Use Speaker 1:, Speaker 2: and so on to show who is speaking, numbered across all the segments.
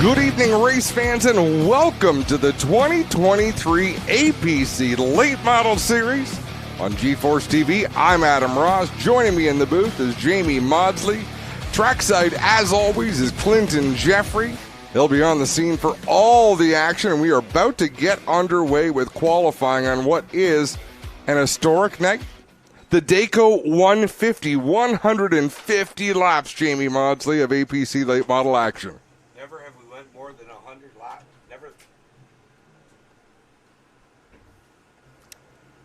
Speaker 1: Good evening, race fans, and welcome to the 2023 APC Late Model Series on G-Force TV. I'm Adam Ross. Joining me in the booth is Jamie Maudsley. Trackside, as always, is Clinton Jeffrey. He'll be on the scene for all the action, and we are about to get underway with qualifying on what is an historic night. The Dayco 150, 150 laps, Jamie Maudsley, of APC Late Model action.
Speaker 2: Never have we went more than 100 laps.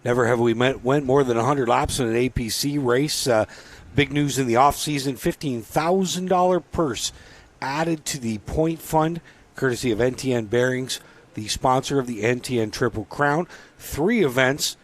Speaker 2: Never have we went more than 100 laps in an APC race. Big news in the offseason, $15,000 purse added to the point fund, courtesy of NTN Bearings, the sponsor of the NTN Triple Crown. 3 events,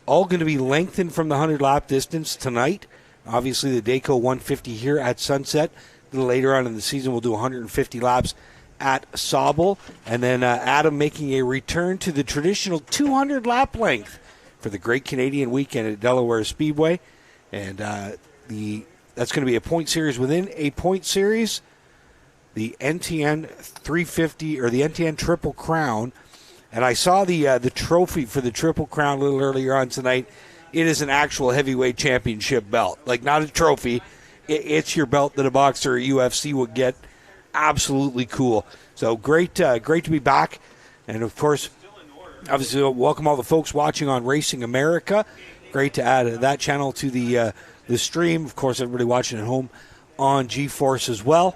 Speaker 2: all going to be lengthened from the 100-lap distance tonight. Obviously, the Dayco 150 here at Sunset. A little later on in the season, we'll do 150 laps at Sauble. And then Adam making a return to the traditional 200-lap length for the Great Canadian Weekend at Delaware Speedway. And that's going to be a point series within a point series. The NTN 350 or the NTN Triple Crown. And I saw the trophy for the Triple Crown a little earlier on tonight. It is an actual heavyweight championship belt. Like, not a trophy. It's your belt that a boxer or UFC would get. Absolutely cool. So great to be back. And, of course, obviously, welcome all the folks watching on Racing America. Great to add that channel to the stream. Of course, everybody watching at home on G-Force as well.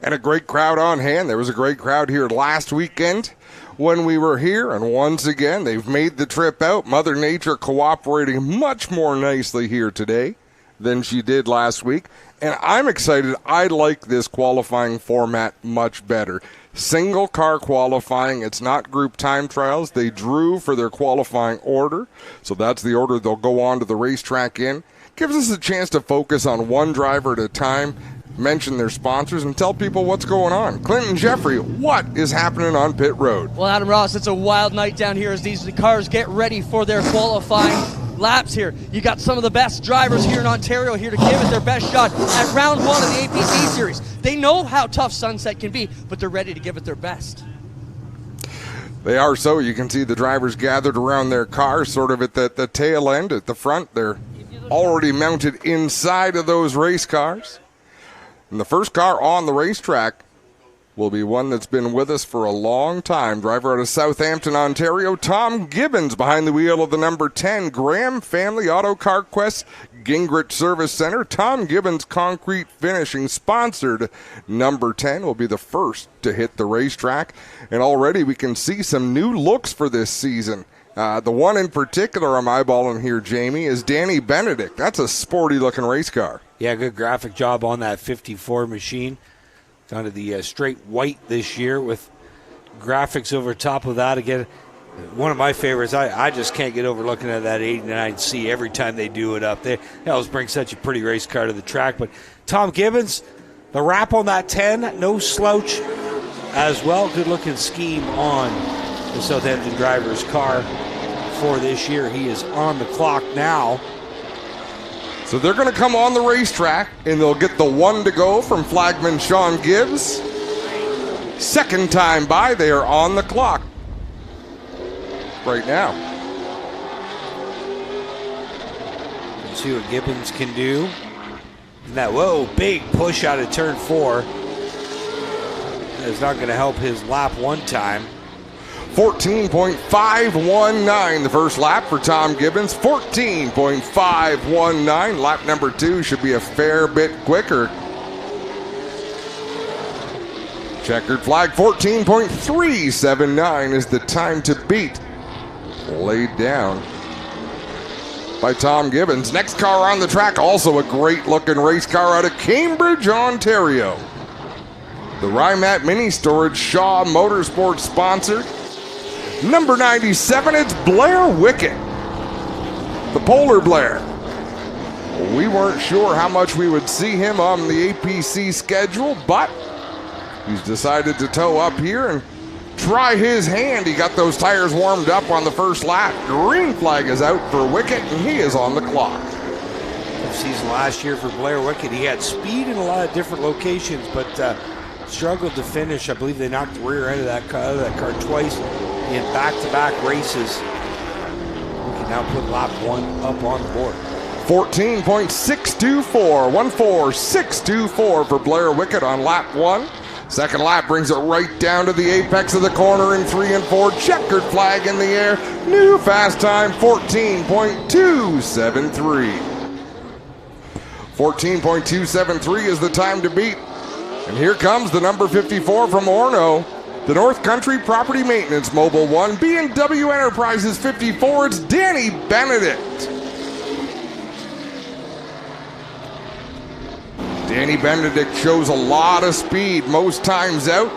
Speaker 1: And a great crowd on hand. There was a great crowd here last weekend when we were here. And once again, they've made the trip out. Mother Nature cooperating much more nicely here today than she did last week. And I'm excited. I like this qualifying format much better. Single car qualifying. It's not group time trials. They drew for their qualifying order. So that's the order they'll go on to the racetrack in. Gives us a chance to focus on one driver at a time, mention their sponsors, and tell people what's going on. Clinton Jeffrey, what is happening on pit road?
Speaker 3: Well, Adam Ross, it's a wild night down here as these cars get ready for their qualifying laps here. You got some of the best drivers here in Ontario here to give it their best shot at round 1 of the APC series. They know how tough Sunset can be, but they're ready to give it their best.
Speaker 1: They are. So you can see the drivers gathered around their cars, sort of at the tail end, at the front. They're already mounted inside of those race cars. And the first car on the racetrack will be one that's been with us for a long time. Driver out of Southampton, Ontario, Tom Gibbons behind the wheel of the number 10 Graham Family Auto Car Quest Gingrich Service Center. Tom Gibbons Concrete Finishing sponsored number 10 will be the first to hit the racetrack. And already we can see some new looks for this season. The one in particular I'm eyeballing here, Jamie, is Danny Benedict. That's a sporty-looking race car.
Speaker 2: Yeah, good graphic job on that 54 machine. Down to the straight white this year with graphics over top of that. Again, one of my favorites. I just can't get over looking at that 89C every time they do it up. They always bring such a pretty race car to the track. But Tom Gibbons, the wrap on that 10, no slouch as well. Good-looking scheme on the Southampton driver's car for this year. He is on the clock now.
Speaker 1: So they're going to come on the racetrack, and they'll get the 1 to go from flagman Sean Gibbs. Second time by, they are on the clock right now.
Speaker 2: Let's see what Gibbons can do. And that, whoa, big push out of turn 4. That's not going to help his lap one time.
Speaker 1: 14.519 the first lap for Tom Gibbons. 14.519. Lap number 2 should be a fair bit quicker. Checkered flag. 14.379 is the time to beat. Laid down by Tom Gibbons. Next car on the track, also a great looking race car out of Cambridge, Ontario. The Rimat Mini Storage Shaw Motorsports sponsor. Number 97, it's Blair Wickett. The Polar Blair. We weren't sure how much we would see him on the APC schedule, but he's decided to tow up here and try his hand. He got those tires warmed up on the first lap. Green flag is out for Wickett, and he is on the clock.
Speaker 2: Season last year for Blair Wickett. He had speed in a lot of different locations, but struggled to finish. I believe they knocked the rear end of that car twice in back-to-back races. We can now put lap 1 up on the board.
Speaker 1: 14.624, 14624 for Blair Wickett on lap 1. Second lap brings it right down to the apex of the corner in 3 and 4. Checkered flag in the air. New fast time, 14.273. 14.273 is the time to beat. And here comes the number 54 from Orono. The North Country Property Maintenance Mobile 1. B&W Enterprises 54. It's Danny Benedict. Danny Benedict shows a lot of speed most times out.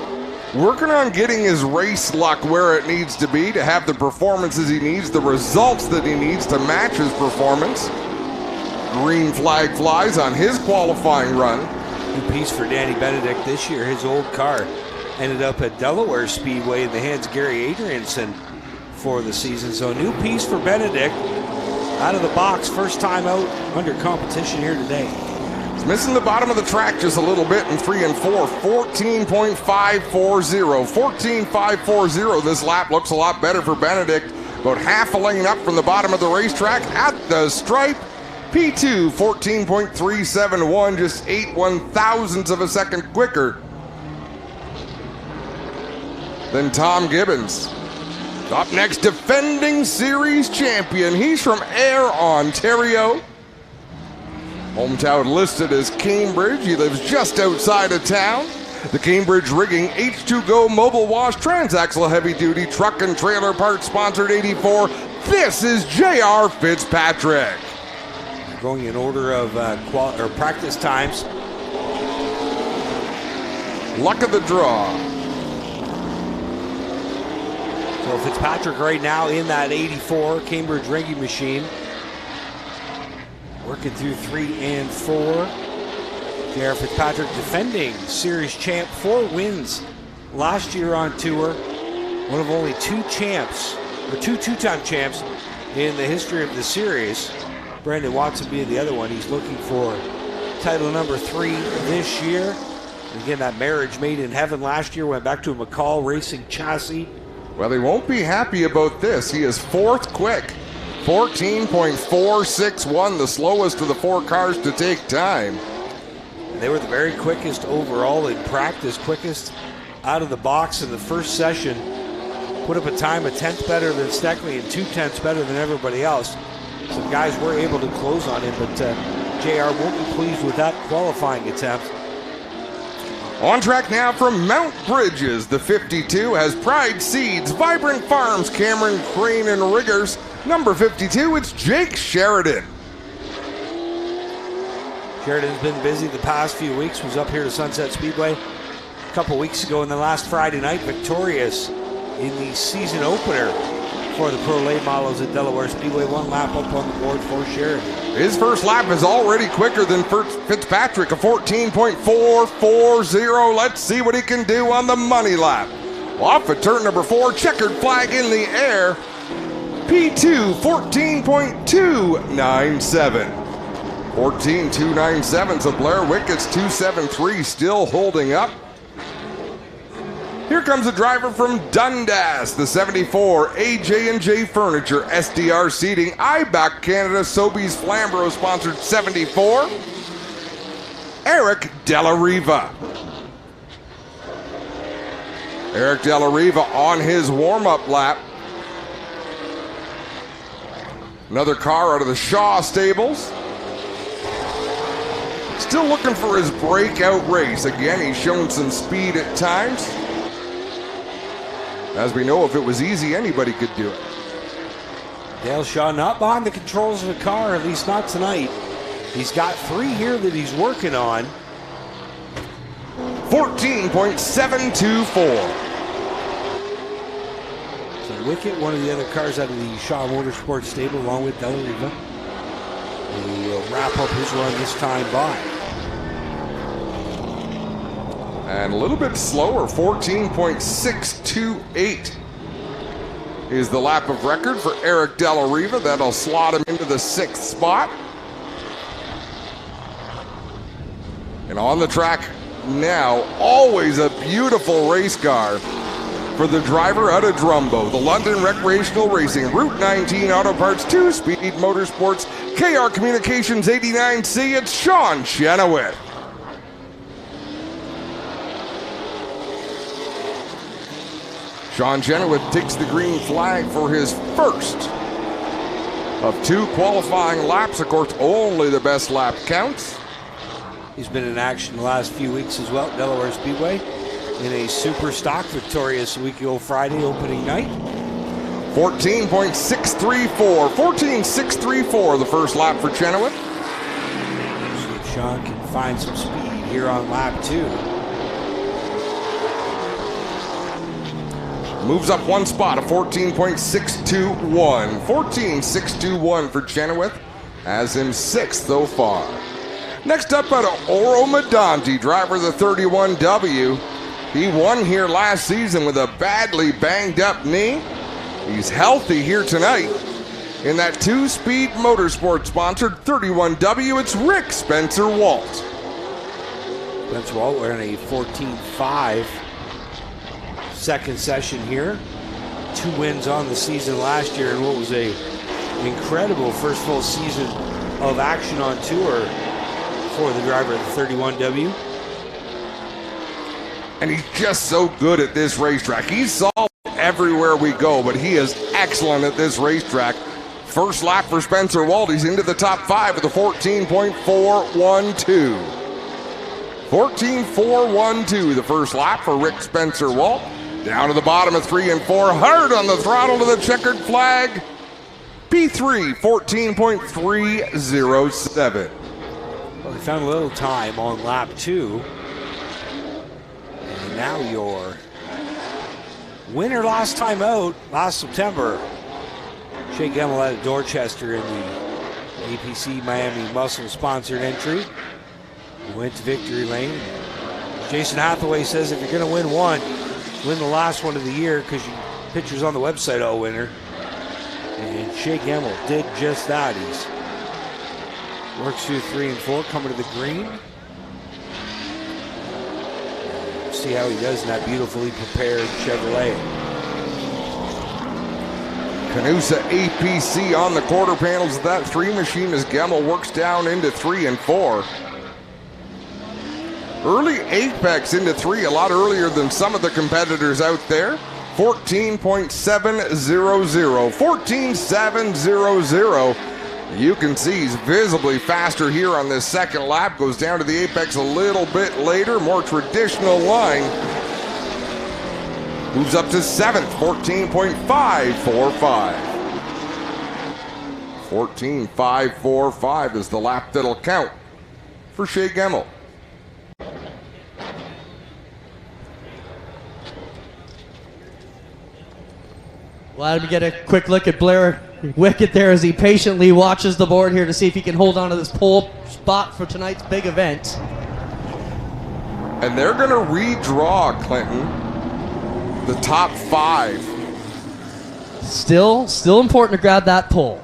Speaker 1: Working on getting his race luck where it needs to be to have the performances he needs, the results that he needs to match his performance. Green flag flies on his qualifying run.
Speaker 2: New piece for Danny Benedict this year. His old car ended up at Delaware Speedway in the hands of Gary Adrianson for the season. So a new piece for Benedict out of the box. First time out under competition here today.
Speaker 1: He's missing the bottom of the track just a little bit in 3 and 4. 14.540. 14.540. This lap looks a lot better for Benedict. About half a lane up from the bottom of the racetrack at the stripe. P2, 14.371, just 8/1000ths of a second quicker than Tom Gibbons. Up next, defending series champion. He's from Ayr, Ontario. Hometown listed as Cambridge. He lives just outside of town. The Cambridge Rigging H2Go Mobile Wash Transaxle Heavy Duty Truck and Trailer Parts sponsored 84. This is J.R. Fitzpatrick.
Speaker 2: Going in order of practice times.
Speaker 1: Luck of the draw.
Speaker 2: So Fitzpatrick right now in that 84 Cambridge rigging machine. Working through 3 and 4. J.R. Fitzpatrick defending series champ, 4 wins last year on tour. One of only 2 champs, or 2 two-time champs in the history of the series. Brandon Watson being the other one. He's looking for title number 3 this year. And again, that marriage made in heaven last year went back to a McCall Racing chassis.
Speaker 1: Well, he won't be happy about this. He is 4th quick. 14.461, the slowest of the 4 cars to take time.
Speaker 2: They were the very quickest overall in practice, quickest out of the box in the first session. Put up a time a 10th better than Steckley and 2/10 better than everybody else. Some guys were able to close on him, but JR won't be pleased with that qualifying attempt.
Speaker 1: On track now from Mount Bridges, the 52 has Pride Seeds, Vibrant Farms, Cameron Crane and Riggers. Number 52, it's Jake Sheridan.
Speaker 2: Sheridan's been busy the past few weeks. Was up here to Sunset Speedway a couple weeks ago, and then last Friday night, victorious in the season opener for the Pro Late Models at Delaware Speedway. 1 lap up on the board for Sheridan.
Speaker 1: His first lap is already quicker than Fitzpatrick, a 14.440. Let's see what he can do on the money lap. Off at turn number 4, checkered flag in the air. P2, 14.297. 14.297, so Blair Wickett's 273 still holding up. Here comes a driver from Dundas, the 74, AJ&J Furniture, SDR Seating, IBAC Canada, Sobeys Flamborough sponsored 74, Eric Della Riva. Eric Della Riva on his warm-up lap. Another car out of the Shaw stables. Still looking for his breakout race. Again, he's shown some speed at times. As we know, if it was easy, anybody could do it.
Speaker 2: Dale Shaw not behind the controls of the car, at least not tonight. He's got 3 here that he's working on.
Speaker 1: 14.724.
Speaker 2: So Wickett, one of the other cars out of the Shaw Motorsports stable, along with Della Riva. He'll wrap up his run this time by.
Speaker 1: And a little bit slower, 14.628 is the lap of record for Eric Della Riva. That'll slot him into the 6th spot. And on the track now. Always a beautiful race car for the driver out of Drumbo. The London Recreational Racing, Route 19 Auto Parts, 2-Speed Motorsports, KR Communications 89C. It's Sean Chenoweth. Sean Chenoweth takes the green flag for his first of 2 qualifying laps. Of course, only the best lap counts.
Speaker 2: He's been in action the last few weeks as well at Delaware Speedway in a super stock, victorious week ago Friday opening night.
Speaker 1: 14.634. 14.634 the first lap for Chenoweth.
Speaker 2: See if Sean can find some speed here on lap 2.
Speaker 1: Moves up 1 spot, a 14.621. 14.621 for Chenoweth, as in 6th so far. Next up out of Oro Medonti, driver of the 31W. He won here last season with a badly banged up knee. He's healthy here tonight. In that 2-Speed Motorsport sponsored 31W, it's Rick Spencer Walt.
Speaker 2: Spencer Walt wearing a 14.5 second session here. 2 wins on the season last year and what was a incredible first full season of action on tour for the driver of the 31W.
Speaker 1: And he's just so good at this racetrack. He's solid everywhere we go, but he is excellent at this racetrack. First lap for Spencer Walt. He's into the top 5 with a 14.412. 14.412 the first lap for Rick Spencer Walt. Down to the bottom of 3 and 4. Hard on the throttle to the checkered flag. P3, 14.307.
Speaker 2: Well, they found a little time on lap 2. And now your winner last time out last September. Shea Gemmel out of Dorchester in the APC Miami Muscle sponsored entry. He went to victory lane. Jason Hathaway says if you're going to win one, win the last one of the year because pictures on the website all winner. And Shea Gemmel did just that. He's works through 3 and 4, coming to the green. See how he does in that beautifully prepared Chevrolet.
Speaker 1: Canusa APC on the quarter panels of that 3 machine as Gemmel works down into 3 and 4. Early Apex into 3, a lot earlier than some of the competitors out there. 14.700. 14.700. You can see he's visibly faster here on this second lap. Goes down to the Apex a little bit later. More traditional line. Moves up to 7th. 14.545. 14.545 is the lap that'll count for Shea Gemmel.
Speaker 3: Glad to get a quick look at Blair Wickett there as he patiently watches the board here to see if he can hold on to this pole spot for tonight's big event.
Speaker 1: And they're going to redraw, Clinton, the top 5.
Speaker 3: Still important to grab that pole.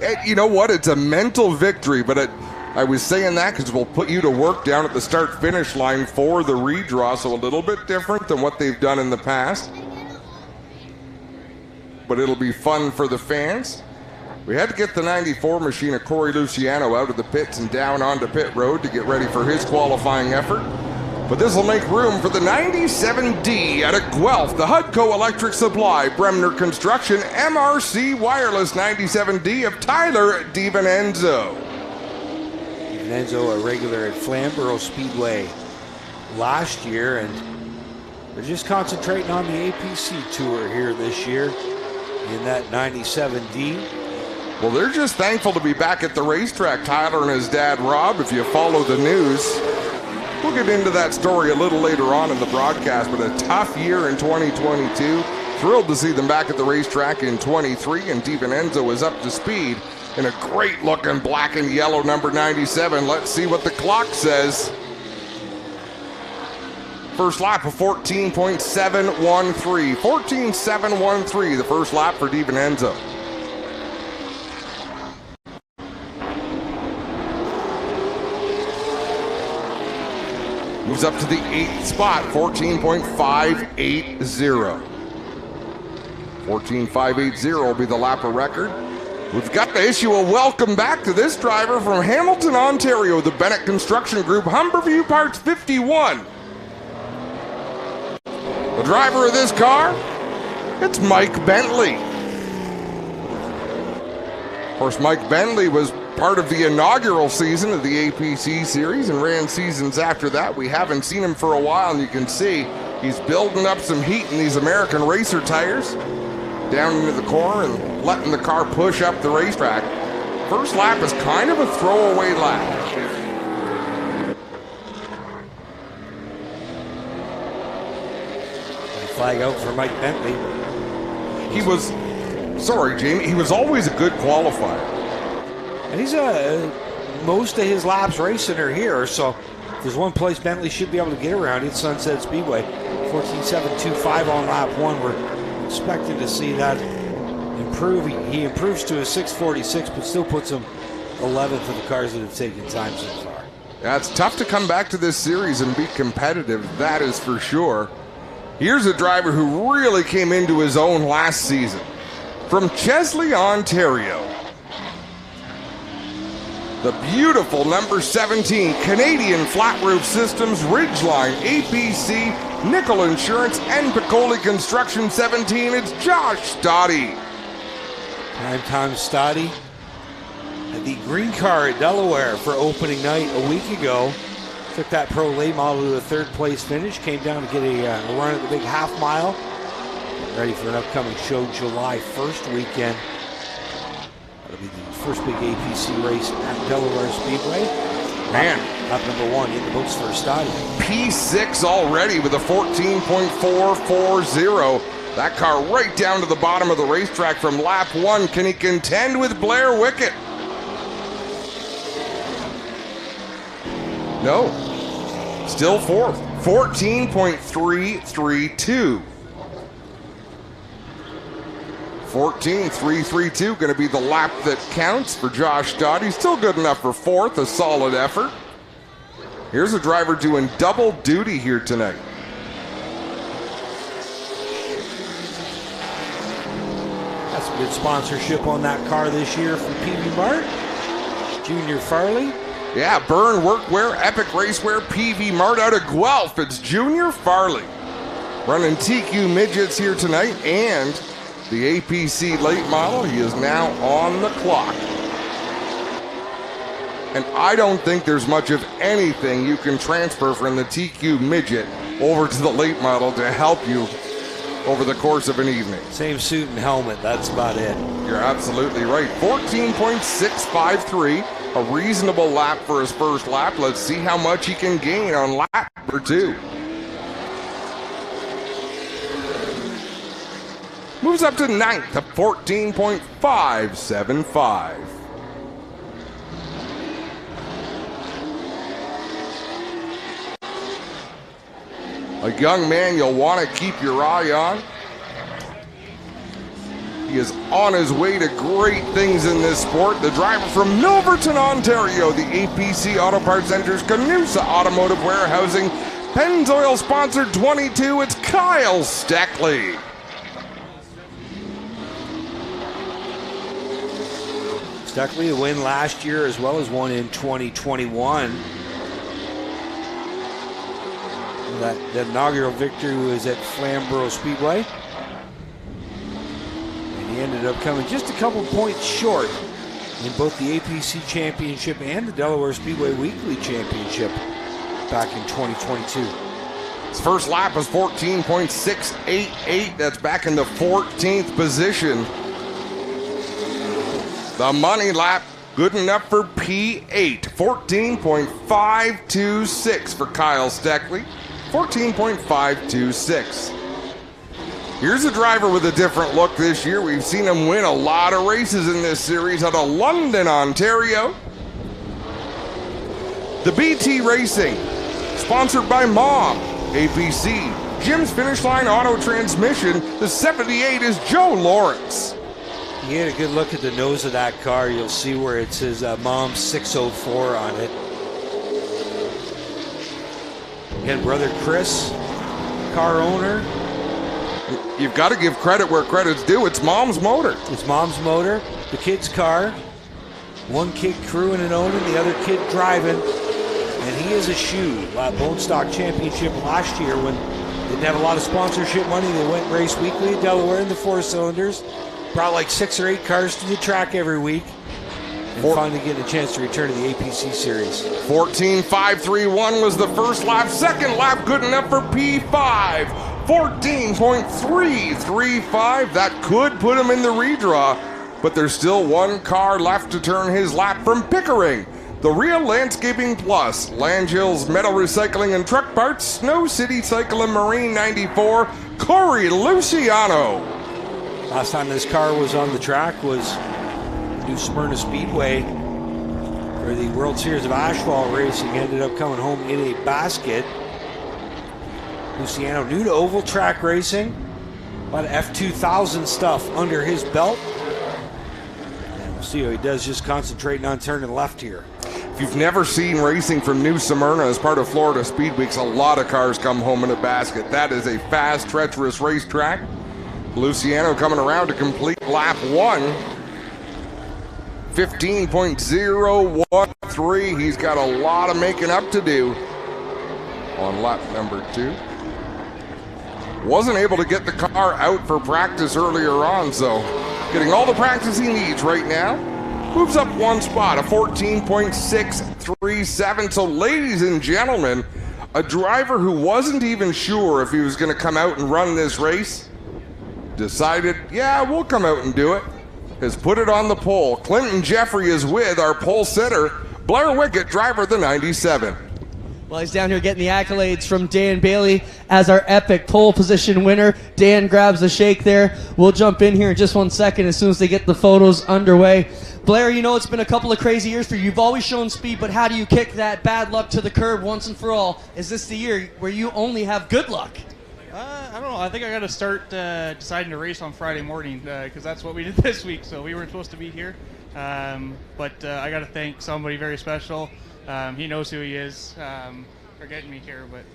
Speaker 1: And you know what? It's a mental victory, but I was saying that because we'll put you to work down at the start-finish line for the redraw, so a little bit different than what they've done in the past. But it'll be fun for the fans. We had to get the 94 machine of Corey Luciano out of the pits and down onto pit road to get ready for his qualifying effort. But this will make room for the 97D out of Guelph, the Hudco Electric Supply, Bremner Construction, MRC Wireless 97D of Tyler DiVincenzo.
Speaker 2: DiVincenzo, a regular at Flamborough Speedway last year, and they're just concentrating on the APC Tour here this year in that 97D.
Speaker 1: Well, they're just thankful to be back at the racetrack, Tyler and his dad, Rob, if you follow the news. We'll get into that story a little later on in the broadcast, but a tough year in 2022. Thrilled to see them back at the racetrack in 23, and DiVincenzo is up to speed in a great-looking black and yellow number 97. Let's see what the clock says. First lap of 14.713. 14.713, the first lap for DiVincenzo. Moves up to the 8th spot, 14.580. 14.580 will be the lap of record. We've got to issue a welcome back to this driver from Hamilton, Ontario, the Bennett Construction Group, Humberview Parts 51. The driver of this car, it's Mike Bentley. Of course, Mike Bentley was part of the inaugural season of the APC series and ran seasons after that. We haven't seen him for a while, and you can see he's building up some heat in these American racer tires down into the corner and letting the car push up the racetrack. First lap is kind of a throwaway lap.
Speaker 2: Flag out for Mike Bentley.
Speaker 1: He was always a good qualifier.
Speaker 2: And he's most of his laps racing are here, so if there's one place Bentley should be able to get around, it's Sunset Speedway. 14.725 on lap 1. We're expecting to see that improve. He improves to a 6.46, but still puts him 11th of the cars that have taken time so far.
Speaker 1: Yeah, it's tough to come back to this series and be competitive, that is for sure. Here's a driver who really came into his own last season. From Chesley, Ontario, the beautiful number 17 Canadian Flat Roof Systems Ridgeline APC Nickel Insurance and Piccoli Construction 17. It's Josh Stoddy.
Speaker 2: Time Stoddy had the green car at Delaware for opening night a week ago. Took that pro late model to a 3rd place finish. Came down to get a run at the big half mile. Ready for an upcoming show July 1st weekend. That'll be the first big APC race at Delaware Speedway.
Speaker 1: Man.
Speaker 2: Lap number 1 in the books for Stoddy.
Speaker 1: P6 already with a 14.440. That car right down to the bottom of the racetrack from lap 1. Can he contend with Blair Wickett? No. Still 4th. 14.332. 14.332 going to be the lap that counts for Josh Stoddy. Still good enough for 4th, a solid effort. Here's a driver doing double duty here tonight.
Speaker 2: That's a good sponsorship on that car this year from PV Mart. Junior Farley.
Speaker 1: Yeah, Burn Workwear, Epic Racewear, PV Mart out of Guelph. It's Junior Farley running TQ midgets here tonight and the APC late model. He is now on the clock. And I don't think there's much of anything you can transfer from the TQ midget over to the late model to help you over the course of an evening.
Speaker 2: Same suit and helmet, that's about it.
Speaker 1: You're absolutely right. 14.653, a reasonable lap for his first lap. Let's see how much he can gain on lap number 2. Moves up to 9th at 14.575. A young man you'll want to keep your eye on. He is on his way to great things in this sport. The driver from Milverton, Ontario, the APC Auto Parts Center's Canusa Automotive Warehousing, Pennzoil sponsored 22, it's Kyle Steckley.
Speaker 2: Steckley, a win last year as well as one in 2021. That inaugural victory was at Flamborough Speedway. And he ended up coming just a couple points short in both the APC Championship and the Delaware Speedway Weekly Championship back in 2022.
Speaker 1: His first lap was 14.688. That's back in the 14th position. The money lap, good enough for P8. 14.526 for Kyle Steckley. 14.526. Here's a driver with a different look this year. We've seen him win a lot of races in this series out of London, Ontario. The BT Racing, sponsored by Mom, APC, Jim's Finish Line Auto Transmission. The 78 is Joe Lawrence.
Speaker 2: You get a good look at the nose of that car. You'll see where it says Mom 604 on it. Again, brother Chris, car owner.
Speaker 1: You've got to give credit where credit's due. It's mom's motor.
Speaker 2: It's mom's motor, the kid's car. One kid crewing and owning, the other kid driving. And he is a shoe. Bone Stock Championship last year when they didn't have a lot of sponsorship money. They went race weekly in Delaware in the 4-cylinders. Brought like 6 or 8 cars to the track every week. And finally getting a chance to return to the APC Series.
Speaker 1: 14.531 was the first lap. Second lap good enough for P5. 14.335. That could put him in the redraw. But there's still one car left to turn his lap from Pickering. The Real Landscaping Plus, Lange Hills Metal Recycling and Truck Parts, Snow City Cycle and Marine 94, Corey Luciano.
Speaker 2: Last time this car was on the track was New Smyrna Speedway for the World Series of Asphalt Racing. Ended up coming home in a basket. Luciano new to oval track racing. A lot of F2000 stuff under his belt. And we'll see how he does just concentrating on turning left here.
Speaker 1: If you've never seen racing from New Smyrna as part of Florida Speed Weeks, a lot of cars come home in a basket. That is a fast, treacherous racetrack. Luciano coming around to complete lap 1. 15.013. He's got a lot of making up to do on lap number 2. Wasn't able to get the car out for practice earlier on, so getting all the practice he needs right now. Moves up 1 spot, a 14.637. So ladies and gentlemen, a driver who wasn't even sure if he was going to come out and run this race decided, yeah, we'll come out and do it. Has put it on the pole. Clinton Jeffrey is with our pole sitter, Blair Wickett, driver of the 97.
Speaker 3: Well, he's down here getting the accolades from Dan Bailey as our epic pole position winner. Dan grabs the shake there. We'll jump in here in just 1 second as soon as they get the photos underway. Blair, you know it's been a couple of crazy years for you. You've always shown speed, but how do you kick that bad luck to the curb once and for all? Is this the year where you only have good luck?
Speaker 4: I don't know. I think I got to start deciding to race on Friday morning because that's what we did this week. So we weren't supposed to be here. But I got to thank somebody very special. He knows who he is for getting me here. But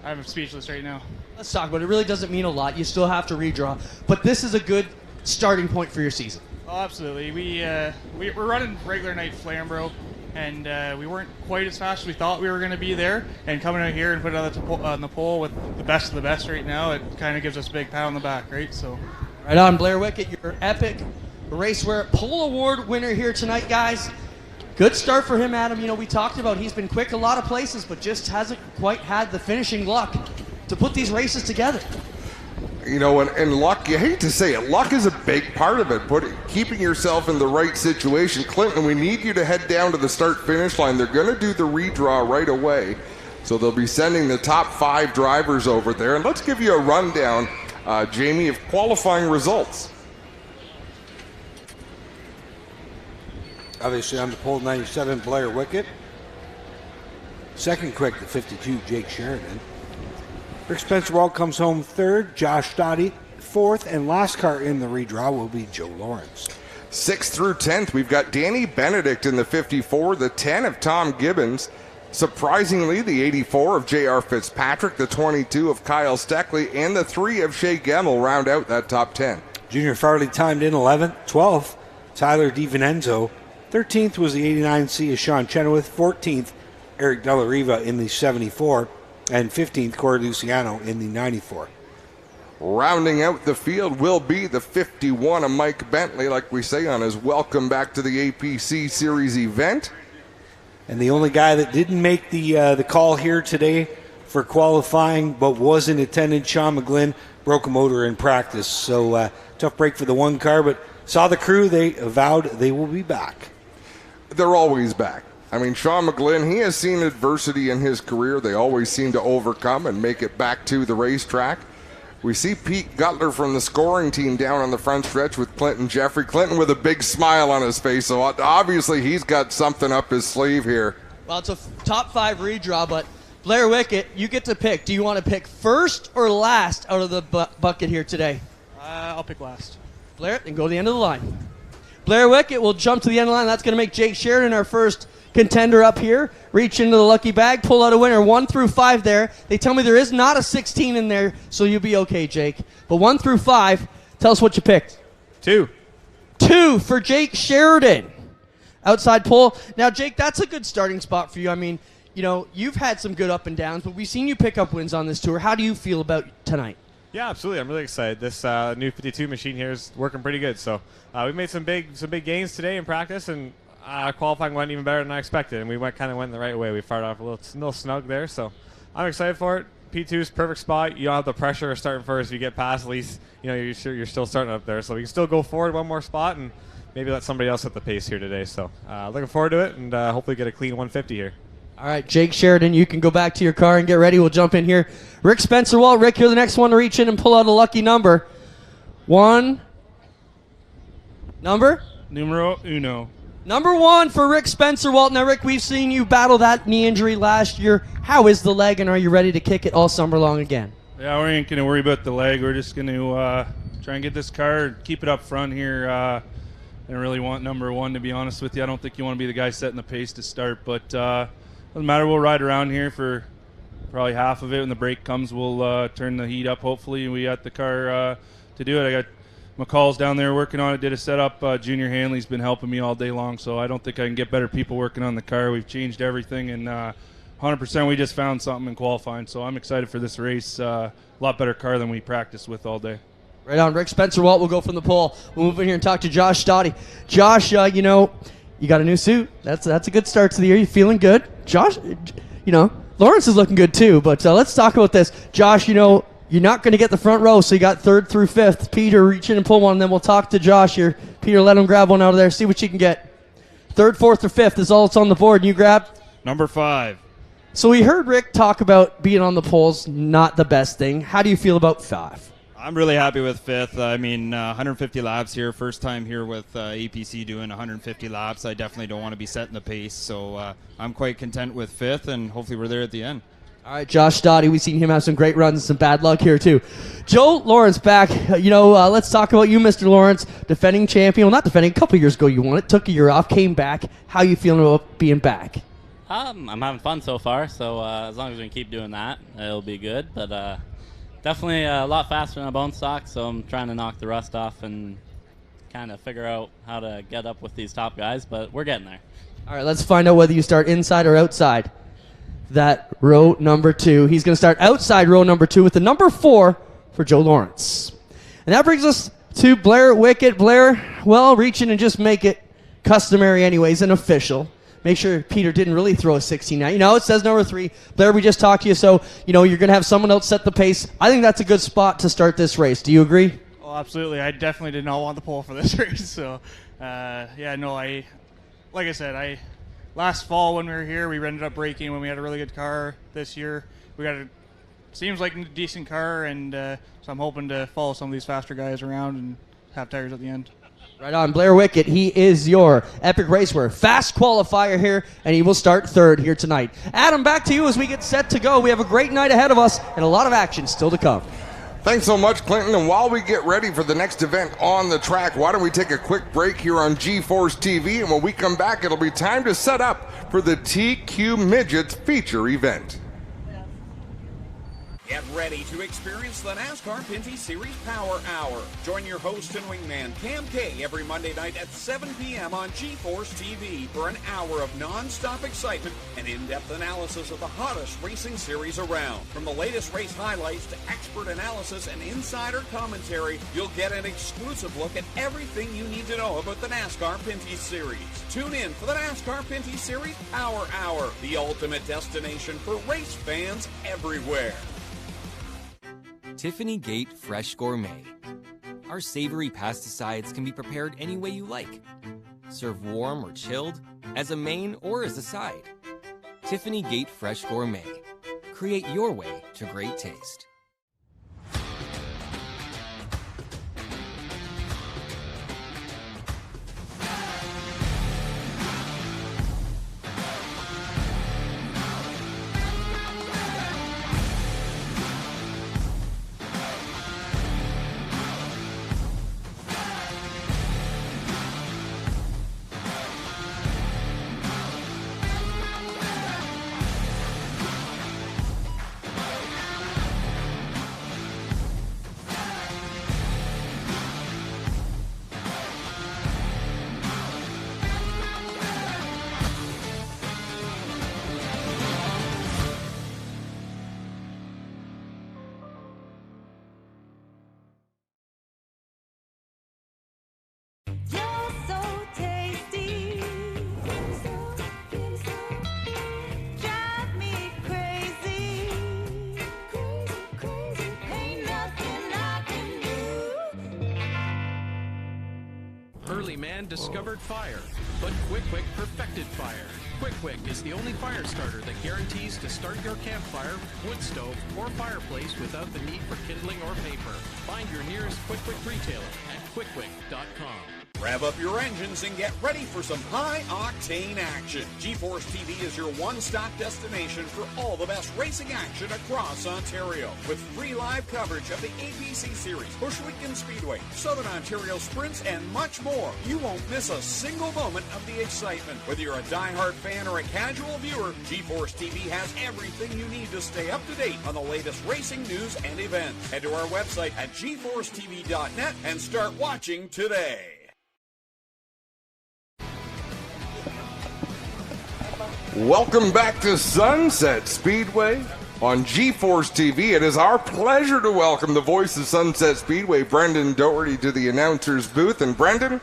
Speaker 4: I'm speechless right now.
Speaker 3: Let's talk about it. It really doesn't mean a lot. You still have to redraw. But this is a good starting point for your season.
Speaker 4: Oh, absolutely. We're running regular night Flamborough, and we weren't quite as fast as we thought we were going to be there. And coming out here and putting it on the pole with the best of the best right now, it kind of gives us a big pat on the back, right? So,
Speaker 3: right on, Blair Wickett, your epic Raceware Pole Award winner here tonight, guys. Good start for him, Adam. You know, we talked about he's been quick a lot of places, but just hasn't quite had the finishing luck to put these races together.
Speaker 1: You know, and luck, you hate to say it, luck is a big part of it. Keeping yourself in the right situation. Clinton, we need you to head down to the start-finish line. They're going to do the redraw right away. So they'll be sending the top 5 drivers over there. And let's give you a rundown, Jamie, of qualifying results.
Speaker 2: Obviously on the pole, 97, Blair Wickett. Second quick, the 52, Jake Sheridan. Rick Spencer-Wald comes home third. Josh Dottie fourth. And last car in the redraw will be Joe Lawrence.
Speaker 1: 6th through 10th, we've got Danny Benedict in the 54, the 10 of Tom Gibbons. Surprisingly, the 84 of J.R. Fitzpatrick, the 22 of Kyle Steckley, and the 3 of Shea Gemmel round out that top 10.
Speaker 2: Junior Farley timed in 11th. 12th, Tyler DiVincenzo. 13th was the 89C of Sean Chenoweth. 14th, Eric Della Riva in the 74. And 15th, Corey Luciano in the 94.
Speaker 1: Rounding out the field will be the 51 of Mike Bentley, like we say on his welcome back to the APC Series event.
Speaker 2: And the only guy that didn't make the call here today for qualifying but was in attendance, Sean McGlynn, broke a motor in practice. So tough break for the one car, but saw the crew. They vowed they will be back. They're
Speaker 1: always back. I mean, Sean McGlynn, he has seen adversity in his career. They always seem to overcome and make it back to the racetrack. We see Pete Gutler from the scoring team down on the front stretch with Clinton Jeffrey. Clinton with a big smile on his face, so obviously he's got something up his sleeve here.
Speaker 3: Well, it's a top 5 redraw, but Blair Wickett, you get to pick. Do you want to pick first or last out of the bucket here today?
Speaker 4: I'll pick last.
Speaker 3: Blair, then go to the end of the line. Blair Wickett will jump to the end of the line. That's going to make Jake Sheridan our first contender up here. Reach into the lucky bag, pull out a winner. 1 through 5 there. They tell me there is not a 16 in there, so you'll be okay, Jake. But 1 through 5, tell us what you picked.
Speaker 5: 2.
Speaker 3: 2 for Jake Sheridan. Outside pull. Now, Jake, that's a good starting spot for you. I mean, you know, you've had some good up and downs, but we've seen you pick up wins on this tour. How do you feel about tonight?
Speaker 5: Yeah, absolutely. I'm really excited. This new 52 machine here is working pretty good. So we made some big gains today in practice, and qualifying went even better than I expected. And we went the right way. We fired off a little snug there. So I'm excited for it. P2 is perfect spot. You don't have the pressure of starting first. If you get past, at least you're still starting up there. So we can still go forward one more spot and maybe let somebody else set the pace here today. So looking forward to it, and hopefully get a clean 150 here.
Speaker 3: All right, Jake Sheridan, you can go back to your car and get ready. We'll jump in here. Rick Spencer Walt. Rick, you're the next one to reach in and pull out a lucky number. Number?
Speaker 6: Numero uno.
Speaker 3: Number 1 for Rick Spencer Walt. Now, Rick, we've seen you battle that knee injury last year. How is the leg, and are you ready to kick it all summer long again?
Speaker 6: Yeah, we ain't going to worry about the leg. We're just going to try and get this car, keep it up front here. I don't really want number 1, to be honest with you. I don't think you want to be the guy setting the pace to start, but doesn't matter. We'll ride around here for probably half of it. When the break comes, we'll turn the heat up, hopefully. We got the car to do it. I got McCall's down there working on it, did a setup. Junior Hanley's been helping me all day long, so I don't think I can get better people working on the car. We've changed everything, and 100% we just found something in qualifying, so I'm excited for this race. A lot better car than we practiced with all day.
Speaker 3: Right on. Rick Spencer Walt will go from the pole. We'll move in here and talk to Josh Stoddy. Josh, you got a new suit. That's a good start to the year. You feeling good? Josh, Lawrence is looking good too, but let's talk about this. Josh, you're not going to get the front row, so you got 3rd through 5th. Peter, reach in and pull one, and then we'll talk to Josh here. Peter, let him grab one out of there. See what you can get. 3rd, 4th, or 5th is all that's on the board. And you grab?
Speaker 6: Number 5.
Speaker 3: So we heard Rick talk about being on the poles, not the best thing. How do you feel about 5?
Speaker 7: I'm really happy with 5th. I mean, 150 laps here. First time here with APC doing 150 laps. I definitely don't want to be setting the pace. So I'm quite content with 5th, and hopefully we're there at the end.
Speaker 3: All right, Josh Stoddy, we've seen him have some great runs and some bad luck here, too. Joe Lawrence back. Let's talk about you, Mr. Lawrence, defending champion. Well, not defending. A couple years ago you won it. Took a year off, came back. How you feeling about being back?
Speaker 8: I'm having fun so far, so as long as we can keep doing that, it'll be good. But definitely a lot faster than a bone stock, so I'm trying to knock the rust off and kind of figure out how to get up with these top guys, but we're getting there.
Speaker 3: All right, let's find out whether you start inside or outside that row number 2. He's going to start outside row number 2 with the number 4 for Joe Lawrence. And that brings us to Blair Wickett. Blair, reach in and just make it customary anyways and official. Make sure Peter didn't really throw a 16 now. It says number 3. Blair, we just talked to you, so, you're going to have someone else set the pace. I think that's a good spot to start this race. Do you agree?
Speaker 4: Oh, absolutely. I definitely did not want the pole for this race. So, like I said, last fall when we were here, we ended up breaking when we had a really good car. This year, we got seems like a decent car, and so I'm hoping to follow some of these faster guys around and have tires at the end.
Speaker 3: Right on. Blair Wickett, he is your Epic Raceware fast qualifier here, and he will start 3rd here tonight. Adam, back to you as we get set to go. We have a great night ahead of us and a lot of action still to come.
Speaker 1: Thanks so much, Clinton. And while we get ready for the next event on the track, why don't we take a quick break here on G-Force TV, and when we come back, it'll be time to set up for the TQ Midget feature event.
Speaker 9: Get ready to experience the NASCAR Pinty Series Power Hour. Join your host and wingman, Cam K, every Monday night at 7 p.m. on G-Force TV for an hour of non-stop excitement and in-depth analysis of the hottest racing series around. From the latest race highlights to expert analysis and insider commentary, you'll get an exclusive look at everything you need to know about the NASCAR Pinty Series. Tune in for the NASCAR Pinty Series Power Hour, the ultimate destination for race fans everywhere.
Speaker 10: Tiffany Gate Fresh Gourmet. Our savory pesticides can be prepared any way you like. Serve warm or chilled, as a main or as a side. Tiffany Gate Fresh Gourmet. Create your way to great taste.
Speaker 11: and discovered fire, but Quick Quick perfected fire. Quick Quick is the only fire starter that guarantees to start your campfire, wood stove, or fireplace without the need for kindling or paper. Find your nearest Quick Quick retailer at quickquick.com.
Speaker 9: Rev up your engines and get ready for some high-octane action. GeForce TV is your one-stop destination for all the best racing action across Ontario. With free live coverage of the APC Series, Bushwick and Speedway, Southern Ontario Sprints, and much more. You won't miss a single moment of the excitement. Whether you're a diehard fan or a casual viewer, GeForce TV has everything you need to stay up to date on the latest racing news and events. Head to our website at GeForceTV.net and start watching today.
Speaker 1: Welcome back to Sunset Speedway on GeForce TV. It is our pleasure to welcome the voice of Sunset Speedway, Brendan Doherty, to the announcer's booth. And Brendan,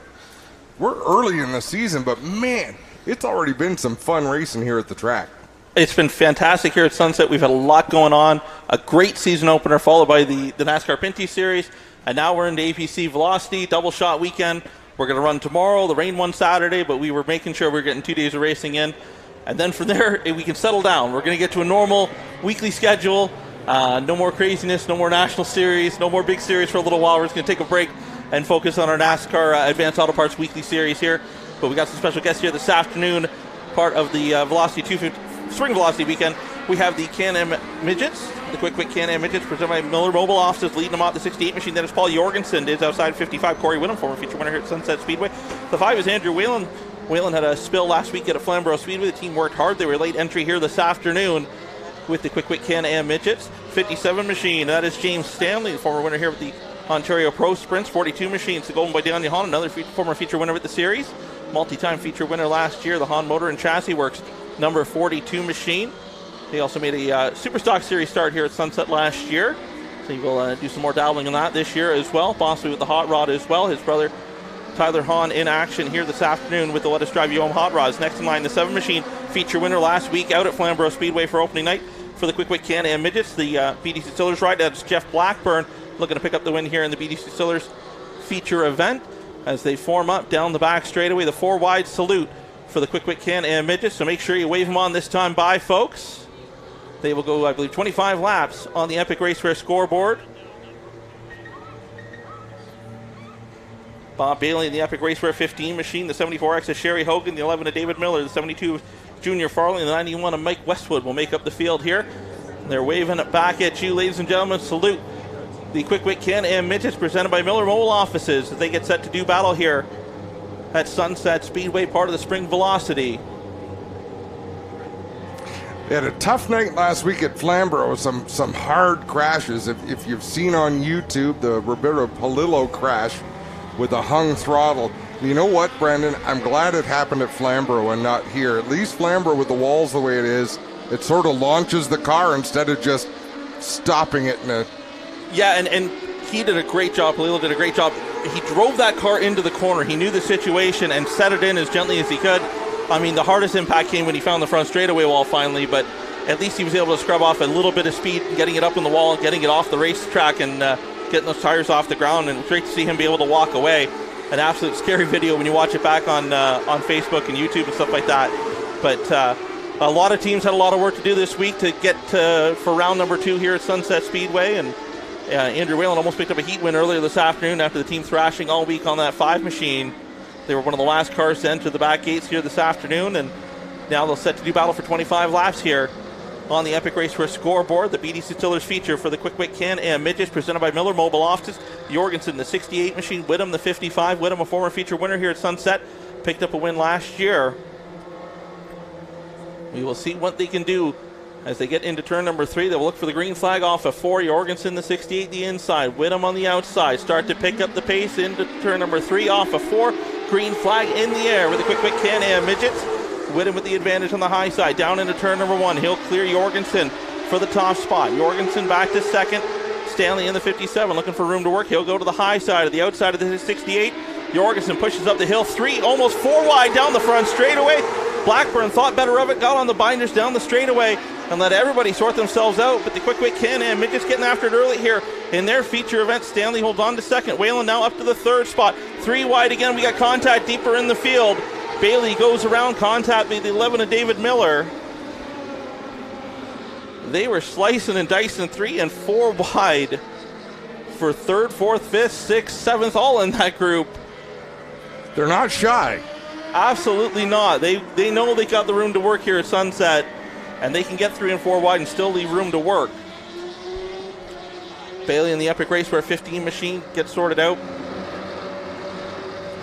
Speaker 1: we're early in the season, but man, it's already been some fun racing here at the track.
Speaker 12: It's been fantastic here at Sunset. We've had a lot going on. A great season opener followed by the NASCAR Pinty Series. And now we're into APC Velocity, double shot weekend. We're going to run tomorrow. The rain one Saturday, but we were making sure we're getting 2 days of racing in. And then from there, we can settle down. We're going to get to a normal weekly schedule. No more craziness, no more National Series, no more big series for a little while. We're just going to take a break and focus on our NASCAR Advanced Auto Parts weekly series here. But we got some special guests here this afternoon, part of the Velocity 250 Spring Velocity weekend. We have the Can-Am Midgets, the Quick Can-Am Midgets, presented by Miller Mobile Offices, leading them out the 68 machine. That is Paul Jorgensen, is outside 55. Corey Whittam, former feature winner here at Sunset Speedway. The 5 is Andrew Whalen. Whalen had a spill last week at a Flamborough Speedway. The team worked hard. They were late entry here this afternoon with the Quick Can-Am Midgets. 57 machine, that is James Stanley, the former winner here with the Ontario Pro Sprints. 42 machines, the Golden by Daniel Hahn, another former feature winner with the series. Multi-time feature winner last year, the Hahn Motor and Chassis Works, number 42 machine. They also made a Superstock Series start here at Sunset last year. So he will do some more dabbling in that this year as well, possibly with the Hot Rod as well. His brother Tyler Hahn in action here this afternoon with the Let Us Drive You Home Hot Rods. Next in line, the 7 machine feature winner last week out at Flamborough Speedway for opening night for the Quick Can-Am Midgets. The BDC Distillers ride, that's Jeff Blackburn looking to pick up the win here in the BDC Distillers feature event as they form up down the back straightaway. The 4 wide salute for the Quick Can-Am Midgets, so make sure you wave them on this time by, folks. They will go, I believe, 25 laps on the Epic Raceware scoreboard. Bob Bailey in the Epic Raceware 15 machine, the 74X of Sherry Hogan, the 11 of David Miller, the 72 of Junior Farley, and the 91 of Mike Westwood will make up the field here. And they're waving it back at you, ladies and gentlemen. Salute the Quick Can-Am Midgets presented by Miller Mobile Offices as they get set to do battle here at Sunset Speedway, part of the Spring Velocity.
Speaker 1: They had a tough night last week at Flamborough, some hard crashes. If you've seen on YouTube the Roberto Palillo crash with a hung throttle. You know what, Brandon? I'm glad it happened at Flamborough and not here. At least Flamborough, with the walls the way it is, it sort of launches the car instead of just stopping it in a...
Speaker 12: Yeah, and he did a great job. Palillo did a great job. He drove that car into the corner. He knew the situation and set it in as gently as he could. I mean, the hardest impact came when he found the front straightaway wall finally, but at least he was able to scrub off a little bit of speed, getting it up in the wall, getting it off the racetrack, and getting those tires off the ground. And great to see him be able to walk away. An absolute scary video when you watch it back on Facebook and YouTube and stuff like that. But a lot of teams had a lot of work to do this week to get for round number 2 here at Sunset Speedway. And Andrew Whalen almost picked up a heat win earlier this afternoon after the team thrashing all week on that 5 machine. They were one of the last cars to enter the back gates here this afternoon, and now they'll set to do battle for 25 laps here on the Epic Raceware scoreboard. The BDC Distillers feature for the Quick Can-Am Midgets presented by Miller Mobile Offices. Jorgensen, the 68 machine, Whittam, the 55. Whittam, a former feature winner here at Sunset, picked up a win last year. We will see what they can do as they get into turn number 3. They will look for the green flag off of 4. Jorgensen, the 68, the inside. Whittam on the outside. Start to pick up the pace into turn number 3 off of 4. Green flag in the air with the Quick Can-Am Midgets. Whittam with the advantage on the high side. Down into turn number 1. He'll clear Jorgensen for the top spot. Jorgensen back to second. Stanley in the 57 looking for room to work. He'll go to the high side of the outside of the 68. Jorgensen pushes up the hill. 3, almost 4 wide down the front straightaway. Blackburn thought better of it, got on the binders down the straightaway, and let everybody sort themselves out. But the quick Can-Am Midget's getting after it early here in their feature event. Stanley holds on to second. Whalen now up to the third spot. 3 wide again. We got contact deeper in the field. Bailey goes around contact with the 11 of David Miller. They were slicing and dicing 3 and 4 wide for third, fourth, fifth, sixth, seventh, all in that group.
Speaker 1: They're not shy.
Speaker 12: Absolutely not. They know they got the room to work here at Sunset, and they can get 3 and 4 wide and still leave room to work. Bailey in the Epic Race where 15 machine gets sorted out.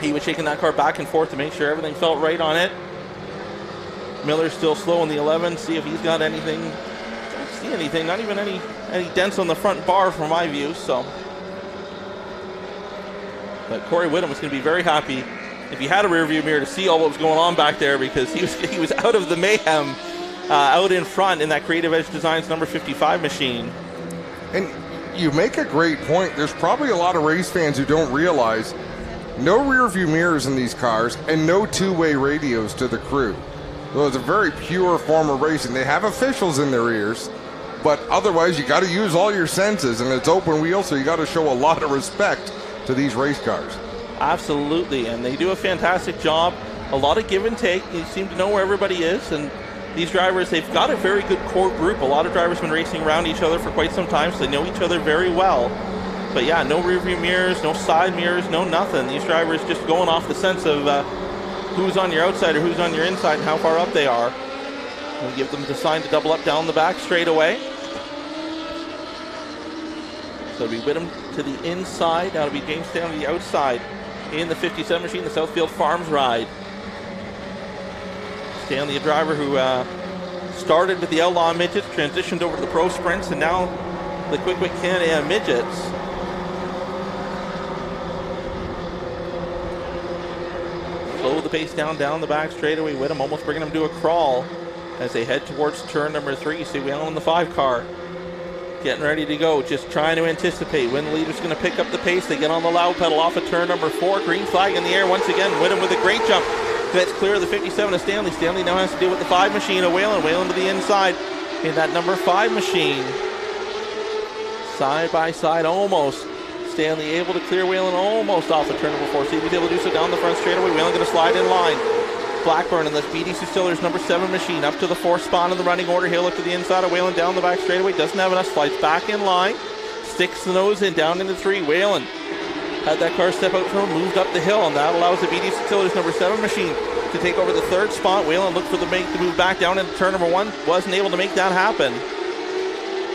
Speaker 12: He was shaking that car back and forth to make sure everything felt right on it. Miller's still slow in the 11. See if he's got anything. Don't see anything. Not even any dents on the front bar from my view. So, but Corey Whittam was going to be very happy if he had a rear view mirror to see all what was going on back there, because he was out of the mayhem out in front in that Creative Edge Designs number 55 machine.
Speaker 1: And you make a great point. There's probably a lot of race fans who don't realize no rear view mirrors in these cars and no two-way radios to the crew. So it's a very pure form of racing. They have officials in their ears, but otherwise you got to use all your senses, and it's open wheel, so you got to show a lot of respect to these race cars.
Speaker 12: Absolutely, and they do a fantastic job. A lot of give and take. You seem to know where everybody is, and these drivers, they've got a very good core group. A lot of drivers have been racing around each other for quite some time, so they know each other very well. But yeah, no rear view mirrors, no side mirrors, no nothing. These drivers just going off the sense of who's on your outside or who's on your inside and how far up they are. We'll give them the sign to double up down the back straight away. So it'll be Whittam to the inside. That'll be James Stanley to the outside in the 57 machine, the Southfield Farms ride. Stanley, a driver who started with the Outlaw Midgets, transitioned over to the Pro Sprints, and now the Quick Can-Am Midgets. Slow the pace down the back straightaway. Whittam almost bringing them to a crawl as they head towards turn number 3. See Whalen in the 5 car. Getting ready to go, just trying to anticipate when the leader's going to pick up the pace. They get on the loud pedal off of turn number 4. Green flag in the air once again. Whittam with a great jump. That's clear of the 57 of Stanley. Stanley now has to deal with the 5 machine of Whalen. Whalen to the inside in that number 5 machine. Side by side almost. Stanley able to clear Whalen almost off of turn number 4. See if he's able to do so down the front straightaway. Whalen going to slide in line. Blackburn in the BDC Distillers number 7 machine up to the 4th spot in the running order. He'll look to the inside of Whalen down the back straightaway. Doesn't have enough, slides back in line. Sticks the nose in down into 3. Whalen had that car step out from him, moved up the hill, and that allows the BDC Distillers number 7 machine to take over the 3rd spot. Whalen looked for the move back down into turn number 1. Wasn't able to make that happen.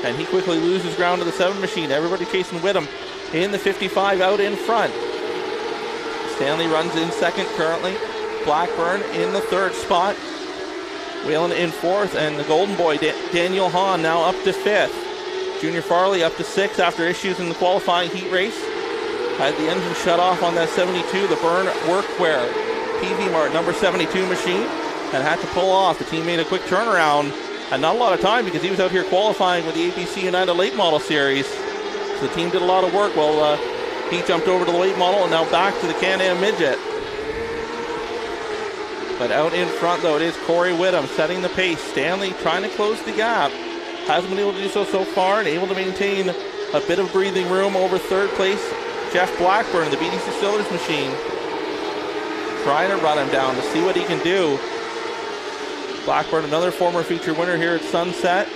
Speaker 12: And he quickly loses ground to the 7 machine. Everybody chasing Whittam in the 55 out in front. Stanley runs in 2nd currently. Blackburn in the 3rd spot. Whalen in 4th, and the Golden Boy, Daniel Hahn, now up to 5th. Junior Farley up to 6th after issues in the qualifying heat race. Had the engine shut off on that 72, the Burn Workwear PV Mart number 72 machine, and had to pull off. The team made a quick turnaround, and not a lot of time because he was out here qualifying with the APC United Late Model Series. So the team did a lot of work while he jumped over to the late model and now back to the Can-Am Midget. But out in front, though, it is Corey Whittam setting the pace. Stanley trying to close the gap. Hasn't been able to do so far, and able to maintain a bit of breathing room over 3rd place. Jeff Blackburn in the BDC Distillers machine. Trying to run him down to see what he can do. Blackburn, another former feature winner here at Sunset.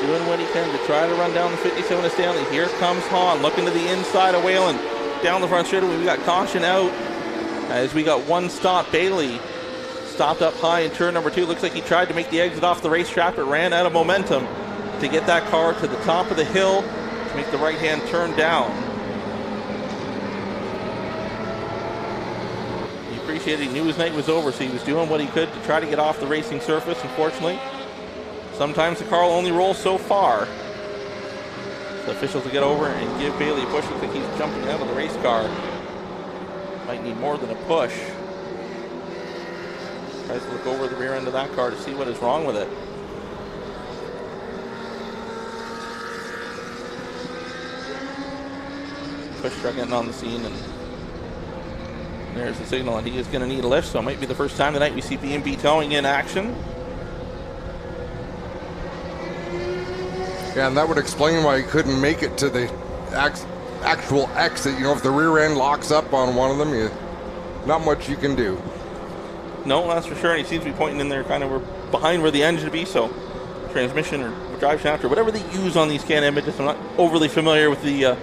Speaker 12: Doing what he can to try to run down the 57 of Stanley. Here comes Hahn, looking to the inside of Whalen. Down the front straightaway, we got caution out. As we got one stop, Bailey stopped up high in turn number 2. Looks like he tried to make the exit off the racetrack, but ran out of momentum to get that car to the top of the hill to make the right-hand turn down. He appreciated, he knew his night was over, so he was doing what he could to try to get off the racing surface. Unfortunately, sometimes the car will only roll so far. So officials will get over and give Bailey a push. Looks like he's jumping out of the race car. Might need more than a push. Tries to look over the rear end of that car to see what is wrong with it. Push truck getting on the scene, and There's the signal, and he is going to need a lift, so it might be the first time tonight we see B&B Towing in action.
Speaker 1: Yeah, and that would explain why he couldn't make it to the actual exit. You know, if the rear end locks up on one of them, not much you can do.
Speaker 12: No, that's for sure, and he seems to be pointing in there kind of behind where the engine would be, so transmission or drive shaft or whatever they use on these scan images. I'm not overly familiar with the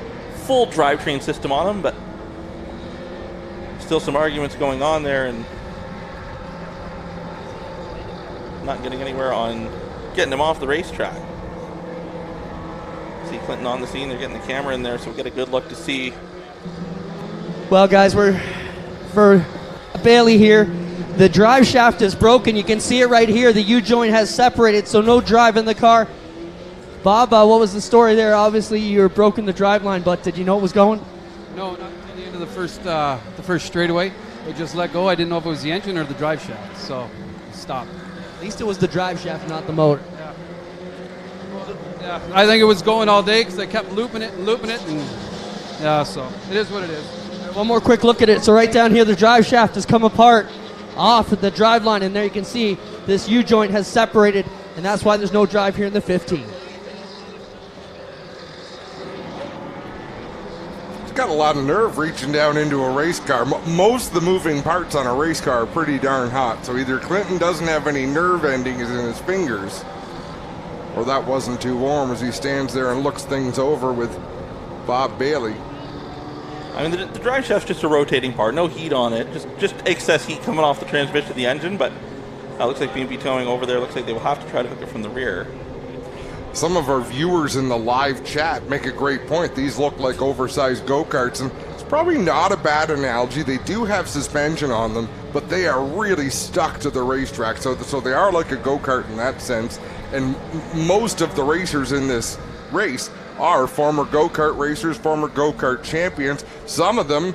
Speaker 12: full drivetrain system on them, but still some arguments going on there and not getting anywhere on getting him off the racetrack. See Clinton on the scene. They're getting the camera in there, so we get a good look to see.
Speaker 3: Well, guys, we're for Bailey here. The drive shaft is broken. You can see it right here. The U-joint has separated, so no drive in the car. Bob, what was the story there? Obviously, you were broken the drive line, but did you know it was going?
Speaker 13: No, not until the end of the first straightaway. It just let go. I didn't know if it was the engine or the drive shaft, so it stopped.
Speaker 3: At least it was the drive shaft, not the motor.
Speaker 13: Yeah, I think it was going all day because I kept looping it, and yeah, so it is what it is.
Speaker 3: One more quick look at it. So right down here, the drive shaft has come apart off of the drive line, and there you can see this U-joint has separated, and that's why there's no drive here in the 15.
Speaker 1: It's got a lot of nerve reaching down into a race car. Most of the moving parts on a race car are pretty darn hot, so either Clinton doesn't have any nerve endings in his fingers, or that wasn't too warm as he stands there and looks things over with Bob Bailey.
Speaker 12: I mean, the drive shaft's just a rotating part, no heat on it, just excess heat coming off the transmission of the engine, but looks like B&B Towing over there, looks like they will have to try to hook it from the rear.
Speaker 1: Some of our viewers in the live chat make a great point. These look like oversized go-karts, and it's probably not a bad analogy. They do have suspension on them, but they are really stuck to the racetrack, so they are like a go-kart in that sense. And most of the racers in this race are former go-kart racers, former go-kart champions. Some of them,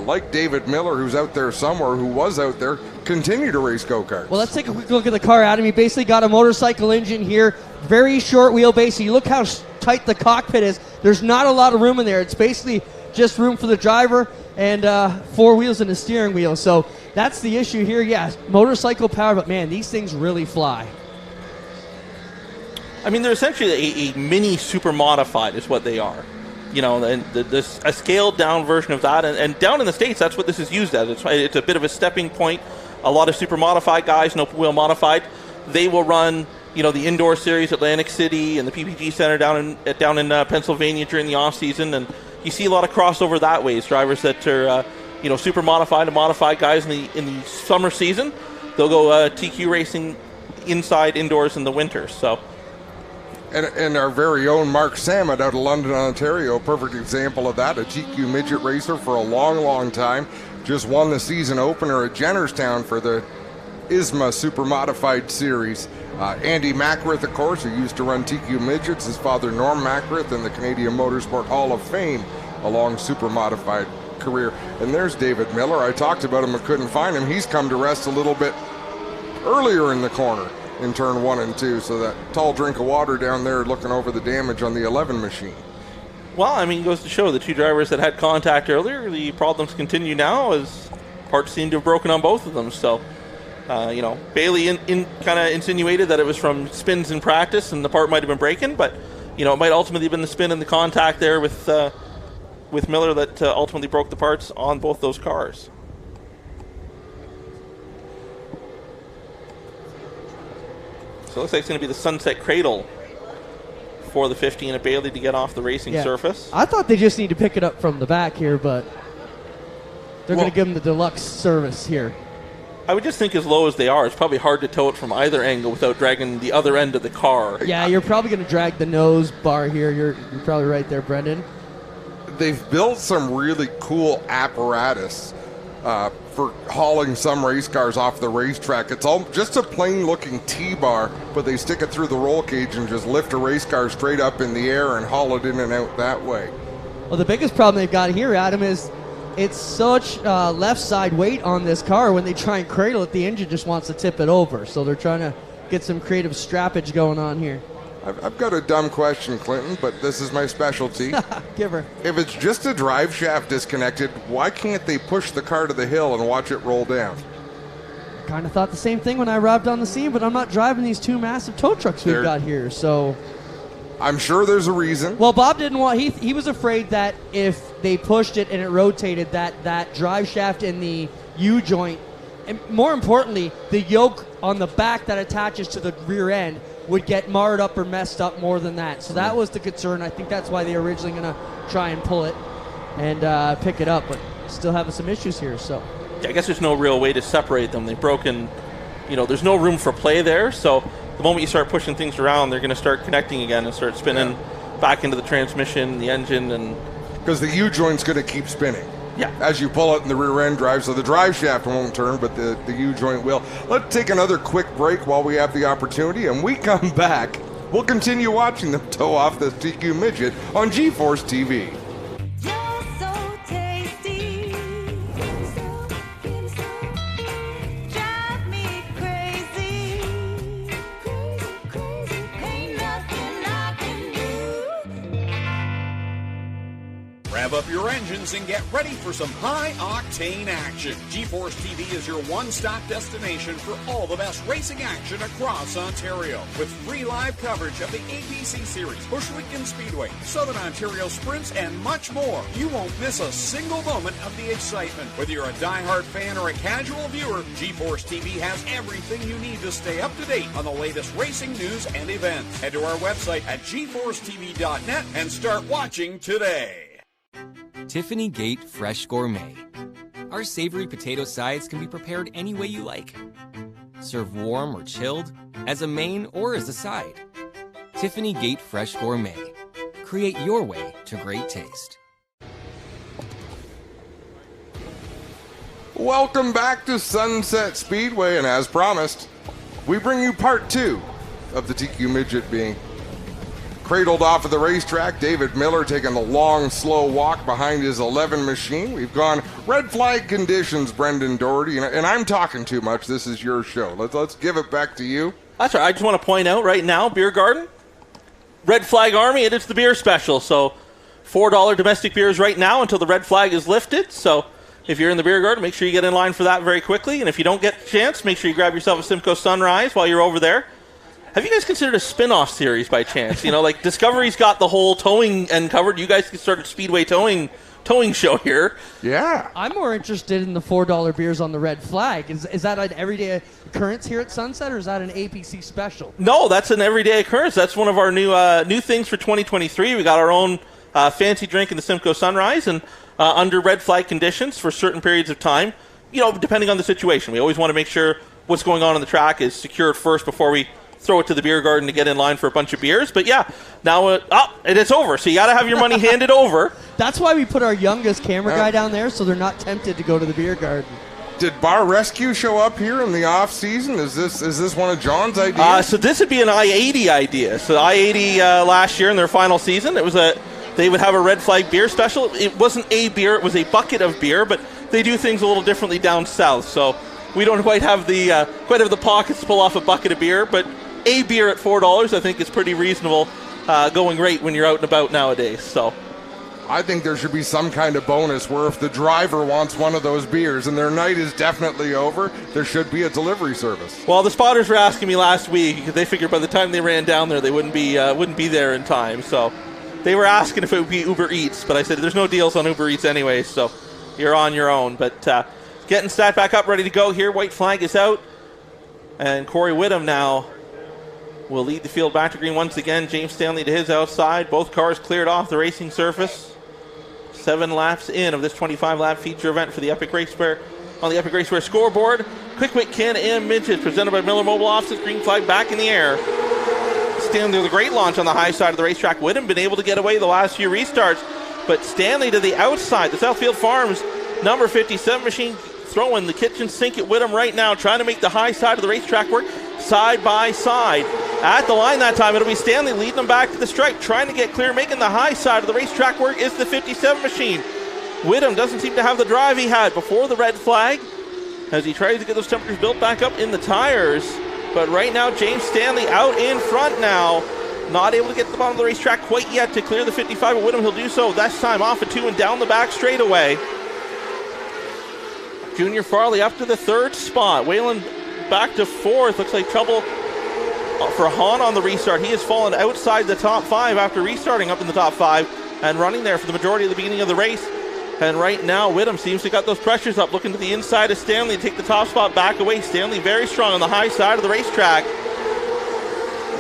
Speaker 1: like David Miller, who's out there somewhere, who was out there, continue to race go-karts.
Speaker 3: Well, let's take a quick look at the car, Adam. He basically got a motorcycle engine here, very short wheelbase. You look how tight the cockpit is. There's not a lot of room in there. It's basically just room for the driver and 4 wheels and a steering wheel. So that's the issue here. Yeah, motorcycle power, but man, these things really fly.
Speaker 12: I mean, they're essentially a mini super modified is what they are. You know, and a scaled down version of that. And down in the States, that's what this is used as. It's a bit of a stepping point. A lot of super modified guys, no wheel modified, they will run, you know, the indoor series, Atlantic City and the PPG Center down in Pennsylvania during the off season. And you see a lot of crossover that way. It's drivers that are, super modified and modified guys in the summer season. They'll go TQ racing indoors in the winter. So.
Speaker 1: And our very own Mark Samet out of London, Ontario, perfect example of that, a TQ midget racer for a long, long time. Just won the season opener at Jennerstown for the ISMA Super Modified Series. Andy Mackrith, of course, who used to run TQ midgets, his father Norm Mackrith in the Canadian Motorsport Hall of Fame, a long super modified career. And there's David Miller. I talked about him, but couldn't find him. He's come to rest a little bit earlier in the corner in turn 1 and 2, so that tall drink of water down there looking over the damage on the 11 machine.
Speaker 12: Well, I mean, it goes to show the two drivers that had contact earlier, the problems continue now as parts seem to have broken on both of them. So, Bailey kind of insinuated that it was from spins in practice and the part might have been breaking, but, it might ultimately have been the spin and the contact there with Miller that ultimately broke the parts on both those cars. So it looks like it's going to be the Sunset Cradle for the 15 at Bailey to get off the racing surface.
Speaker 3: I thought they just need to pick it up from the back here, but they're going to give them the deluxe service here.
Speaker 12: I would just think as low as they are, it's probably hard to tow it from either angle without dragging the other end of the car.
Speaker 3: Yeah, you're probably going to drag the nose bar here. You're probably right there, Brendan.
Speaker 1: They've built some really cool apparatus for hauling some race cars off the racetrack. It's all just a plain looking T-bar, but they stick it through the roll cage and just lift a race car straight up in the air and haul it in and out that way.
Speaker 3: Well, the biggest problem they've got here, Adam, is it's such left side weight on this car. When they try and cradle it, the engine just wants to tip it over. So they're trying to get some creative strappage going on here.
Speaker 1: I've got a dumb question, Clinton, but this is my specialty.
Speaker 3: Give her.
Speaker 1: If it's just a drive shaft disconnected, why can't they push the car to the hill and watch it roll down?
Speaker 3: Kind of thought the same thing when I arrived on the scene, but I'm not driving these two massive tow trucks we've got here, so...
Speaker 1: I'm sure there's a reason.
Speaker 3: Well, Bob didn't want... He was afraid that if they pushed it and it rotated, that drive shaft in the U-joint, and more importantly, the yoke on the back that attaches to the rear end would get marred up or messed up more than that. So that was the concern. I think that's why they were originally going to try and pull it and pick it up, but still having some issues here, so...
Speaker 12: I guess there's no real way to separate them. They've broken, there's no room for play there. So the moment you start pushing things around, they're going to start connecting again and start spinning back into the transmission, the engine, and
Speaker 1: because the U-joint's going to keep spinning.
Speaker 12: Yeah.
Speaker 1: As you pull it in the rear end drive, so the drive shaft won't turn, but the U-joint will. Let's take another quick break while we have the opportunity, and we come back. We'll continue watching them tow off the TQ Midget on GeForce TV.
Speaker 9: Rev up your engines and get ready for some high-octane action. GeForce TV is your one-stop destination for all the best racing action across Ontario. With free live coverage of the APC Series, Bushwick and Speedway, Southern Ontario Sprints, and much more. You won't miss a single moment of the excitement. Whether you're a diehard fan or a casual viewer, GeForce TV has everything you need to stay up to date on the latest racing news and events. Head to our website at GeForceTV.net and start watching today.
Speaker 10: Tiffany Gate Fresh Gourmet. Our savory potato sides can be prepared any way you like. Serve warm or chilled, as a main or as a side. Tiffany Gate Fresh Gourmet. Create your way to great taste.
Speaker 1: Welcome back to Sunset Speedway, and as promised, we bring you part 2 of the TQ Midget being cradled off of the racetrack. David Miller taking the long, slow walk behind his 11 machine. We've gone red flag conditions, Brendan Doherty, and I'm talking too much. This is your show. Let's give it back to you.
Speaker 12: That's right. I just want to point out right now, Beer Garden, Red Flag Army, it is the beer special. So $4 domestic beers right now until the red flag is lifted. So if you're in the Beer Garden, make sure you get in line for that very quickly. And if you don't get a chance, make sure you grab yourself a Simcoe Sunrise while you're over there. Have you guys considered a spin-off series by chance? Like Discovery's got the whole towing end covered. You guys can start a Speedway towing show here.
Speaker 1: Yeah.
Speaker 3: I'm more interested in the $4 beers on the red flag. Is that an everyday occurrence here at Sunset, or is that an APC special?
Speaker 12: No, that's an everyday occurrence. That's one of our new things for 2023. We got our own fancy drink in the Simcoe Sunrise, and under red flag conditions for certain periods of time, depending on the situation. We always want to make sure what's going on the track is secured first before we throw it to the Beer Garden to get in line for a bunch of beers. But yeah, now and it's over. So you got to have your money handed over.
Speaker 3: That's why we put our youngest camera guy down there, so they're not tempted to go to the Beer Garden.
Speaker 1: Did Bar Rescue show up here in the off season? Is this one of John's ideas?
Speaker 12: So this would be an I-80 idea. So I-80 last year in their final season, they would have a red flag beer special. It wasn't a beer; it was a bucket of beer. But they do things a little differently down south. So we don't quite have the pockets to pull off a bucket of beer, but a beer at $4, I think, is pretty reasonable going rate when you're out and about nowadays. So
Speaker 1: I think there should be some kind of bonus where if the driver wants one of those beers and their night is definitely over, there should be a delivery service.
Speaker 12: Well, the spotters were asking me last week because they figured by the time they ran down there, they wouldn't be there in time. So they were asking if it would be Uber Eats, but I said there's no deals on Uber Eats anyway, so you're on your own. But getting stat back up, ready to go here. White flag is out, and Corey Whittam now will lead the field back to green once again. James Stanley to his outside. Both cars cleared off the racing surface. 7 laps in of this 25-lap feature event for the Epic Raceway on the Epic Raceway scoreboard. Quick Can-Am Midget presented by Miller Mobile Offices. Green flag back in the air. Stanley with a great launch on the high side of the racetrack. Whittam been able to get away the last few restarts, but Stanley to the outside. The Southfield Farms number 57 machine throwing the kitchen sink at Whittam right now, trying to make the high side of the racetrack work side by side. At the line that time, it'll be Stanley leading them back to the stripe, trying to get clear. Making the high side of the racetrack work is the 57 machine. Whittam doesn't seem to have the drive he had before the red flag as he tries to get those temperatures built back up in the tires. But right now, James Stanley out in front now. Not able to get to the bottom of the racetrack quite yet to clear the 55, but Whittam, he'll do so. This time off of 2 and down the back straightaway. Junior Farley up to the 3rd spot. Whalen back to 4th. Looks like trouble for Hahn on the restart. He has fallen outside the top 5 after restarting up in the top 5 and running there for the majority of the beginning of the race. And right now, Whittam seems to got those pressures up, looking to the inside of Stanley to take the top spot back away. Stanley very strong on the high side of the racetrack.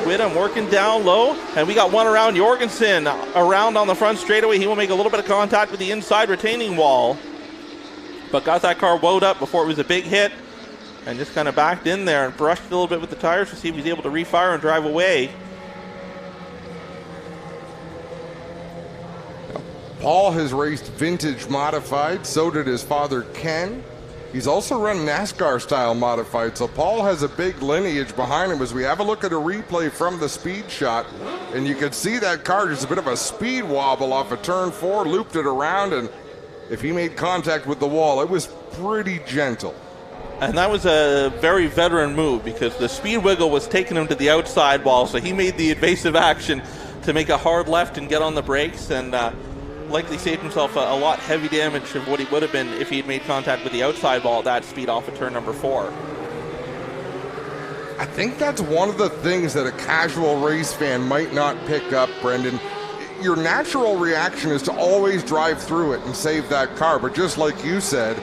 Speaker 12: Whittam working down low, and we got one around Jorgensen. Around on the front straightaway, he will make a little bit of contact with the inside retaining wall, but got that car wound up before it was a big hit, and just kind of backed in there and brushed a little bit with the tires to see if he's able to refire and drive away.
Speaker 1: Paul has raced vintage modified, so did his father Ken. He's also run NASCAR style modified, so Paul has a big lineage behind him. As we have a look at a replay from the speed shot, and you can see that car just a bit of a speed wobble off of turn 4, looped it around, and if he made contact with the wall, it was pretty gentle.
Speaker 12: And that was a very veteran move because the speed wiggle was taking him to the outside wall, so he made the evasive action to make a hard left and get on the brakes, and likely saved himself a lot heavy damage of what he would have been if he had made contact with the outside wall at that speed off of turn number 4.
Speaker 1: I think that's one of the things that a casual race fan might not pick up, Brendan. Your natural reaction is to always drive through it and save that car, but just like you said,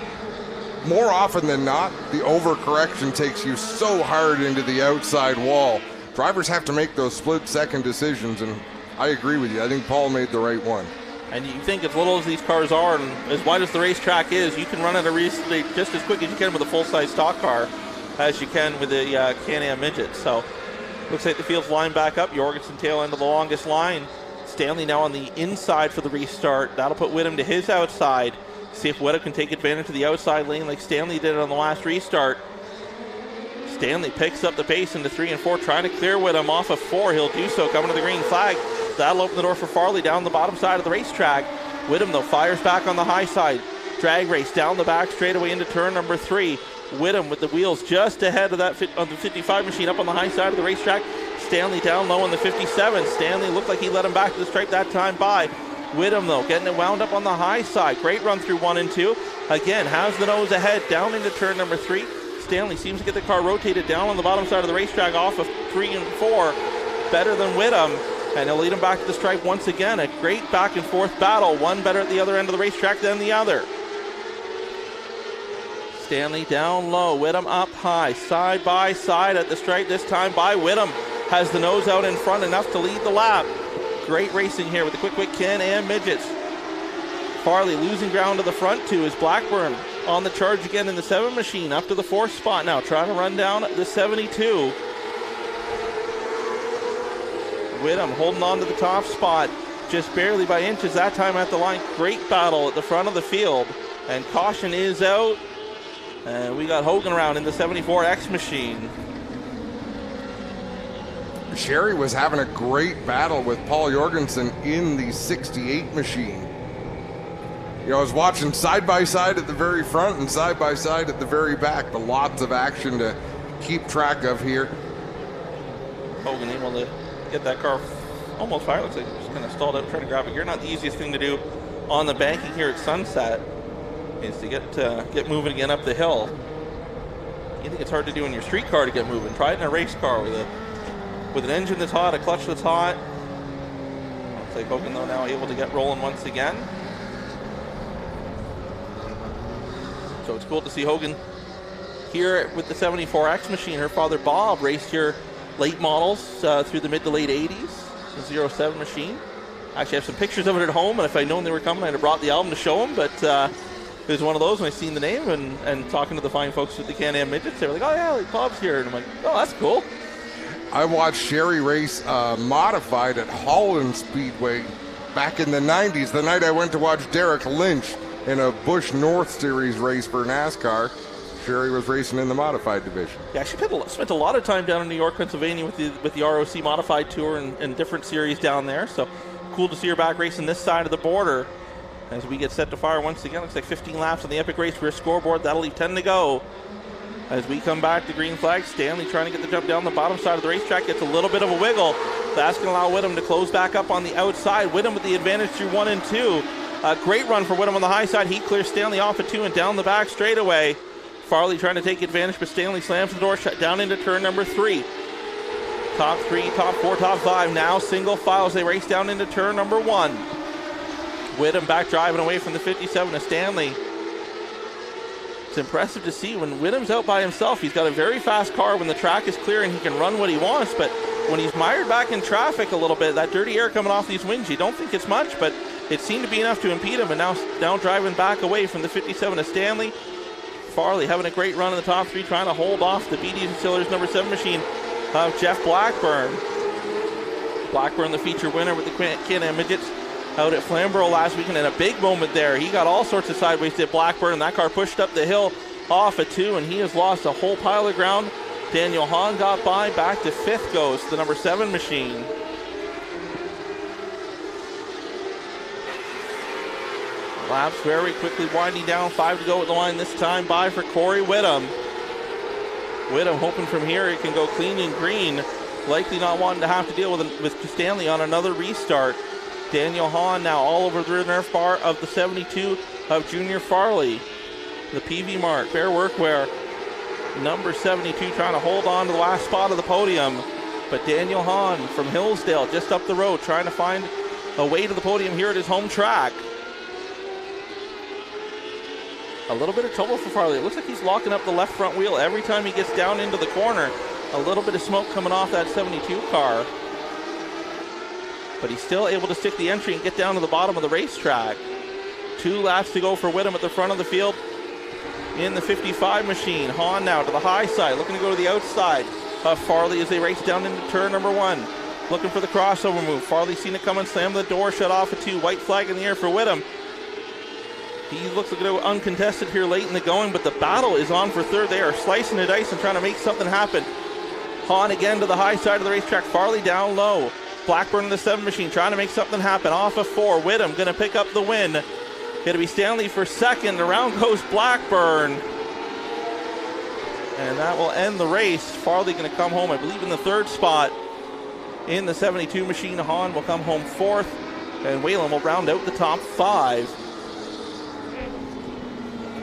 Speaker 1: more often than not, the overcorrection takes you so hard into the outside wall. Drivers have to make those split-second decisions, and I agree with you. I think Paul made the right one.
Speaker 12: And you think as little as these cars are and as wide as the racetrack is, you can run at a race just as quick as you can with a full-size stock car as you can with the Can-Am midget. So looks like the field's lined back up. Jorgensen tail end of the longest line. Stanley now on the inside for the restart. That'll put Whittam to his outside. See if Whittam can take advantage of the outside lane like Stanley did on the last restart. Stanley picks up the pace into 3 and 4, trying to clear Whittam off of 4. He'll do so, coming to the green flag. That'll open the door for Farley down the bottom side of the racetrack. Whittam, though, fires back on the high side. Drag race down the back straightaway into turn number 3. Whittam with the wheels just ahead of that of the 55 machine up on the high side of the racetrack. Stanley down low on the 57. Stanley looked like he let him back to the stripe that time by. Whittam, though, getting it wound up on the high side. Great run through 1 and 2. Again, has the nose ahead down into turn number 3. Stanley seems to get the car rotated down on the bottom side of the racetrack off of 3 and 4. Better than Whittam. And he'll lead him back to the stripe once again. A great back and forth battle. One better at the other end of the racetrack than the other. Stanley down low. Whittam up high. Side by side at the stripe this time by Whittam. Has the nose out in front enough to lead the lap. Great racing here with the quick Can-Am midgets. Farley losing ground to the front two is Blackburn on the charge again in the 7 machine. Up to the 4th spot now. Trying to run down the 72. Whittam holding on to the top spot just barely by inches that time at the line. Great battle at the front of the field, and caution is out, and we got Hogan around in the 74X machine.
Speaker 1: Sherry was having a great battle with Paul Jorgensen in the 68 machine. You know, I was watching side by side at the very front and side by side at the very back, but lots of action to keep track of here.
Speaker 12: Hogan able to get that car almost fired. Looks like he's just kind of stalled out trying to grab it here. Not the easiest thing to do on the banking here at Sunset is to get moving again up the hill. You think it's hard to do in your street car to get moving. Try it in a race car with an engine that's hot, a clutch that's hot. Looks like Hogan though now able to get rolling once again. So it's cool to see Hogan here with the 74X machine. Her father Bob raced here late models through the mid to late 80s, the 07 machine. Actually, I have some pictures of it at home, and if I'd known they were coming, I'd have brought the album to show them, but it was one of those when I seen the name and talking to the fine folks at the Can-Am midgets, they were like, oh yeah, like Bob's here, and I'm like, oh, that's cool.
Speaker 1: I watched Sherry race modified at Holland Speedway back in the 90s, the night I went to watch Derek Lynch in a Busch North Series race for NASCAR. Sherry was racing in the modified division.
Speaker 12: Yeah, she spent a lot of time down in New York, Pennsylvania with the ROC modified tour and different series down there. So cool to see her back racing this side of the border as we get set to fire once again. Looks like 15 laps on the epic race rear scoreboard. That'll leave 10 to go. As we come back to green flag, Stanley trying to get the jump down the bottom side of the racetrack, gets a little bit of a wiggle. That's going to allow Whittam to close back up on the outside. Whittam with the advantage through 1 and 2. A great run for Whittam on the high side. He clears Stanley off at 2 and down the back straightaway. Farley trying to take advantage, but Stanley slams the door shut down into turn number 3. Top 3, top 4, top 5. Now single file as they race down into turn number 1. Whittam back driving away from the 57 to Stanley. It's impressive to see when Whittam's out by himself. He's got a very fast car when the track is clear and he can run what he wants, but when he's mired back in traffic a little bit, that dirty air coming off these wings, you don't think it's much, but it seemed to be enough to impede him, and now driving back away from the 57 to Stanley. Farley having a great run in the top 3, trying to hold off the BD Distillers number 7 machine of Jeff Blackburn. Blackburn, the feature winner with the Can-Am Midgets out at Flamborough last weekend, and a big moment there. He got all sorts of sideways, did Blackburn, and that car pushed up the hill off a 2, and he has lost a whole pile of ground. Daniel Hahn got by, back to 5th goes the number 7 machine. Laps very quickly winding down, 5 to go at the line this time by for Corey Whittam. Whittam hoping from here he can go clean and green, likely not wanting to have to deal with Stanley on another restart. Daniel Hahn now all over the rear nerf bar of the 72 of Junior Farley. The PV mark, Bear Workwear, number 72 trying to hold on to the last spot of the podium. But Daniel Hahn from Hillsdale just up the road trying to find a way to the podium here at his home track. A little bit of trouble for Farley. It looks like he's locking up the left front wheel every time he gets down into the corner. A little bit of smoke coming off that 72 car. But he's still able to stick the entry and get down to the bottom of the racetrack. 2 laps to go for Whittam at the front of the field in the 55 machine. Hahn now to the high side, looking to go to the outside of Farley as they race down into turn number 1. Looking for the crossover move. Farley seen it coming, slam the door, shut off at 2. White flag in the air for Whittam. He looks like they're uncontested here late in the going, but the battle is on for 3rd. They are slicing the dice and trying to make something happen. Hahn again to the high side of the racetrack. Farley down low. Blackburn in the 7 machine trying to make something happen. Off of 4. Whittam going to pick up the win. Going to be Stanley for 2nd. Around goes Blackburn. And that will end the race. Farley going to come home, I believe, in the 3rd spot in the 72 machine. Hahn will come home 4th. And Whalen will round out the top 5.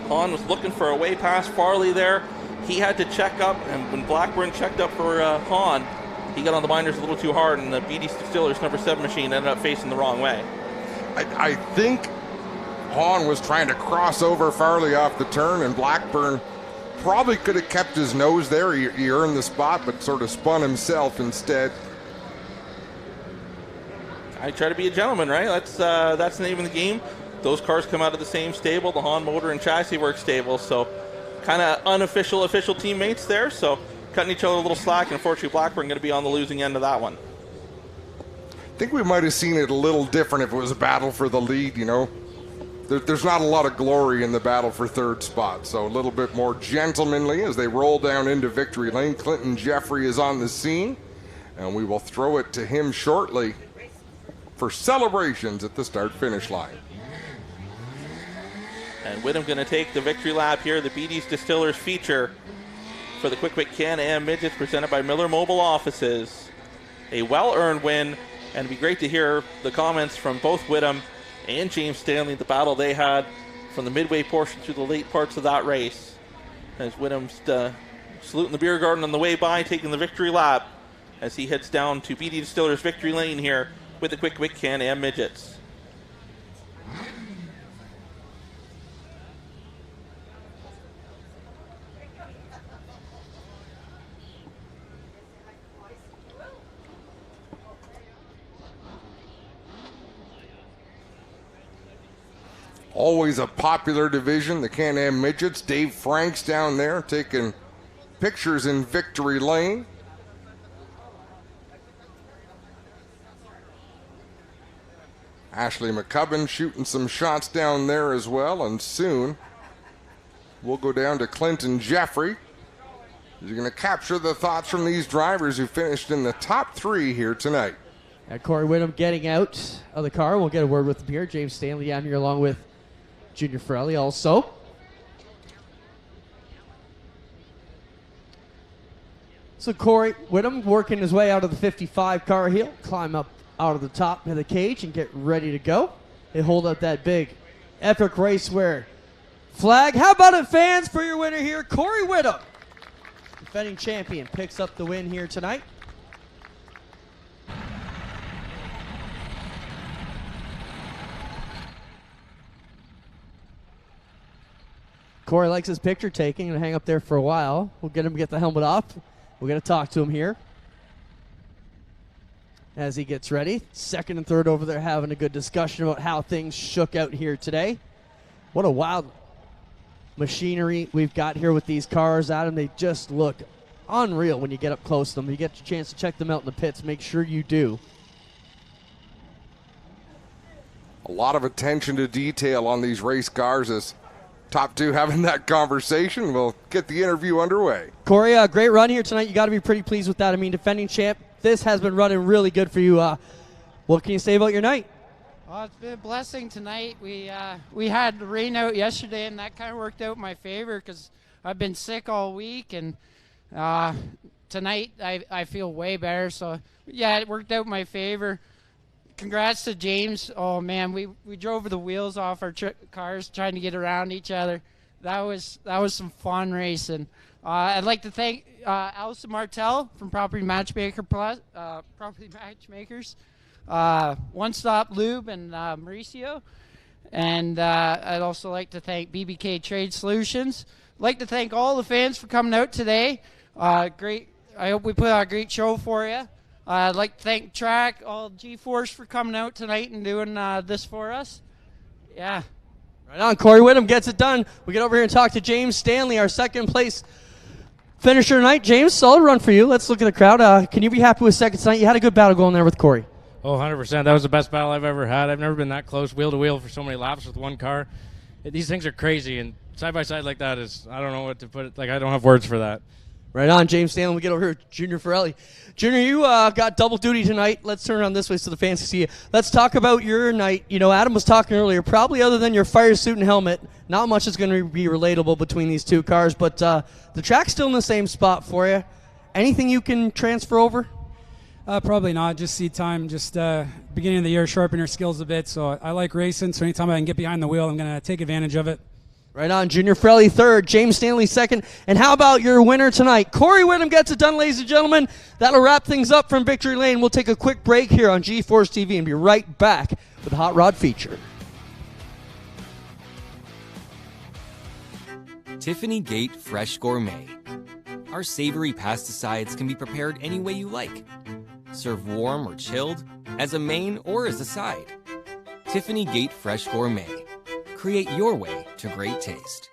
Speaker 12: Hahn was looking for a way past Farley there. He had to check up, and when Blackburn checked up for Hahn, he got on the binders a little too hard, and the BD Distillers number 7 machine ended up facing the wrong way.
Speaker 1: I think Hahn was trying to cross over Farley off the turn, and Blackburn probably could have kept his nose there. He earned the spot, but sort of spun himself instead.
Speaker 12: I try to be a gentleman, right? That's the name of the game. Those cars come out of the same stable, the Hahn Motor and Chassis Works stable, so kind of unofficial, official teammates there, so cutting each other a little slack, and unfortunately Blackburn going to be on the losing end of that one.
Speaker 1: I think we might have seen it a little different if it was a battle for the lead, you know. There's not a lot of glory in the battle for 3rd spot, so a little bit more gentlemanly as they roll down into victory lane. Clinton Jeffrey is on the scene, and we will throw it to him shortly for celebrations at the start-finish line.
Speaker 12: And Whittam going to take the victory lap here, the BD's Distillers feature for the Quick Can-Am Midgets presented by Miller Mobile Offices. A well-earned win, and it'd be great to hear the comments from both Whittam and James Stanley, the battle they had from the midway portion through the late parts of that race. As Whittam's saluting the beer garden on the way by, taking the victory lap as he heads down to BD Distillers victory lane here with the Quick Can-Am Midgets.
Speaker 1: Always a popular division, the Can-Am Midgets. Dave Franks down there taking pictures in victory lane. Ashley McCubbin shooting some shots down there as well, and soon we'll go down to Clinton Jeffrey. He's going to capture the thoughts from these drivers who finished in the top 3 here tonight.
Speaker 3: Corey Whittam getting out of the car. We'll get a word with him here. James Stanley, I'm here along with Junior Farley also. So Corey Whittam working his way out of the 55 car. He'll climb up out of the top of the cage and get ready to go. They hold up that big epic raceware flag. How about it, fans, for your winner here, Corey Whittam. Defending champion picks up the win here tonight. Corey likes his picture taking and hang up there for a while. We'll get him to get the helmet off. We're going to talk to him here as he gets ready. Second and third over there having a good discussion about how things shook out here today. What a wild machinery we've got here with these cars, Adam. They just look unreal when you get up close to them. You get a chance to check them out in the pits. Make sure you do.
Speaker 1: A lot of attention to detail on these race cars as top two having that conversation. We'll get the interview underway.
Speaker 3: Corey, great run here tonight. You got to be pretty pleased with that. I mean, defending champ, this has been running really good for you. What can you say about your night?
Speaker 14: Well, it's been a blessing tonight. We had rain out yesterday, and that kind of worked out in my favor because I've been sick all week, and tonight I feel way better. So, yeah, it worked out in my favor. Congrats to James. Oh, man, we drove the wheels off our cars trying to get around each other. That was some fun racing. I'd like to thank Allison Martell from Property Matchmakers, One Stop Lube, and Mauricio. And I'd also like to thank BBK Trade Solutions. I'd like to thank all the fans for coming out today. Great. I hope we put on a great show for you. I'd like to thank Track, all G-Force for coming out tonight and doing this for us. Yeah.
Speaker 3: Right on. Corey Whittam gets it done. We get over here and talk to James Stanley, our second place finisher tonight. James, solid run for you. Let's look at the crowd. Can you be happy with second tonight? You had a good battle going there with Corey.
Speaker 15: Oh, 100%. That was the best battle I've ever had. I've never been that close wheel to wheel for so many laps with one car. These things are crazy, and side by side like that is, I don't know what to put it, like I don't have words for that.
Speaker 3: Right on, James Stanley. We get over here, Junior Ferrelli. Junior, you got double duty tonight. Let's turn around this way so the fans can see you. Let's talk about your night. You know, Adam was talking earlier, probably other than your fire suit and helmet, not much is going to be relatable between these two cars, but the track's still in the same spot for you. Anything you can transfer over?
Speaker 16: Probably not. Just seat time. Just beginning of the year, sharpen your skills a bit. So I like racing, so anytime I can get behind the wheel, I'm going to take advantage of it.
Speaker 3: Right on. Junior Ferrelli third, James Stanley second. And how about your winner tonight? Corey Whittam gets it done, ladies and gentlemen. That'll wrap things up from Victory Lane. We'll take a quick break here on G-Force TV and be right back with the Hot Rod feature.
Speaker 10: Tiffany Gate Fresh Gourmet. Our savory pasticides can be prepared any way you like. Serve warm or chilled, as a main or as a side. Tiffany Gate Fresh Gourmet. Create your way to great taste.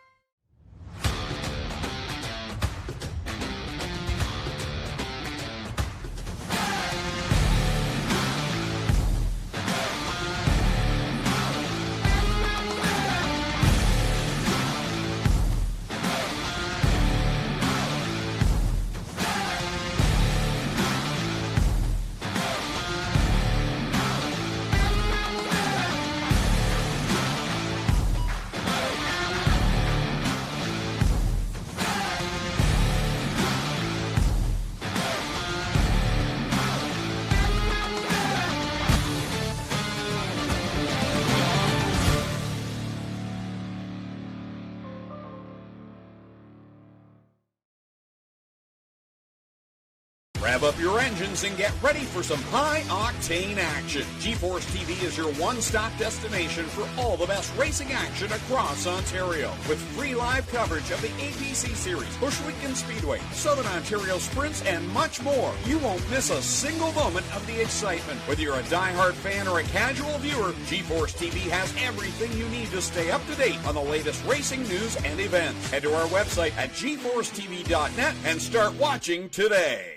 Speaker 9: Rev up your engines and get ready for some high-octane action. G-Force TV is your one-stop destination for all the best racing action across Ontario. With free live coverage of the APC Series, Bushwick and Speedway, Southern Ontario Sprints, and much more. You won't miss a single moment of the excitement. Whether you're a die-hard fan or a casual viewer, G-Force TV has everything you need to stay up to date on the latest racing news and events. Head to our website at gforcetv.net and start watching today.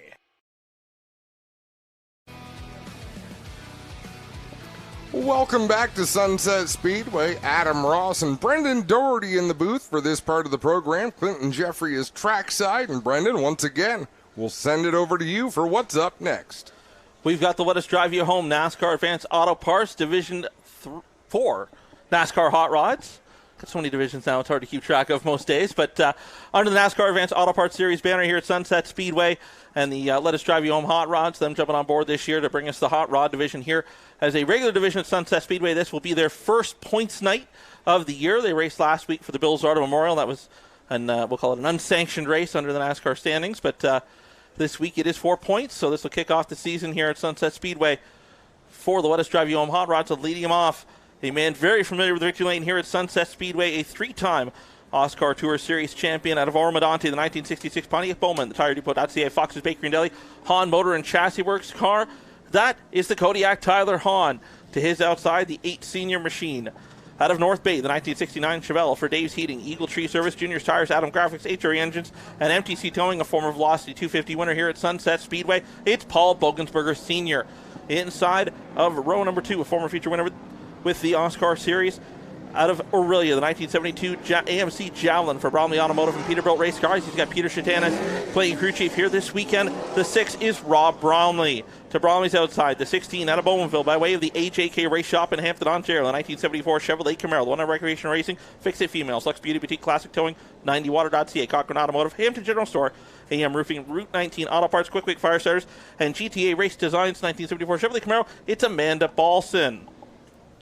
Speaker 1: Welcome back to Sunset Speedway. Adam Ross and Brendan Doherty in the booth for this part of the program. Clinton Jeffrey is trackside, and Brendan, once again, we'll send it over to you for what's up next.
Speaker 12: We've got the Let Us Drive You Home NASCAR Advanced Auto Parts Division 4 NASCAR Hot Rods. Got so many divisions now, it's hard to keep track of most days. But under the NASCAR Advanced Auto Parts Series banner here at Sunset Speedway and the Let Us Drive You Home Hot Rods, them jumping on board this year to bring us the Hot Rod division here as a regular division at Sunset Speedway. This will be their first points night of the year. They raced last week for the Bill Zarda Memorial. That was, we'll call it an unsanctioned race under the NASCAR standings. But this week it is 4 points, so this will kick off the season here at Sunset Speedway for the Let Us Drive You Home Hot Rods. So leading him off, a man very familiar with the victory lane here at Sunset Speedway, a 3-time OSCAR Tour Series champion out of Ormondonte, the 1966 Pontiac Bowman, the Tire Depot.ca, Fox's Bakery and Deli, Hahn Motor and Chassis Works car. That is the Kodiak Tyler Hahn. To his outside, the 8 Senior Machine. Out of North Bay, the 1969 Chevelle for Dave's Heating, Eagle Tree Service, Junior's Tires, Adam Graphics, HRE Engines, and MTC Towing, a former Velocity 250 winner here at Sunset Speedway. It's Paul Bogensberger Sr. Inside of row number 2, a former feature winner with the OSCAR Series. Out of Aurelia, the 1972 AMC Javelin for Bromley Automotive and Peterbilt Race Cars. He's got Peter Shatanis playing crew chief here this weekend. The 6 is Rob Bromley. To Bromley's outside, the 16 out of Bowmanville by way of the AJK Race Shop in Hampton, Ontario. The 1974 Chevrolet Camaro, the one on recreational racing, Fix It Females, Lux Beauty Boutique, Classic Towing, 90water.ca, Cochrane Automotive, Hampton General Store, AM Roofing, Route 19 Auto Parts, Quick Fire Starters, and GTA Race Designs 1974 Chevrolet Camaro. It's Amanda Balson.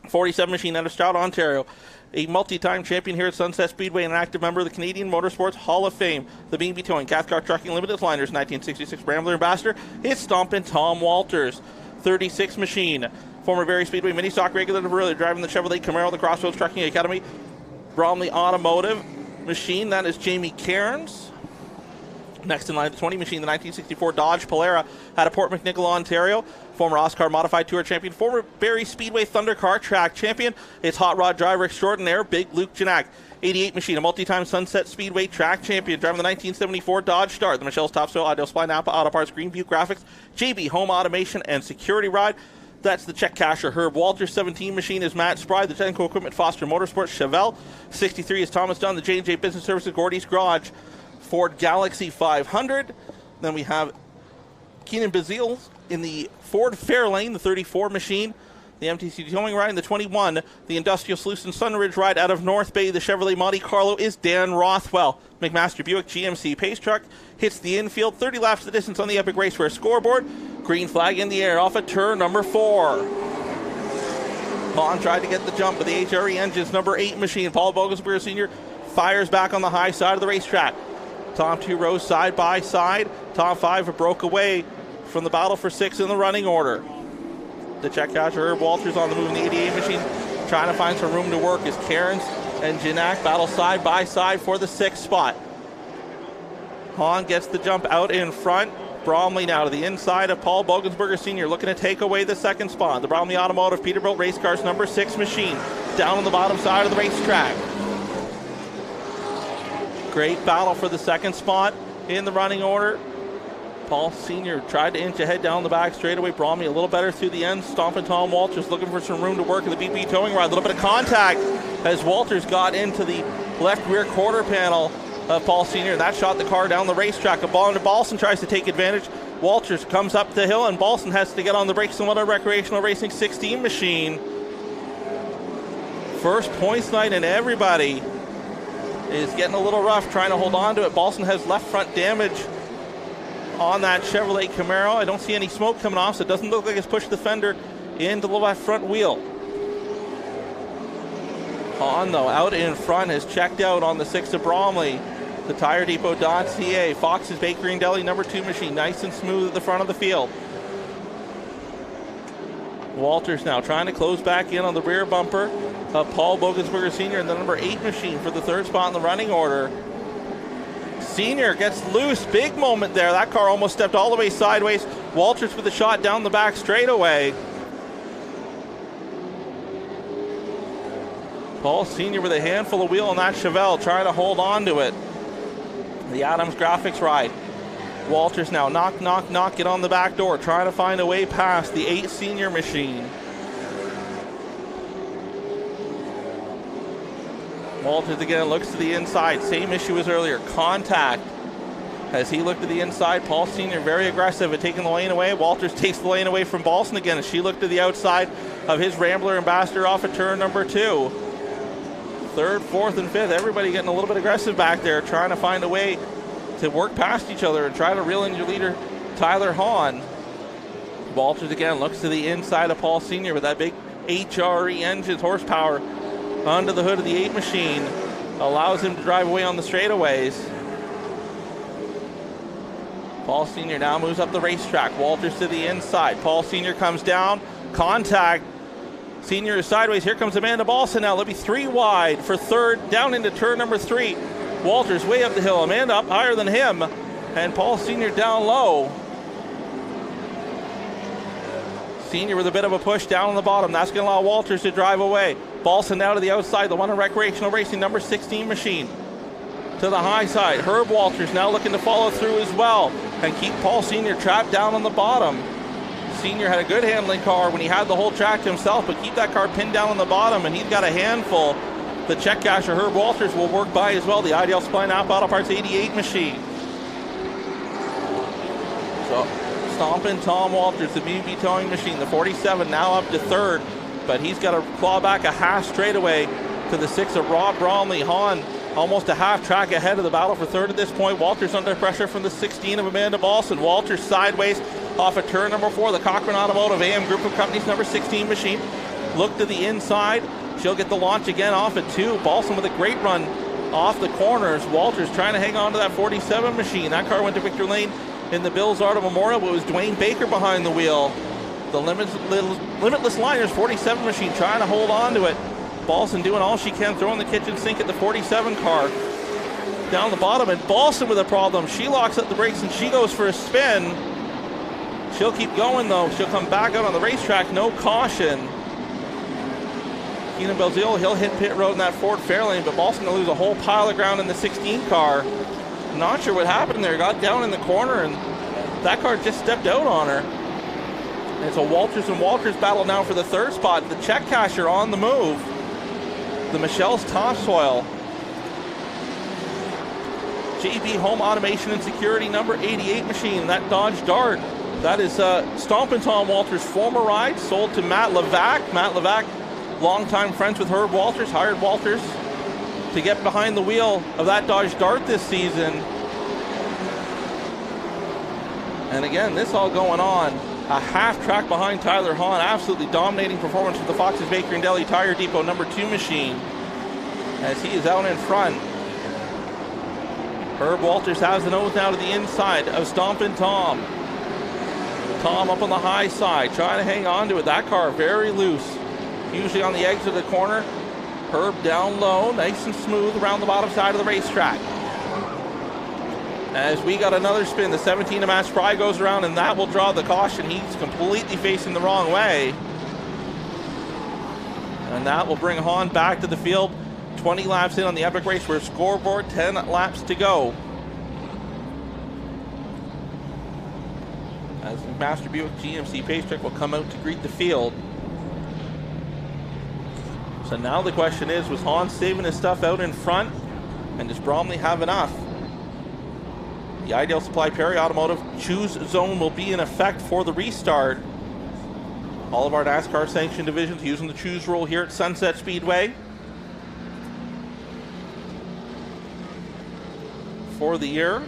Speaker 12: 47 Machine out of Stroud, Ontario. A multi-time champion here at Sunset Speedway and an active member of the Canadian Motorsports Hall of Fame. The B&B Towing, Cathcart Trucking Limited Liners, 1966 Rambler Ambassador. It's Stompin' Tom Walters. 36 Machine. Former Barrie Speedway mini stock regular really driving the Chevrolet Camaro, the Crossroads Trucking Academy. Bromley Automotive Machine, that is Jamie Cairns. Next in line, the 20 Machine, the 1964 Dodge Polara out of Port McNicoll, Ontario. Former OSCAR Modified Tour champion, former Barrie Speedway Thunder Car track champion. It's hot rod driver extraordinaire, Big Luke Janak. 88 Machine, a multi-time Sunset Speedway track champion, driving the 1974 Dodge Star, the Michelle's Topsoil, Ideal Supply, Napa Auto Parts, Greenview Graphics, JB Home Automation, and Security Ride. That's the check casher, Herb Walters. 17 Machine is Matt Spry, the technical equipment, Foster Motorsports, Chevelle. 63 is Thomas Dunn, the J&J Business Services, Gordy's Garage, Ford Galaxy 500. Then we have Keenan Bazile in the Ford Fairlane, the 34 Machine. The MTC Towing ride in the 21. The Industrial Solutions Sunridge ride out of North Bay. The Chevrolet Monte Carlo is Dan Rothwell. McMaster Buick GMC Pace Truck hits the infield. 30 laps the distance on the Epic Raceway scoreboard. Green flag in the air off of turn number 4. Hahn tried to get the jump with the HRE Engines number 8 Machine. Paul Bogensberger Sr. fires back on the high side of the racetrack. Tom 2 rows side by side. Tom 5 broke away from the battle for 6 in the running order. The check catcher Herb Walters on the move in the 88 Machine, trying to find some room to work as Cairns and Janak battle side by side for the 6th spot. Hahn gets the jump out in front. Bromley now to the inside of Paul Bogensberger Sr. looking to take away the 2nd spot. The Bromley Automotive Peterbilt Race Cars number 6 Machine down on the bottom side of the racetrack. Great battle for the 2nd spot in the running order. Paul Sr. tried to inch ahead down the back straightaway. Bromley a little better through the end. Stompin' Tom Walters looking for some room to work in the BP Towing ride. A little bit of contact as Walters got into the left rear quarter panel of Paul Sr. and that shot the car down the racetrack. Balson tries to take advantage. Walters comes up the hill and Balson has to get on the brakes. And what a recreational racing 16 Machine. First points night and everybody is getting a little rough trying to hold on to it. Balson has left front damage on that Chevrolet Camaro. I don't see any smoke coming off, so it doesn't look like it's pushed the fender into the left front wheel. Hahn, though, out in front has checked out on the 6 of Bromley. The Tire Depot.ca, Fox's Bakery and Deli number 2 Machine, nice and smooth at the front of the field. Walters now trying to close back in on the rear bumper of Paul Bogensberger Sr. and the number 8 Machine for the 3rd spot in the running order. Senior gets loose. Big moment there. That car almost stepped all the way sideways. Walters with a shot down the back straightaway. Paul Sr. with a handful of wheel on that Chevelle, trying to hold on to it. The Adams Graphics ride. Walters now knock, knock, knock, get on the back door, trying to find a way past the 8 Senior Machine. Walters again looks to the inside. Same issue as earlier. Contact as he looked to the inside. Paul Sr. very aggressive at taking the lane away. Walters takes the lane away from Balson again as she looked to the outside of his Rambler Ambassador off of turn number 2. Third, fourth, and fifth. Everybody getting a little bit aggressive back there, trying to find a way to work past each other and try to reel in your leader, Tyler Hahn. Walters again looks to the inside of Paul Sr. with that big HRE engines horsepower under the hood of the 8 machine. Allows him to drive away on the straightaways. Paul Sr. now moves up the racetrack. Walters to the inside. Paul Sr. comes down. Contact. Senior is sideways. Here comes Amanda Balson now. They'll be 3 wide for third. Down into turn number 3. Walters way up the hill. Amanda up higher than him. And Paul Sr. down low. Senior with a bit of a push down on the bottom. That's going to allow Walters to drive away. Balson now to the outside. The one in recreational racing, number 16 machine. To the high side. Herb Walters now looking to follow through as well and keep Paul Sr. trapped down on the bottom. Senior had a good handling car when he had the whole track to himself, but keep that car pinned down on the bottom, and he's got a handful. The check casher Herb Walters will work by as well. The IDL Supply and Auto Parts 88 machine. So stomping Tom Walters, the BB towing machine, the 47 now up to third, but he's got to claw back a half straightaway to the 6 of Rob Bromley. Hahn almost a half track ahead of the battle for third at this point. Walters under pressure from the 16 of Amanda Balson. Walters sideways off of turn number 4, the Cochrane Automotive AM Group of Companies number 16 machine. Look to the inside. She'll get the launch again off at 2. Balson with a great run off the corners. Walters trying to hang on to that 47 machine. That car went to Victor Lane in the Bills Auto Memorial, but it was Dwayne Baker behind the wheel. The Limitless Liners 47 machine trying to hold on to it. Balson doing all she can, throwing the kitchen sink at the 47 car. Down the bottom, and Balson with a problem. She locks up the brakes and she goes for a spin. She'll keep going though. She'll come back out on the racetrack, no caution. Keenan Belzile, he'll hit pit road in that Ford Fairlane, but Balson will lose a whole pile of ground in the 16 car. Not sure what happened there. Got down in the corner and that car just stepped out on her. And it's a Walters and Walters battle now for the third spot. The check casher on the move. The Michelle's Topsoil. JB Home Automation and Security number 88 machine, that Dodge Dart. That is Stompin' Tom Walters' former ride, sold to Matt Levac. Matt Levac, longtime friends with Herb Walters, hired Walters to get behind the wheel of that Dodge Dart this season. And again, this all going on a half track behind Tyler Hahn. Absolutely dominating performance with the Fox's Bakery and Deli Tire Depot number 2 machine as he is out in front. Herb Walters has the nose now to the inside of Stompin' Tom. Tom up on the high side, trying to hang on to it. That car very loose, usually on the exit of the corner. Herb down low, nice and smooth around the bottom side of the racetrack. As we got another spin, the 17 of Matt Spry goes around, and that will draw the caution. He's completely facing the wrong way. And that will bring Hahn back to the field. 20 laps in on the Epic Race. We're scoreboard, 10 laps to go. As the Master Buick GMC Pace Truck will come out to greet the field. So now the question is, was Hahn saving his stuff out in front? And does Bromley have enough? The Ideal Supply Perry Automotive choose zone will be in effect for the restart. All of our NASCAR sanctioned divisions using the choose rule here at Sunset Speedway for the year.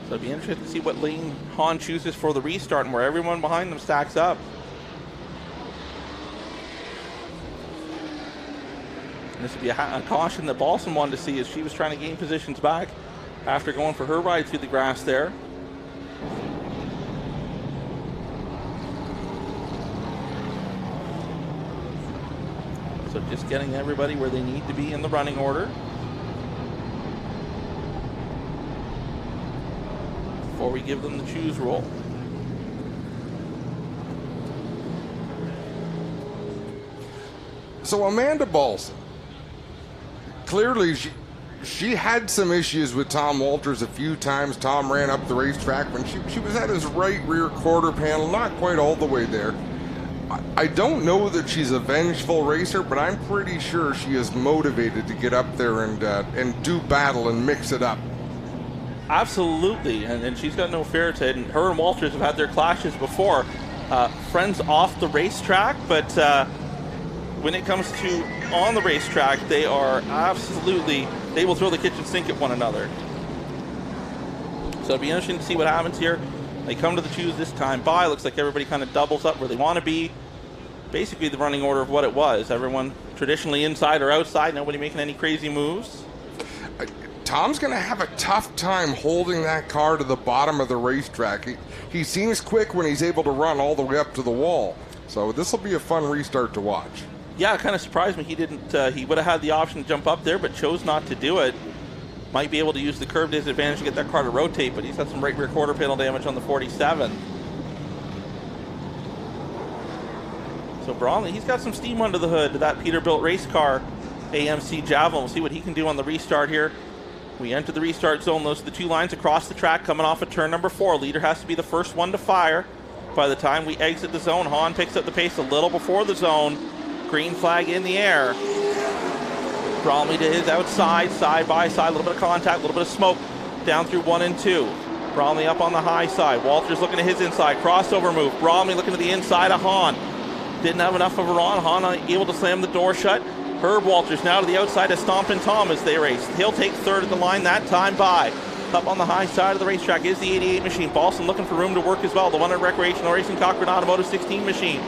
Speaker 12: So it'll be interesting to see what lane Hahn chooses for the restart and where everyone behind them stacks up. And this would be a caution that Balson wanted to see as she was trying to gain positions back after going for her ride through the grass there. So just getting everybody where they need to be in the running order before we give them the choose roll.
Speaker 1: So Amanda Balson, clearly she had some issues with Tom Walters a few times. Tom ran up the racetrack when she was at his right rear quarter panel, not quite all the way there. I don't know that she's a vengeful racer, but I'm pretty sure she is motivated to get up there and do battle and mix it up.
Speaker 12: Absolutely, and she's got no fear to it. And her and Walters have had their clashes before. friends off the racetrack, but when it comes to on the racetrack, they are absolutely, they will throw the kitchen sink at one another. So it'll be interesting to see what happens here. They come to the choose this time by. Looks like everybody kind of doubles up where they want to be. Basically the running order of what it was. Everyone traditionally inside or outside, nobody making any crazy moves.
Speaker 1: Tom's going to have a tough time holding that car to the bottom of the racetrack. He seems quick when he's able to run all the way up to the wall. So this will be a fun restart to watch.
Speaker 12: Yeah, it kind of surprised me. He didn't. He would have had the option to jump up there, but chose not to do it. Might be able to use the curve to his advantage to get that car to rotate, but he's got some right rear quarter panel damage on the 47. So Bromley, he's got some steam under the hood to that Peterbilt race car, AMC Javelin. We'll see what he can do on the restart here. We enter the restart zone. Those are the two lines across the track coming off of turn number 4. Leader has to be the first one to fire. By the time we exit the zone, Hahn picks up the pace a little before the zone. Green flag in the air. Bromley to his outside, side by side, a little bit of contact, a little bit of smoke down through 1 and 2. Bromley up on the high side. Walters looking at his inside, crossover move. Bromley looking to the inside of Hahn. Didn't have enough of a run. Hahn able to slam the door shut. Herb Walters now to the outside of Stompin' Tom as they race. He'll take third at the line that time by. Up on the high side of the racetrack is the 88 machine. Balson looking for room to work as well. The 100 Recreational Racing Cochrane Automotive 16 machine.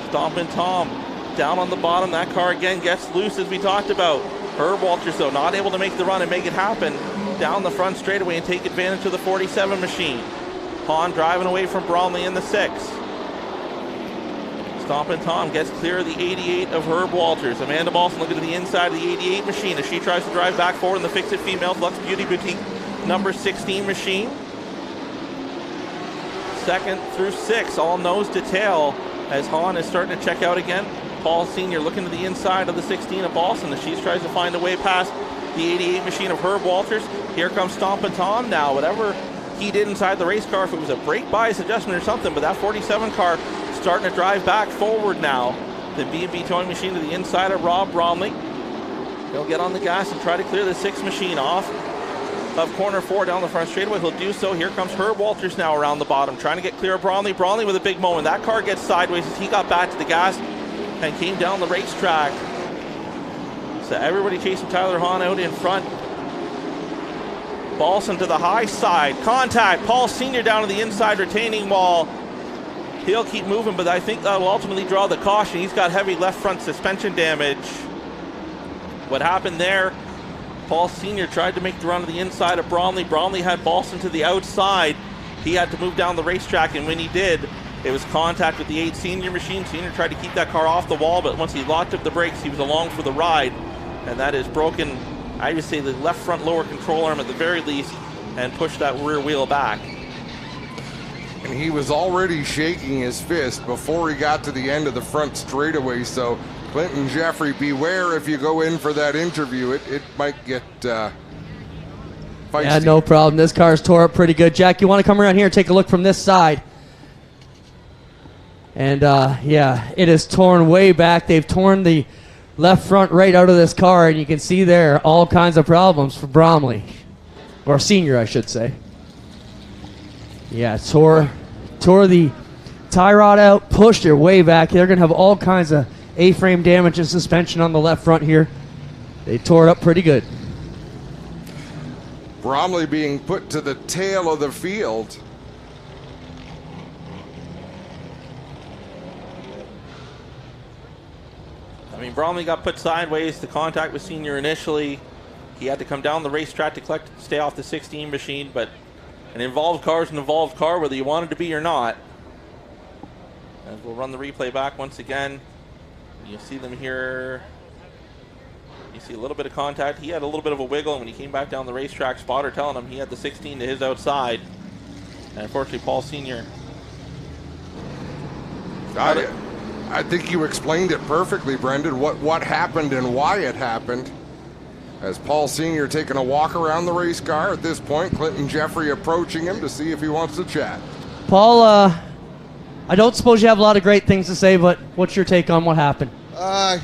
Speaker 12: Stompin' Tom down on the bottom. That car again gets loose as we talked about. Herb Walters though not able to make the run and make it happen down the front straightaway and take advantage of the 47 machine. Hahn driving away from Bromley in the 6. Stompin' Tom gets clear of the 88 of Herb Walters. Amanda Balson looking to the inside of the 88 machine as she tries to drive back forward in the Fix It Females Lux Beauty Boutique number 16 machine. 2nd through 6, all nose to tail as Hahn is starting to check out again. Paul Sr. looking to the inside of the 16 of Balson as she tries to find a way past the 88 machine of Herb Walters. Here comes Stompin' Tom now. Whatever he did inside the race car, if it was a brake bias adjustment or something, but that 47 car starting to drive back forward now. The B&B towing machine to the inside of Rob Bromley. He'll get on the gas and try to clear the 6 machine off of corner 4 down the front straightaway. He'll do so. Here comes Herb Walters now around the bottom, trying to get clear of Bromley. Bromley with a big moment. That car gets sideways as he got back to the gas and came down the racetrack. So everybody chasing Tyler Hahn out in front. Balson to the high side. Contact. Paul Sr. down to the inside retaining wall. He'll keep moving, but I think that will ultimately draw the caution. He's got heavy left front suspension damage. What happened there, Paul Sr. tried to make the run to the inside of Bromley. Bromley had Balson to the outside. He had to move down the racetrack, and when he did, it was contact with the 8 Senior machine. Senior tried to keep that car off the wall, but once he locked up the brakes, he was along for the ride. And that is broken, I would say, the left front lower control arm at the very least, and pushed that rear wheel back.
Speaker 1: And he was already shaking his fist before he got to the end of the front straightaway. So Clinton Jeffrey, beware if you go in for that interview. It might get feisty.
Speaker 3: Yeah, no problem. This car's tore up pretty good. Jack, you want to come around here and take a look from this side? And yeah, it is torn way back. They've torn the left front right out of this car, and you can see there all kinds of problems for Bromley, or Senior, I should say. Yeah, tore the tie rod out, pushed it way back. They're going to have all kinds of A-frame damage and suspension on the left front here. They tore it up pretty good.
Speaker 1: Bromley being put to the tail of the field.
Speaker 12: I mean, Bromley got put sideways to contact with Senior initially. He had to come down the racetrack to stay off the 16 machine, but an involved car is an involved car, whether you want it to be or not. And we'll run the replay back once again. You see them here. You see a little bit of contact. He had a little bit of a wiggle, and when he came back down the racetrack, spotter telling him he had the 16 to his outside. And unfortunately, Paul Sr.
Speaker 1: I think you explained it perfectly, Brendan, what happened and why it happened. As Paul Sr. taking a walk around the race car at this point, Clinton Jeffrey approaching him to see if he wants to chat.
Speaker 3: Paul, I don't suppose you have a lot of great things to say, but what's your take on what happened?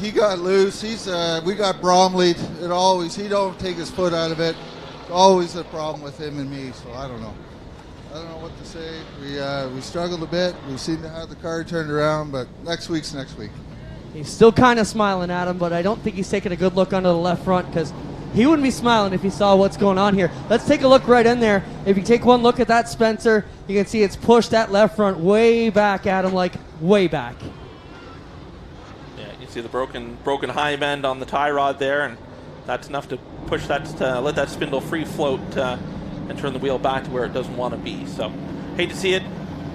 Speaker 17: He got loose. We got Bromley. He don't take his foot out of it. It's always a problem with him and me, so I don't know. I don't know what to say. We struggled a bit. We seem to have the car turned around, but next week's next week.
Speaker 3: He's still kind of smiling at him, but I don't think he's taking a good look under the left front because he wouldn't be smiling if he saw what's going on here. Let's take a look right in there. If you take one look at that, Spencer, you can see it's pushed that left front way back at him, like way back.
Speaker 12: Yeah, you see the broken high bend on the tie rod there, and that's enough to push that, let that spindle free float and turn the wheel back to where it doesn't want to be. So, hate to see it.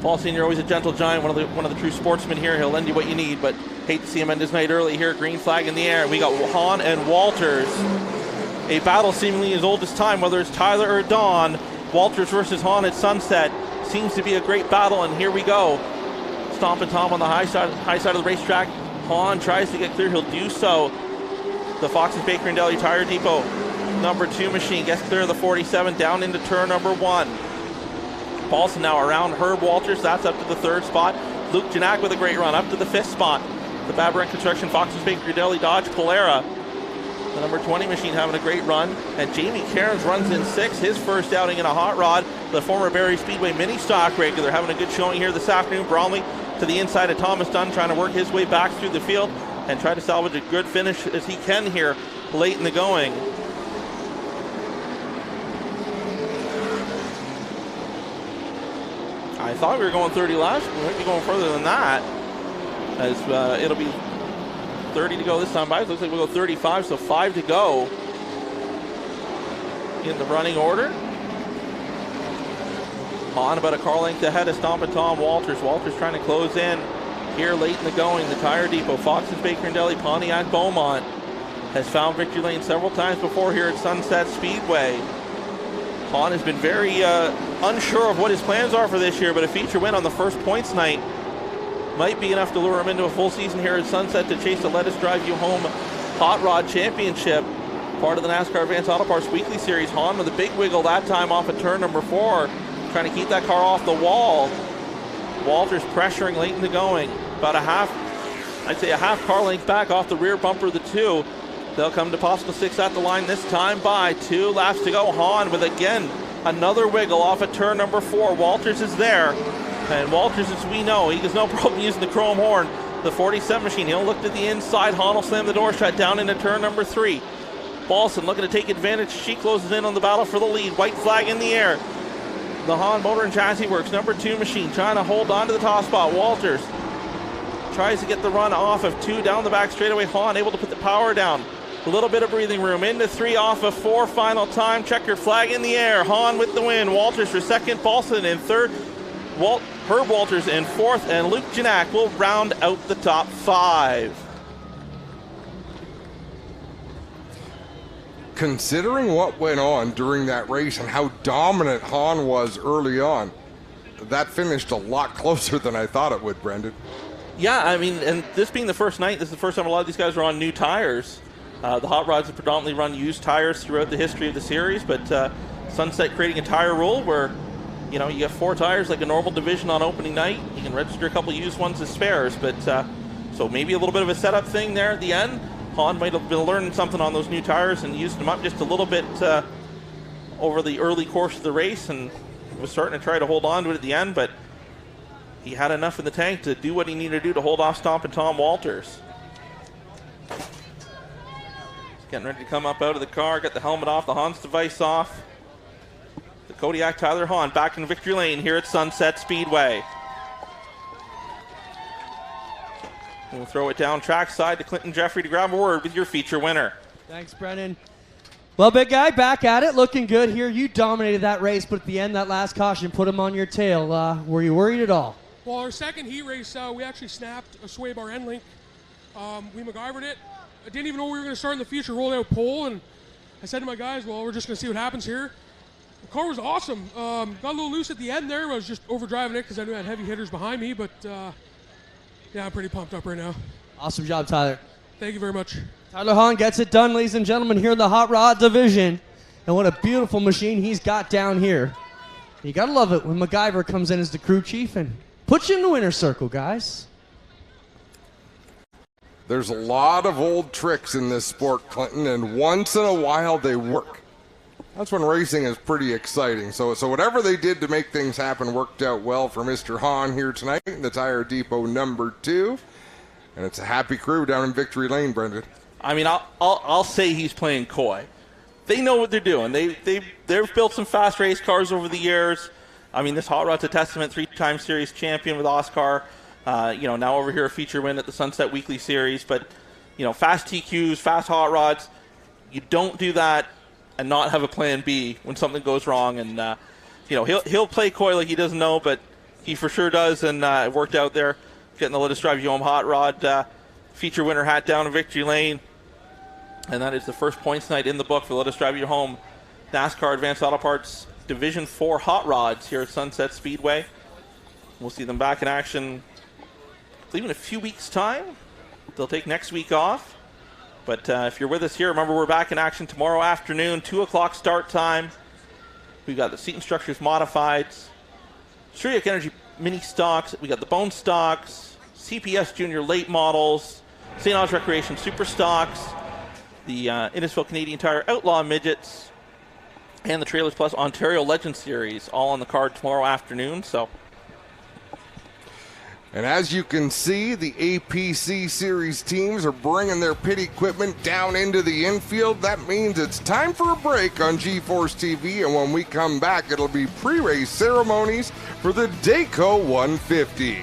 Speaker 12: Paul Senior, always a gentle giant, one of the true sportsmen here. He'll lend you what you need, but hate to see him end his night early here. Green flag in the air. We got Hahn and Walters. A battle seemingly as old as time, whether it's Tyler or Don. Walters versus Hahn at Sunset. Seems to be a great battle, and here we go. Stompin' Tom on the high side of the racetrack. Hahn tries to get clear. He'll do so. The Fox's Bakery and Deli Tire Depot number 2 machine gets clear of the 47 down into turn number 1. Paulson now around Herb Walters. That's up to the 3rd spot. Luke Janak with a great run up to the 5th spot. The Baber Construction Fox's Bakery Deli Dodge Polara. The number 20 machine having a great run. And Jamie Cairns runs in 6th, his first outing in a hot rod. The former Barrie Speedway mini stock regular having a good showing here this afternoon. Bromley to the inside of Thomas Dunn, trying to work his way back through the field and try to salvage a good finish as he can here late in the going. I thought we were going 30 laps. We might be going further than that, as it'll be 30 to go this time by. It looks like we'll go 35, so 5 to go in the running order. On about a car length ahead of Stompin' Tom Walters. Walters trying to close in here late in the going. The Tire Depot, Fox's Baker and Deli, Pontiac Beaumont has found victory lane several times before here at Sunset Speedway. Hahn has been very unsure of what his plans are for this year, but a feature win on the first points night might be enough to lure him into a full season here at Sunset to chase the Let Us Drive You Home Hot Rod Championship, part of the NASCAR Advanced Auto Parts Weekly Series. Hahn with a big wiggle that time off of turn number 4, trying to keep that car off the wall. Walters pressuring late in the going, about a half car length back off the rear bumper of the 2. They'll come to possible 6 at the line this time by 2 laps to go. Hahn with again another wiggle off of turn number 4. Walters is there, and Walters, as we know, he has no problem using the chrome horn. The 47 machine, he'll look to the inside. Hahn will slam the door shut down into turn number 3. Paulson looking to take advantage. She closes in on the battle for the lead. White flag in the air. The Hahn Motor and Chassis Works number 2 machine trying to hold on to the top spot. Walters tries to get the run off of 2 down the back straightaway. Hahn able to put the power down. A little bit of breathing room into 3 off of 4 final time. Checkered flag in the air. Hahn with the win. Walters for 2nd. Paulson in 3rd. Herb Walters in 4th. And Luke Janak will round out the top 5.
Speaker 1: Considering what went on during that race and how dominant Hahn was early on, that finished a lot closer than I thought it would, Brendan.
Speaker 12: Yeah, I mean, and this being the first night, this is the first time a lot of these guys are on new tires. The Hot Rods have predominantly run used tires throughout the history of the series, but Sunset creating a tire rule where, you know, you have 4 tires like a normal division on opening night. You can register a couple used ones as spares, but so maybe a little bit of a setup thing there at the end. Hahn might have been learning something on those new tires and used them up just a little bit over the early course of the race, and was starting to try to hold on to it at the end, but he had enough in the tank to do what he needed to do to hold off Stompin' Tom Walters. Getting ready to come up out of the car, got the helmet off, the Hahn's device off. The Kodiak Tyler Hahn back in victory lane here at Sunset Speedway. We'll throw it down trackside to Clinton Jeffrey to grab a word with your feature winner.
Speaker 3: Thanks, Brennan. Well, big guy, back at it, looking good here. You dominated that race, but at the end, that last caution put him on your tail. Were you worried at all?
Speaker 18: Well, our second heat race, we actually snapped a sway bar end link. We MacGyvered it. I didn't even know we were going to start in the feature, rolled out pole, and I said to my guys, well, we're just going to see what happens here. The car was awesome. Got a little loose at the end there. I was just overdriving it because I knew I had heavy hitters behind me, but yeah, I'm pretty pumped up right now.
Speaker 3: Awesome job, Tyler.
Speaker 18: Thank you very much.
Speaker 3: Tyler Hahn gets it done, ladies and gentlemen, here in the Hot Rod division. And what a beautiful machine he's got down here. You got to love it when MacGyver comes in as the crew chief and puts you in the winner's circle, guys.
Speaker 1: There's a lot of old tricks in this sport, Clinton, and once in a while they work. That's when racing is pretty exciting. So whatever they did to make things happen worked out well for Mr. Hahn here tonight in the Tire Depot number 2. And it's a happy crew down in Victory Lane, Brendan.
Speaker 12: I mean, I'll say he's playing coy. They know what they're doing. They've built some fast race cars over the years. I mean, this hot rod's a testament, 3-time series champion with Oscar. Now over here a feature win at the Sunset Weekly Series. But, fast TQs, fast hot rods, you don't do that and not have a plan B when something goes wrong. And, he'll play coy like he doesn't know, but he for sure does. And it worked out there, getting the Let Us Drive You Home hot rod feature winner hat down in Victory Lane. And that is the first points night in the book for Let Us Drive You Home NASCAR Advanced Auto Parts Division 4 hot rods here at Sunset Speedway. We'll see them back in action, I believe, in a few weeks' time. They'll take next week off. But if you're with us here, remember we're back in action tomorrow afternoon, 2 o'clock start time. We've got the seating structures modifieds, Shuriak Energy mini stocks, we got the bone stocks, CPS Junior late models, St. Aug's Recreation super stocks, the Innisfil Canadian Tire Outlaw midgets, and the Trailers Plus Ontario Legend Series, all on the card tomorrow afternoon.
Speaker 1: And as you can see, the APC Series teams are bringing their pit equipment down into the infield. That means it's time for a break on G-Force TV, and when we come back, it'll be pre-race ceremonies for the Dayco 150.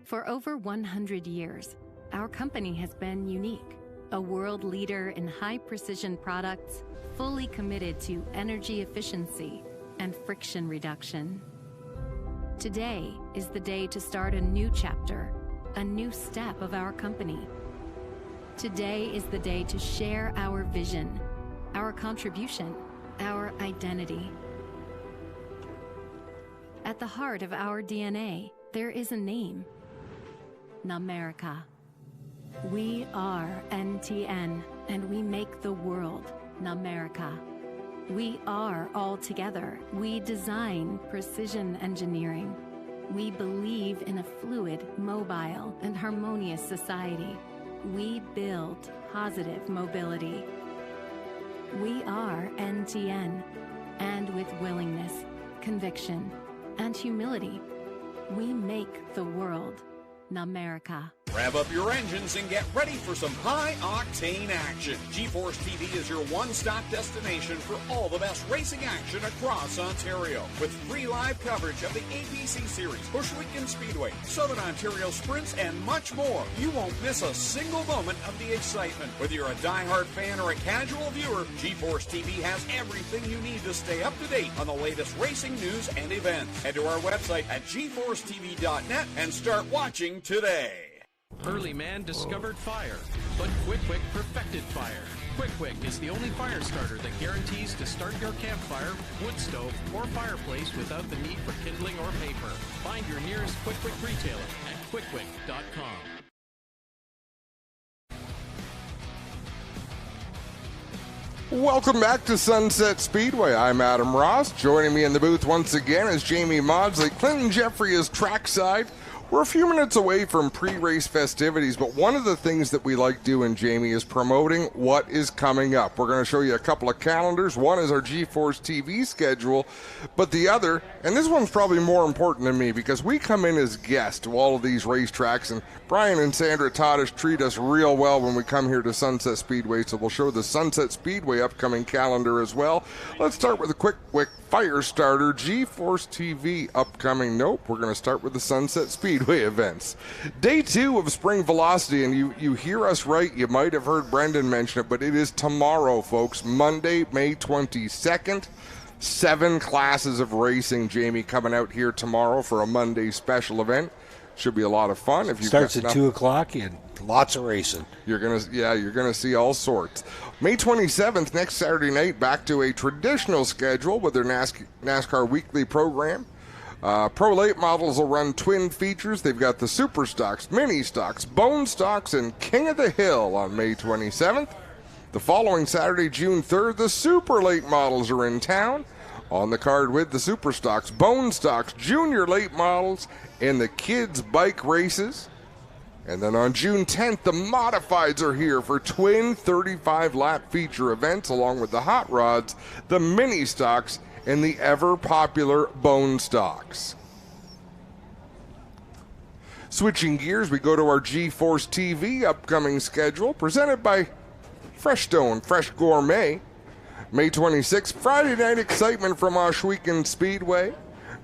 Speaker 19: For over 100 years, our company has been unique, a world leader in high-precision products, fully committed to energy efficiency and friction reduction. Today is the day to start a new chapter, a new step of our company. Today is the day to share our vision, our contribution, our identity. At the heart of our DNA, there is a name: Namerica. We are NTN, and we make the world Namerica. We are all together. We design precision engineering. We believe in a fluid, mobile, and harmonious society. We build positive mobility. We are NTN, and with willingness, conviction, and humility, we make the world Namerica.
Speaker 9: Rev up your engines and get ready for some high-octane action. G-Force TV is your one-stop destination for all the best racing action across Ontario. With free live coverage of the APC Series, Bushwick and Speedway, Southern Ontario Sprints, and much more. You won't miss a single moment of the excitement. Whether you're a die-hard fan or a casual viewer, G-Force TV has everything you need to stay up to date on the latest racing news and events. Head to our website at gforcetv.net and start watching today.
Speaker 11: Early man discovered fire, but Quick perfected fire. Quick is the only fire starter that guarantees to start your campfire, wood stove, or fireplace without the need for kindling or paper. Find your nearest Quick retailer at quickquick.com.
Speaker 1: Welcome back to Sunset Speedway. I'm Adam Ross. Joining me in the booth once again is Jamie Maudsley. Clinton Jeffrey is trackside. We're a few minutes away from pre-race festivities, but one of the things that we like doing, Jamie, is promoting what is coming up. We're going to show you a couple of calendars. One is our G-Force TV schedule, but the other, and this one's probably more important to me because we come in as guests to all of these racetracks, and Brian and Sandra Todish treat us real well when we come here to Sunset Speedway, so we'll show the Sunset Speedway upcoming calendar as well. Let's start with a quick fire starter, G-Force TV upcoming. Nope, we're going to start with the Sunset Speedway events. Day 2 of Spring Velocity, and you hear us right, you might have heard Brendan mention it, but it is tomorrow, folks, Monday, May 22nd. 7 classes of racing, Jamie, coming out here tomorrow for a Monday special event. Should be a lot of fun. If you
Speaker 2: starts at 2 o'clock and lots of racing.
Speaker 1: You're gonna see all sorts. May 27th, next Saturday night, back to a traditional schedule with their NASCAR weekly program. Pro Late Models will run twin features. They've got the Super Stocks, Mini Stocks, Bone Stocks, and King of the Hill on May 27th. The following Saturday, June 3rd, the Super Late Models are in town. On the card with the Super Stocks, Bone Stocks, Junior Late Models, and the Kids Bike Races. And then on June 10th, the Modifieds are here for twin 35-lap feature events, along with the Hot Rods, the Mini Stocks, and the ever-popular Bone Stocks. Switching gears, we go to our G-Force TV upcoming schedule, presented by Fresh Stone, Fresh Gourmet. May 26th, Friday night excitement from Ohsweken Speedway.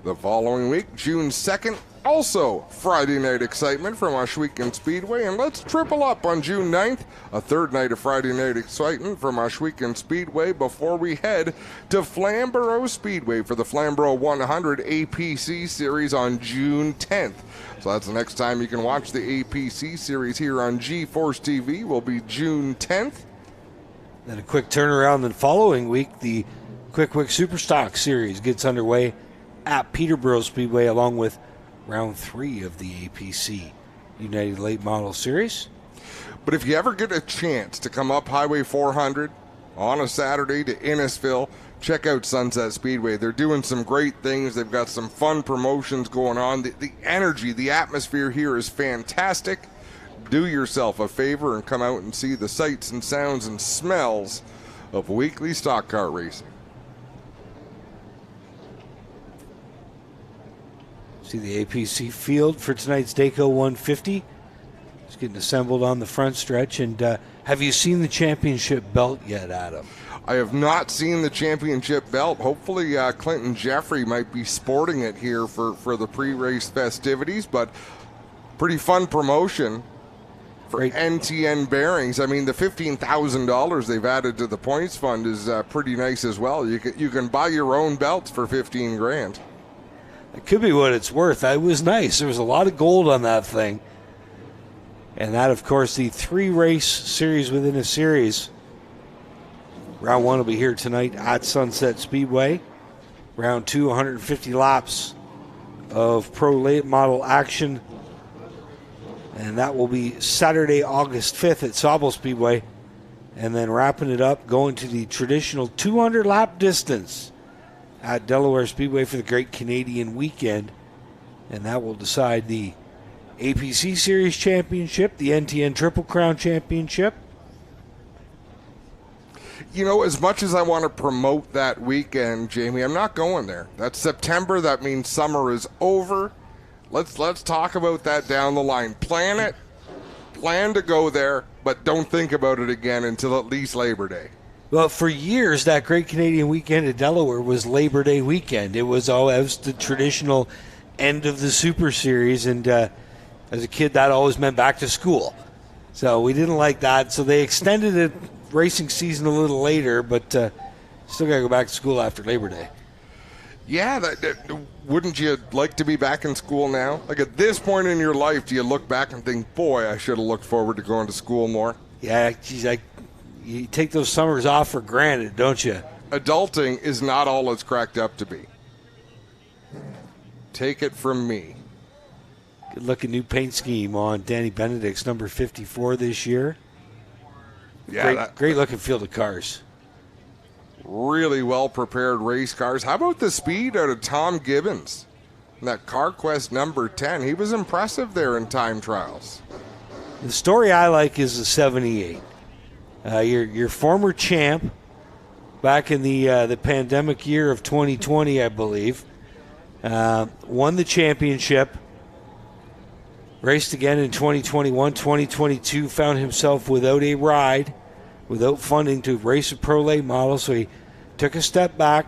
Speaker 1: The following week, June 2nd, also Friday night excitement from Ohsweken Speedway. And let's triple up on June 9th, a third night of Friday night excitement from Ohsweken Speedway before we head to Flamborough Speedway for the Flamborough 100 APC Series on June 10th. So that's the next time you can watch the APC Series here on G-Force TV will be June 10th.
Speaker 2: Then a quick turnaround the following week, the Quick Superstock Series gets underway at Peterborough Speedway along with round 3 of the APC United Late Model Series.
Speaker 1: But if you ever get a chance to come up Highway 400 on a Saturday to Innisfil, check out Sunset Speedway. They're doing some great things. They've got some fun promotions going on. The energy, the atmosphere here is fantastic. Do yourself a favor and come out and see the sights and sounds and smells of weekly stock car racing.
Speaker 2: See the APC field for tonight's Dayco 150. It's getting assembled on the front stretch. And have you seen the championship belt yet, Adam?
Speaker 1: I have not seen the championship belt. Hopefully Clinton Jeffrey might be sporting it here for the pre-race festivities, but pretty fun promotion for NTN Bearings. I mean, the $15,000 they've added to the points fund is pretty nice as well. You can buy your own belts for $15,000.
Speaker 2: It could be what it's worth. It was nice. There was a lot of gold on that thing. And that, of course, the 3-race series within a series. Round 1 will be here tonight at Sunset Speedway. Round 2, 150 laps of pro late model action. And that will be Saturday, August 5th at Sauble Speedway. And then wrapping it up, going to the traditional 200-lap distance at Delaware Speedway for the Great Canadian Weekend. And that will decide the APC Series Championship, the NTN Triple Crown Championship.
Speaker 1: You know, as much as I want to promote that weekend, Jamie, I'm not going there. That's September. That means summer is over. Let's talk about that down the line. Plan it. Plan to go there, but don't think about it again until at least Labor Day.
Speaker 2: Well, for years, that Great Canadian Weekend at Delaware was Labor Day weekend. It was the traditional end of the Super Series, and as a kid, that always meant back to school. So we didn't like that, so they extended the racing season a little later, but still got to go back to school after Labor Day.
Speaker 1: Yeah, wouldn't you like to be back in school now? Like at this point in your life, do you look back and think, boy, I should have looked forward to going to school more?
Speaker 2: Yeah, geez, you take those summers off for granted, don't you?
Speaker 1: Adulting is not all it's cracked up to be. Take it from me.
Speaker 2: Good looking new paint scheme on Danny Benedict's number 54 this year.
Speaker 1: Yeah,
Speaker 2: great looking field of cars.
Speaker 1: Really well prepared race cars. How about the speed out of Tom Gibbons? And that CarQuest number 10, he was impressive there in time trials.
Speaker 2: The story I like is the 78. Your former champ back in the pandemic year of 2020, I believe, won the championship, raced again in 2021, 2022, found himself without a ride, without funding to race a Pro Late model, so he took a step back,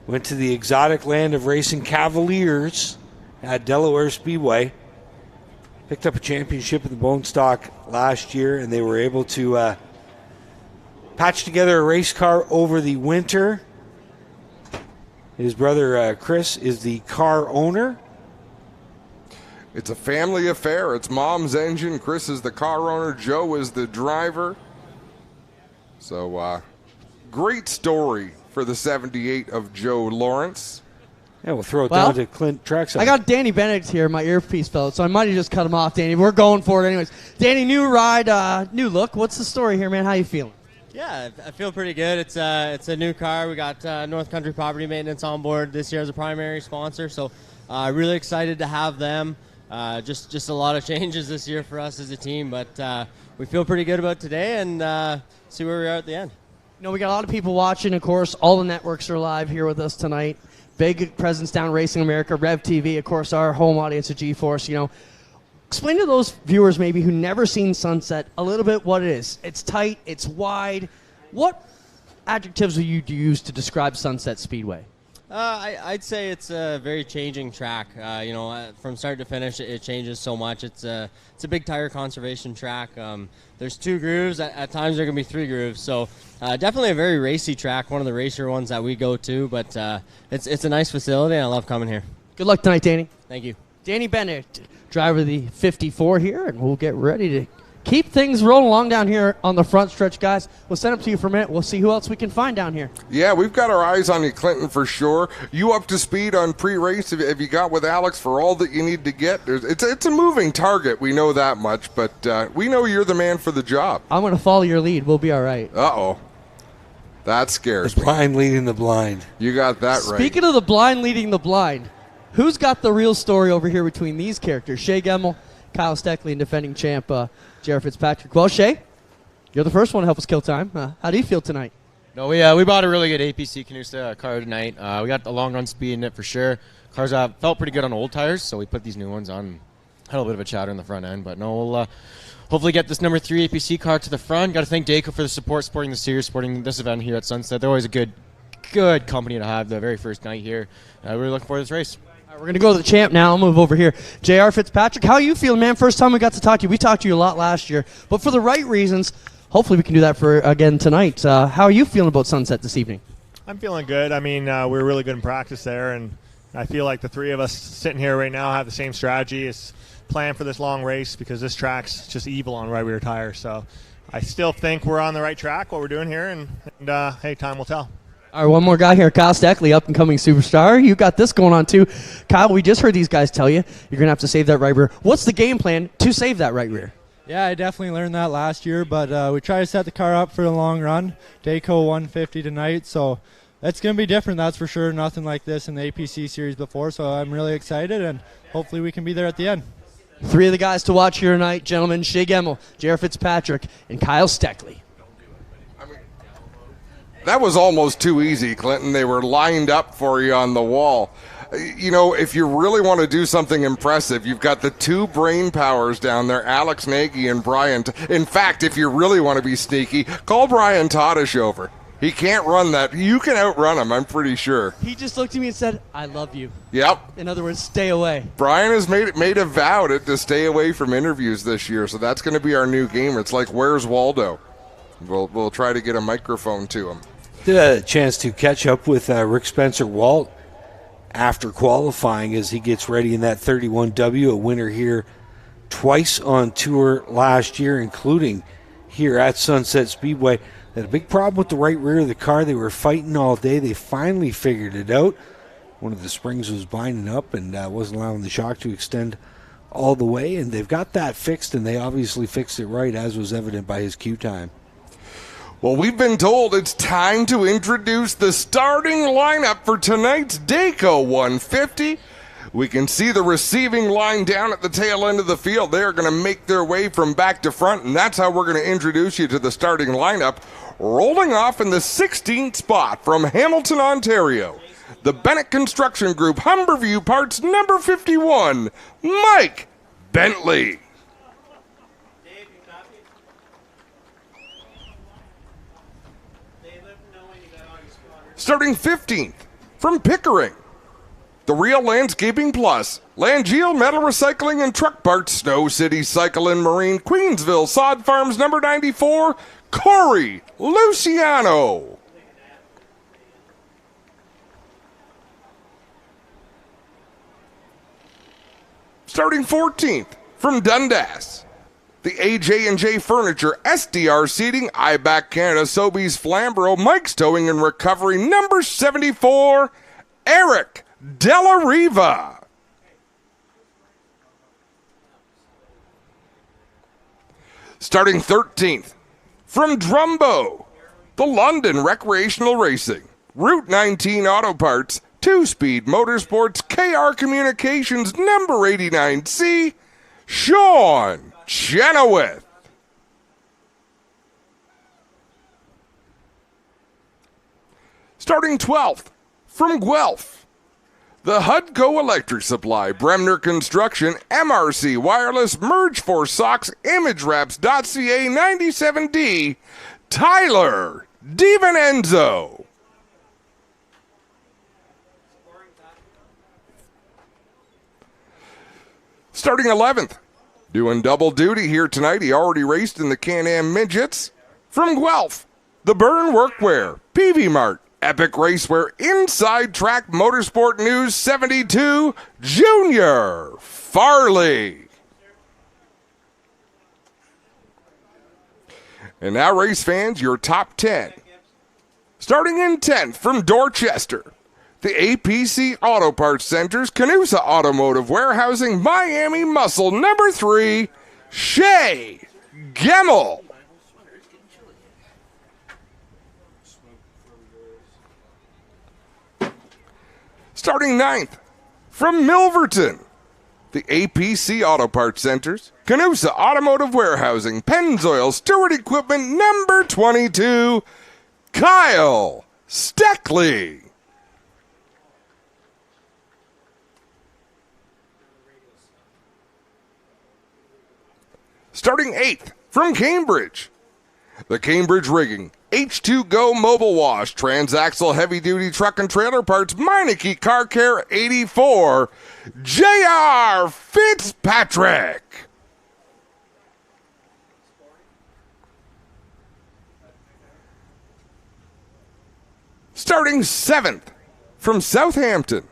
Speaker 2: went to the exotic land of racing Cavaliers at Delaware Speedway, picked up a championship in the Bone Stock last year, and they were able to patch together a race car over the winter. His brother Chris is the car owner.
Speaker 1: It's a family affair. It's mom's engine. Chris is the car owner. Joe is the driver. So, great story for the 78 of Joe Lawrence.
Speaker 2: Yeah, we'll throw it down to Clint Trexler.
Speaker 3: I got Danny Benedict here, my earpiece fellow, so I might have just cut him off, Danny. We're going for it anyways. Danny, new ride, new look. What's the story here, man? How you feeling?
Speaker 20: Yeah, I feel pretty good. It's a new car. We got North Country Property Maintenance on board this year as a primary sponsor, so really excited to have them. Just a lot of changes this year for us as a team, but we feel pretty good about today and see where we are at the end.
Speaker 3: You know, we got a lot of people watching, of course. All the networks are live here with us tonight. Big presence down Racing America, Rev TV, of course, our home audience at G-Force. You know, explain to those viewers maybe who never seen Sunset a little bit what it is. It's tight, it's wide. What adjectives would you use to describe Sunset Speedway?
Speaker 20: I'd say it's a very changing track. From start to finish, it changes so much. It's a big tire conservation track. There's 2 grooves. At times there can be 3 grooves. So definitely a very racy track, one of the racer ones that we go to. But it's a nice facility, and I love coming here.
Speaker 3: Good luck tonight, Danny.
Speaker 20: Thank you.
Speaker 3: Danny Bennett, driver of the 54 here, and we'll get ready to keep things rolling along down here on the front stretch, guys. We'll send up to you for a minute. We'll see who else we can find down here.
Speaker 1: Yeah, we've got our eyes on you, Clinton, for sure. You up to speed on pre-race? Have you got with Alex for all that you need to get? It's a moving target. We know that much, but we know you're the man for the job.
Speaker 3: I'm going to follow your lead. We'll be all right.
Speaker 1: Uh-oh. That scares
Speaker 2: the blind leading the blind.
Speaker 1: You got that right.
Speaker 3: Speaking of the blind leading the blind, who's got the real story over here between these characters? Shea Gemmel, Kyle Steckley, and defending champ J.R. Fitzpatrick. Well, Shea, you're the first one to help us kill time. How do you feel tonight?
Speaker 21: No, we bought a really good APC Canusa car tonight. We got the long run speed in it for sure. Cars felt pretty good on old tires, so we put these new ones on. Had a little bit of a chatter in the front end, but no, we'll hopefully get this number 3 APC car to the front. Got to thank Dayco for the support, supporting the series, supporting this event here at Sunset. They're always a good company to have the very first night here. We're looking forward to this race.
Speaker 3: We're going to go to the champ now. I'll move over here. J.R. Fitzpatrick, how are you feeling, man? First time we got to talk to you. We talked to you a lot last year, but for the right reasons. Hopefully we can do that again tonight. How are you feeling about Sunset this evening?
Speaker 22: I'm feeling good. I mean, we're really good in practice there, and I feel like the 3 of us sitting here right now have the same strategy. It's plan for this long race because this track's just evil on right rear tires. So I still think we're on the right track, what we're doing here, and hey, time will tell.
Speaker 3: All right, one more guy here, Kyle Steckley, up-and-coming superstar. You got this going on, too. Kyle, we just heard these guys tell you you're going to have to save that right rear. What's the game plan to save that right rear?
Speaker 23: Yeah, I definitely learned that last year, but we try to set the car up for the long run. Dayco 150 tonight, so it's going to be different, that's for sure. Nothing like this in the APC series before, so I'm really excited, and hopefully we can be there at the end.
Speaker 3: 3 of the guys to watch here tonight, gentlemen, Shea Gemmel, J.R. Fitzpatrick, and Kyle Steckley.
Speaker 1: That was almost too easy, Clinton. They were lined up for you on the wall. You know, if you really want to do something impressive, you've got the 2 brain powers down there, Alex Nagy and Brian. In fact, if you really want to be sneaky, call Brian Todish over. He can't run that. You can outrun him, I'm pretty sure.
Speaker 3: He just looked at me and said, I love you.
Speaker 1: Yep.
Speaker 3: In other words, stay away.
Speaker 1: Brian has made a vow to stay away from interviews this year, so that's going to be our new game. It's like, where's Waldo? We'll try to get a microphone to him.
Speaker 2: Did a chance to catch up with Rick Spencer-Walt after qualifying as he gets ready in that 31W, a winner here twice on tour last year, including here at Sunset Speedway. They had a big problem with the right rear of the car. They were fighting all day. They finally figured it out. One of the springs was binding up and wasn't allowing the shock to extend all the way, and they've got that fixed, and they obviously fixed it right, as was evident by his queue time.
Speaker 1: Well, we've been told it's time to introduce the starting lineup for tonight's Dayco 150. We can see the receiving line down at the tail end of the field. They are going to make their way from back to front, and that's how we're going to introduce you to the starting lineup. Rolling off in the 16th spot from Hamilton, Ontario, the Bennett Construction Group Humberview Parts number 51, Mike Bentley. Starting 15th from Pickering, the Real Landscaping Plus, Langeal Metal Recycling and Truck Parts, Snow City Cycle and Marine, Queensville Sod Farms number 94, Corey Luciano. Starting 14th from Dundas, the AJ&J Furniture, SDR Seating, IBAC Canada, Sobeys Flamborough, Mike's Towing and Recovery number 74, Eric Della Riva. Starting 13th from Drumbo, the London Recreational Racing, Route 19 Auto Parts, Two Speed Motorsports, KR Communications number 89C, Sean Chenoweth. Starting 12th from Guelph, the Hudco Electric Supply, Bremner Construction, MRC Wireless, Merge for Socks, ImageWraps.ca 97D, Tyler DiVincenzo. Starting 11th, doing double duty here tonight. He already raced in the Can-Am Midgets. From Guelph, the Burn Workwear, PV Mart, Epic Racewear, Inside Track Motorsport News 72, Junior Farley. And now, race fans, your top 10. Starting in 10th from Dorchester, the APC Auto Parts Centers, Canusa Automotive Warehousing, Miami Muscle number 3, Shay Gemmel. Starting 9th from Milverton, the APC Auto Parts Centers, Canusa Automotive Warehousing, Pennzoil Stewart Equipment number 22, Kyle Steckley. Starting 8th from Cambridge, the Cambridge Rigging, H2Go Mobile Wash, Transaxle Heavy Duty Truck and Trailer Parts, Meineke Car Care 84, J.R. Fitzpatrick. Starting 7th from Southampton,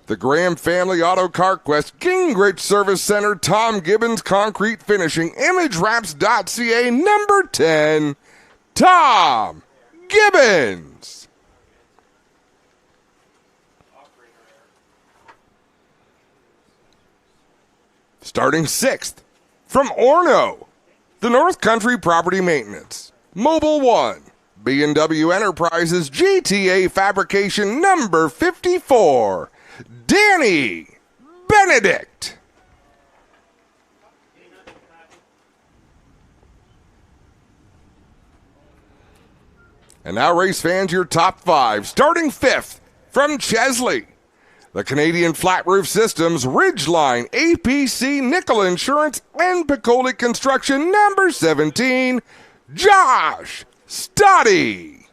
Speaker 1: the Graham Family Auto CarQuest, Gingrich Service Center, Tom Gibbons Concrete Finishing, ImageWraps.ca number 10, Tom Gibbons. Starting 6th from Orno, the North Country Property Maintenance, Mobile One, B&W Enterprises, GTA Fabrication number 54, Danny Benedict. And now, race fans, your top 5. Starting 5th from Chesley, the Canadian Flat Roof Systems, Ridgeline, APC, Nickel Insurance, and Piccoli Construction number 17, Josh Stoddy.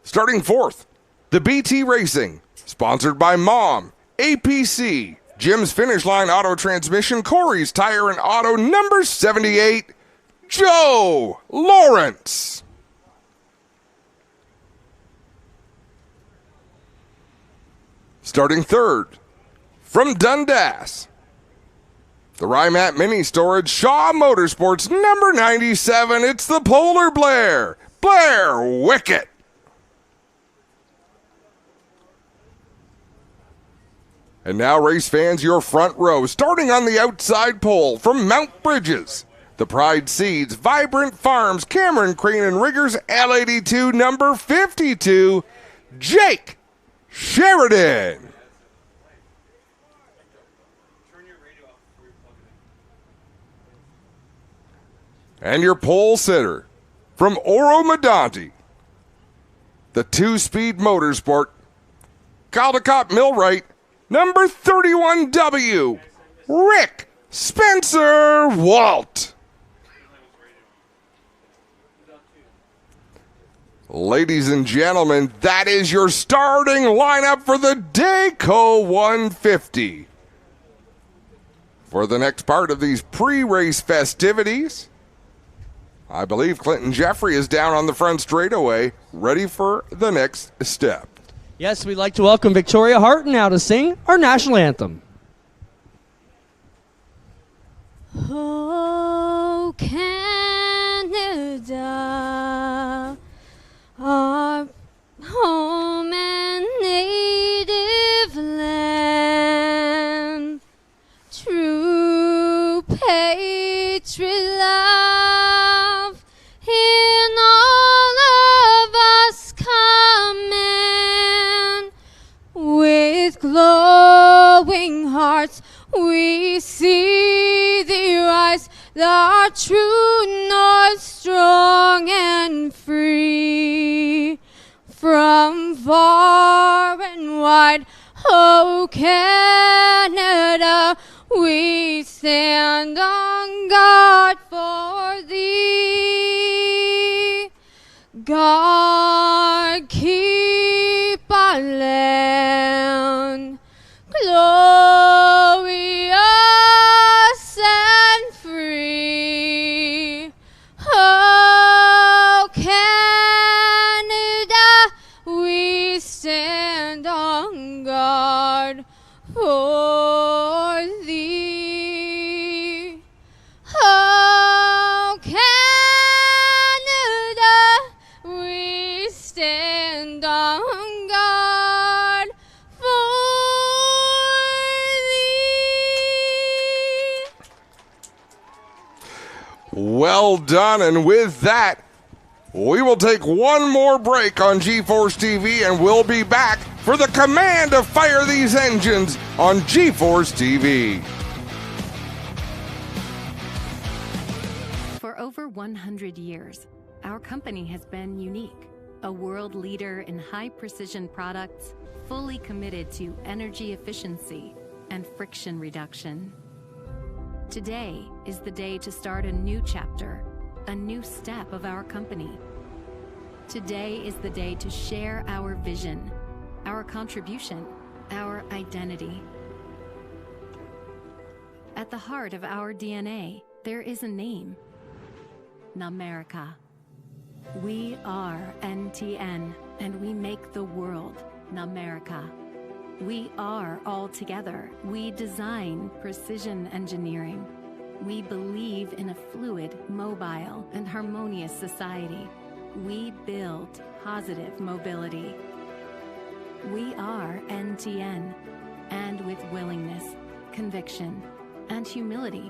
Speaker 1: Starting 4th, the BT Racing, sponsored by Mom, APC, Jim's Finish Line Auto Transmission, Corey's Tire and Auto number 78, Joe Lawrence. Starting 3rd, from Dundas, the Rymat Mini Storage, Shaw Motorsports number 97, it's the Polar Blair, Blair Wickett. And now, race fans, your front row, starting on the outside pole from Mount Bridges, The Pride Seeds, Vibrant Farms, Cameron Crane and Riggers, L82, number 52, Jake Sheridan. And your pole sitter from Oro Medonte, the 2-speed motorsport, Caldecott Millwright, number 31W, Rick Spencer Walt. Ladies and gentlemen, that is your starting lineup for the Dayco 150. For the next part of these pre-race festivities, I believe Clinton Jeffrey is down on the front straightaway, ready for the next step.
Speaker 3: Yes, we'd like to welcome Victoria Hart now to sing our national anthem.
Speaker 5: Oh, Canada, our home and native land, true patriot love in all of us command. With glowing hearts we see thee rise, our true north, strong and free. From far and wide, oh Canada, we stand on guard for thee. God, keep our land glorious and free. Oh, Canada, we stand on guard for thee. Oh, Canada, we stand on guard for
Speaker 1: Well done, and with that, we will take one more break on GeForce TV, and we'll be back for the command to fire these engines on GeForce TV.
Speaker 19: For over 100 years, our company has been unique, a world leader in high-precision products, fully committed to energy efficiency and friction reduction. Today is the day to start a new chapter, a new step of our company. Today is the day to share our vision, our contribution, our identity. At the heart of our DNA, there is a name: Namerica. We are NTN, and we make the world Namerica. We are all together. We design precision engineering. We believe in a fluid, mobile, and harmonious society. We build positive mobility. We are NTN, and with willingness, conviction, and humility,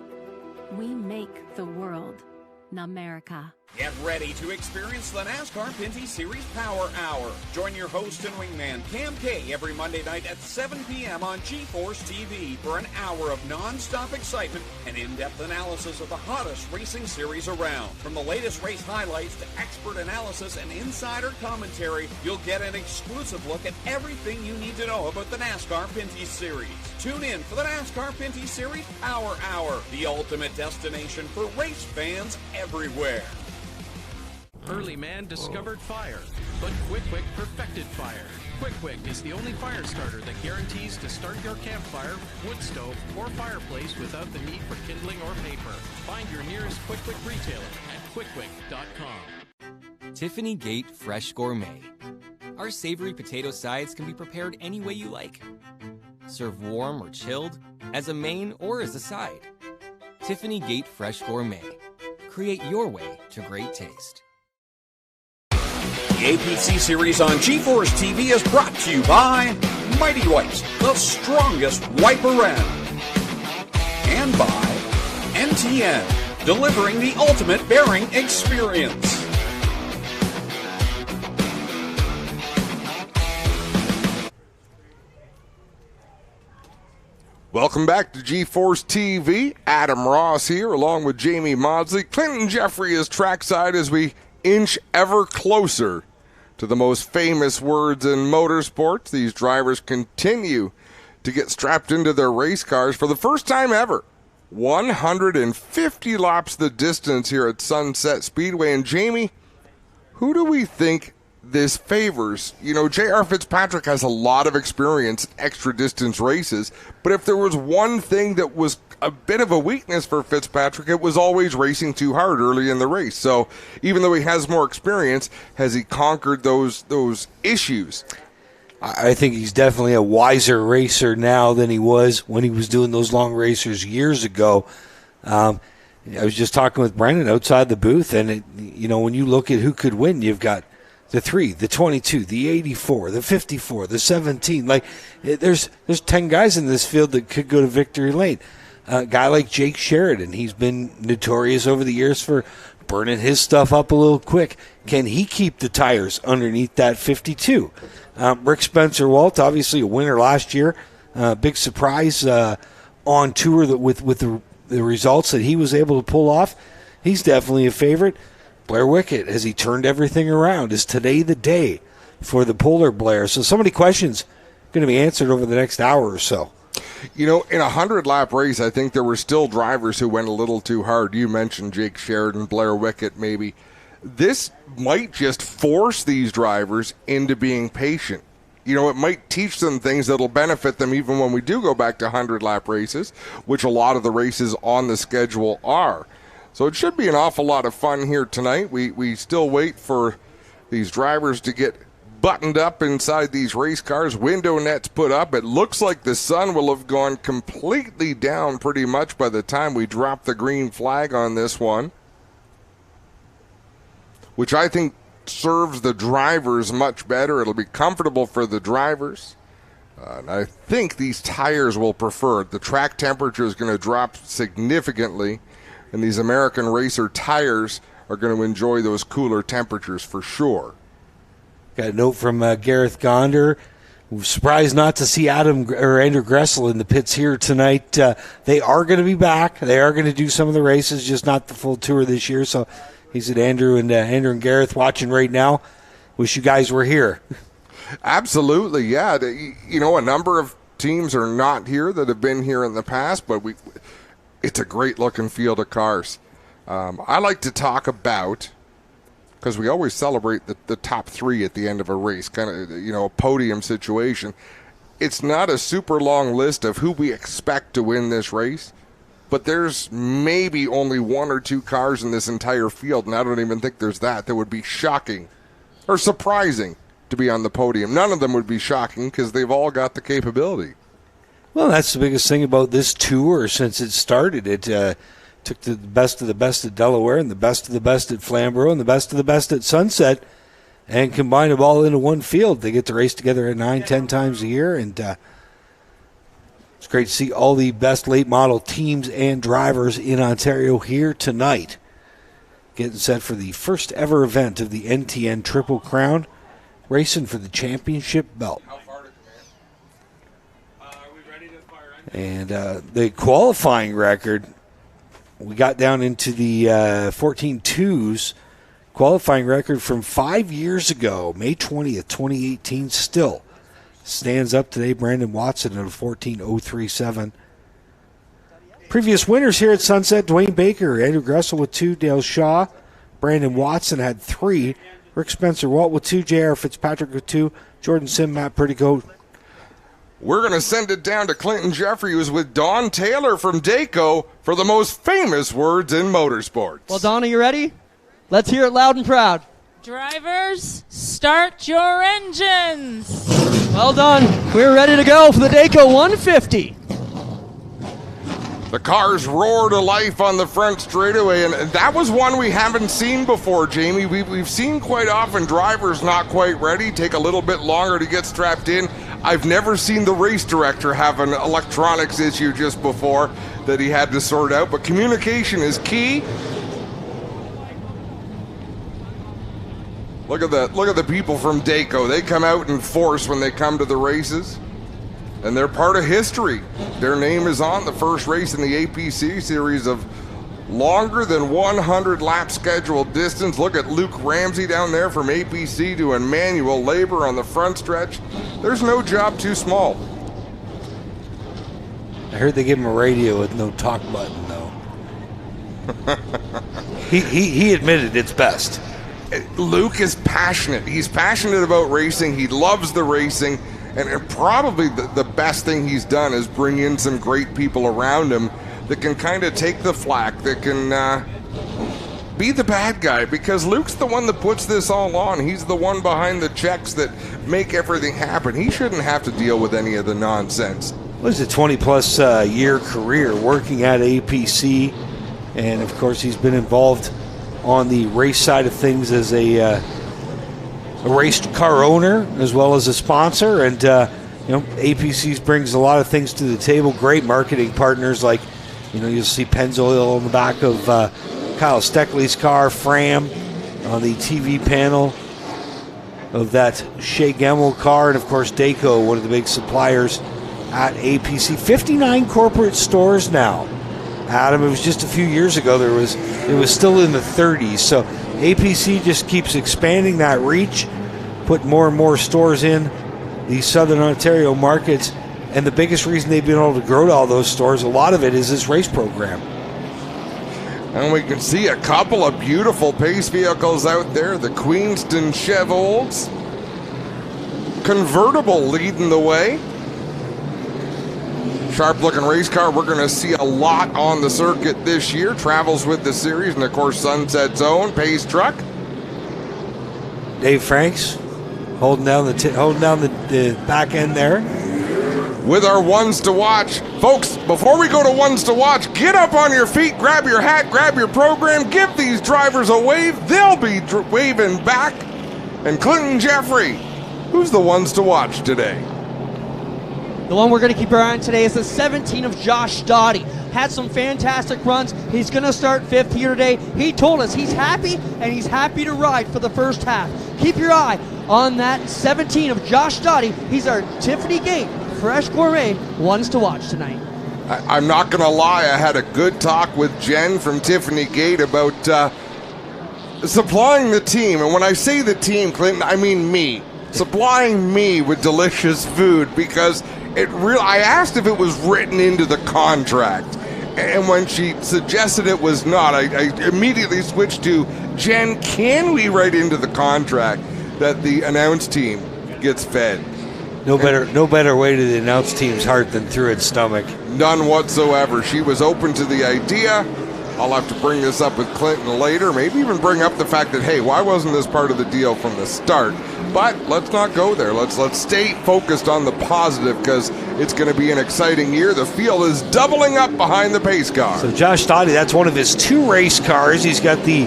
Speaker 19: we make the world Namerica.
Speaker 9: Get ready to experience the NASCAR Pinty Series Power Hour. Join your host and wingman Cam K every Monday night at 7 p.m. on GeForce TV for an hour of non-stop excitement and in-depth analysis of the hottest racing series around. From the latest race highlights to expert analysis and insider commentary, you'll get an exclusive look at everything you need to know about the NASCAR Pinty Series. Tune in for the NASCAR Pinty Series Power Hour, the ultimate destination for race fans everywhere.
Speaker 11: Early man discovered fire, but Quick perfected fire. Quick is the only fire starter that guarantees to start your campfire, wood stove, or fireplace without the need for kindling or paper. Find your nearest Quick retailer at quickquick.com.
Speaker 10: Tiffany Gate Fresh Gourmet. Our savory potato sides can be prepared any way you like. Serve warm or chilled, as a main or as a side. Tiffany Gate Fresh Gourmet. Create your way to great taste.
Speaker 9: The APC series on GeForce TV is brought to you by Mighty Wipes, the strongest wipe around, and by NTN, delivering the ultimate bearing experience.
Speaker 1: Welcome back to G-Force TV. Adam Ross here along with Jamie Maudsley. Clinton Jeffrey is trackside as we inch ever closer to the most famous words in motorsports. These drivers continue to get strapped into their race cars for the first time ever. 150 laps the distance here at Sunset Speedway. And Jamie, who do we think this favors? You know, J.R. Fitzpatrick has a lot of experience in extra distance races, but if there was one thing that was a bit of a weakness for Fitzpatrick, it was always racing too hard early in the race. So even though he has more experience, has he conquered those issues?
Speaker 2: I think he's definitely a wiser racer now than he was when he was doing those long racers years ago. I was just talking with Brendan outside the booth, and when you look at who could win, you've got the 3, the 22, the 84, the 54, the 17. Like, there's 10 guys in this field that could go to victory lane. A guy like Jake Sheridan, he's been notorious over the years for burning his stuff up a little quick. Can he keep the tires underneath that 52? Rick Spencer-Walt, obviously a winner last year. Big surprise on tour with the results that he was able to pull off. He's definitely a favorite. Blair Wickett, has he turned everything around? Is today the day for the Polar Blair? So many questions going to be answered over the next hour or so.
Speaker 1: You know, in a 100-lap race, I think there were still drivers who went a little too hard. You mentioned Jake Sheridan, Blair Wickett maybe. This might just force these drivers into being patient. You know, it might teach them things that'll benefit them even when we do go back to 100-lap races, which a lot of the races on the schedule are. So it should be an awful lot of fun here tonight. We still wait for these drivers to get buttoned up inside these race cars, window nets put up. It looks like the sun will have gone completely down pretty much by the time we drop the green flag on this one, which I think serves the drivers much better. It'll be comfortable for the drivers. And I think these tires will prefer it. The track temperature is going to drop significantly, and these American Racer tires are going to enjoy those cooler temperatures for sure.
Speaker 2: Got a note from Gareth Gonder. Surprised not to see Andrew Gressel in the pits here tonight. They are going to be back. They are going to do some of the races, just not the full tour this year. So he said Andrew and Gareth watching right now. Wish you guys were here.
Speaker 1: Absolutely, yeah. You know, a number of teams are not here that have been here in the past, but it's a great-looking field of cars. I like to talk about, because we always celebrate the top 3 at the end of a race, kind of, a podium situation. It's not a super long list of who we expect to win this race, but there's maybe only 1 or 2 cars in this entire field, and I don't even think there's that would be shocking or surprising to be on the podium. None of them would be shocking because they've all got the capability.
Speaker 2: Well, that's the biggest thing about this tour since it started. It took the best of the best at Delaware and the best of the best at Flamborough and the best of the best at Sunset and combined them all into one field. They get to race together 9-10 times a year, and it's great to see all the best late model teams and drivers in Ontario here tonight, getting set for the first ever event of the NTN Triple Crown, racing for the championship belt. And the qualifying record, we got down into the 14.2s qualifying record from 5 years ago, May 20th, 2018, still stands up today. Brandon Watson at a 14.037. Previous winners here at Sunset, Dwayne Baker, Andrew Gressel with 2, Dale Shaw. Brandon Watson had 3. Rick Spencer-Walt with 2, J.R. Fitzpatrick with 2, Jordan Sim, Matt Purdycoat.
Speaker 1: We're going to send it down to Clinton Jeffrey, who's with Don Taylor from Dayco for the most famous words in motorsports.
Speaker 3: Well, Don, are you ready? Let's hear it loud and proud.
Speaker 6: Drivers, start your engines.
Speaker 3: Well done. We're ready to go for the Dayco 150.
Speaker 1: The cars roar to life on the front straightaway, and that was one we haven't seen before, Jamie. We've seen quite often drivers not quite ready, take a little bit longer to get strapped in. I've never seen the race director have an electronics issue just before. that he had to sort out, but communication is key. Look at the people from Dayco. They come out in force when they come to the races, and they're part of history. Their name is on the first race in the APC series of longer than 100 lap scheduled distance. Look at Luke Ramsey down there from APC doing manual labor on the front stretch. There's no job too small.
Speaker 2: I heard they give him a radio with no talk button, though. he admitted it's best.
Speaker 1: Luke is passionate. He's passionate about racing. He loves the racing. And probably the best thing he's done is bring in some great people around him that can kind of take the flack, that can be the bad guy, because Luke's the one that puts this all on. He's the one behind the checks that make everything happen. He shouldn't have to deal with any of the nonsense.
Speaker 2: Well, it's a 20-plus year career working at APC, and of course he's been involved on the race side of things as a race car owner as well as a sponsor, and APC brings a lot of things to the table. Great marketing partners, like you'll see Pennzoil on the back of Kyle Steckley's car, Fram on the TV panel of that Shea Gemmel car, and of course Dayco, one of the big suppliers at APC. 59 corporate stores now. Adam, it was just a few years ago it was still in the 30s. So APC just keeps expanding that reach, put more and more stores in the Southern Ontario markets, and the biggest reason they've been able to grow to all those stores, a lot of it is this race program.
Speaker 1: And we can see a couple of beautiful pace vehicles out there. The Queenston Chevolts convertible leading the way. Sharp looking race car. We're going to see a lot on the circuit this year. Travels with the series, and of course Sunset's own pace truck.
Speaker 2: Dave Franks holding down the back end there.
Speaker 1: With our ones to watch. Folks, before we go to ones to watch, get up on your feet, grab your hat, grab your program, give these drivers a wave. They'll be waving back. And Clinton Jeffrey, who's the ones to watch today?
Speaker 3: The one we're going to keep our eye on today is the 17 of Josh Dottie. Had some fantastic runs. He's going to start 5th here today. He told us he's happy, and he's happy to ride for the first half. Keep your eye on that 17 of Josh Dottie. He's our Tiffany Gate Fresh Gourmet ones to watch tonight.
Speaker 1: I'm not going to lie. I had a good talk with Jen from Tiffany Gate about supplying the team. And when I say the team, Clinton, I mean me. Supplying me with delicious food, because I asked if it was written into the contract, and when she suggested it was not, I immediately switched to, Jen, can we write into the contract that the announce team gets fed?
Speaker 2: No better way to the announce team's heart than through its stomach.
Speaker 1: None whatsoever. She was open to the idea. I'll have to bring this up with Clinton later, maybe even bring up the fact that, hey, why wasn't this part of the deal from the start? But let's not go there. Let's stay focused on the positive, because it's going to be an exciting year. The field is doubling up behind the pace car.
Speaker 2: So Josh Dottie, that's one of his 2 race cars. He's got the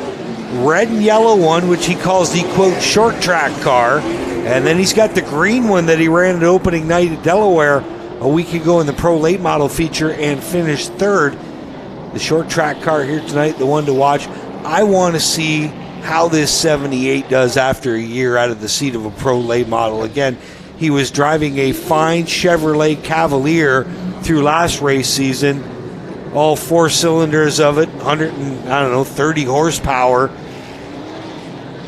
Speaker 2: red and yellow one, which he calls the, quote, short track car. And then he's got the green one that he ran at opening night at Delaware a week ago in the Pro Late Model feature and finished 3rd. The short track car here tonight, the one to watch. I want to see how this 78 does after a year out of the seat of a Pro Late Model. Again, he was driving a fine Chevrolet Cavalier through last race season. All 4 cylinders of it, 30 horsepower.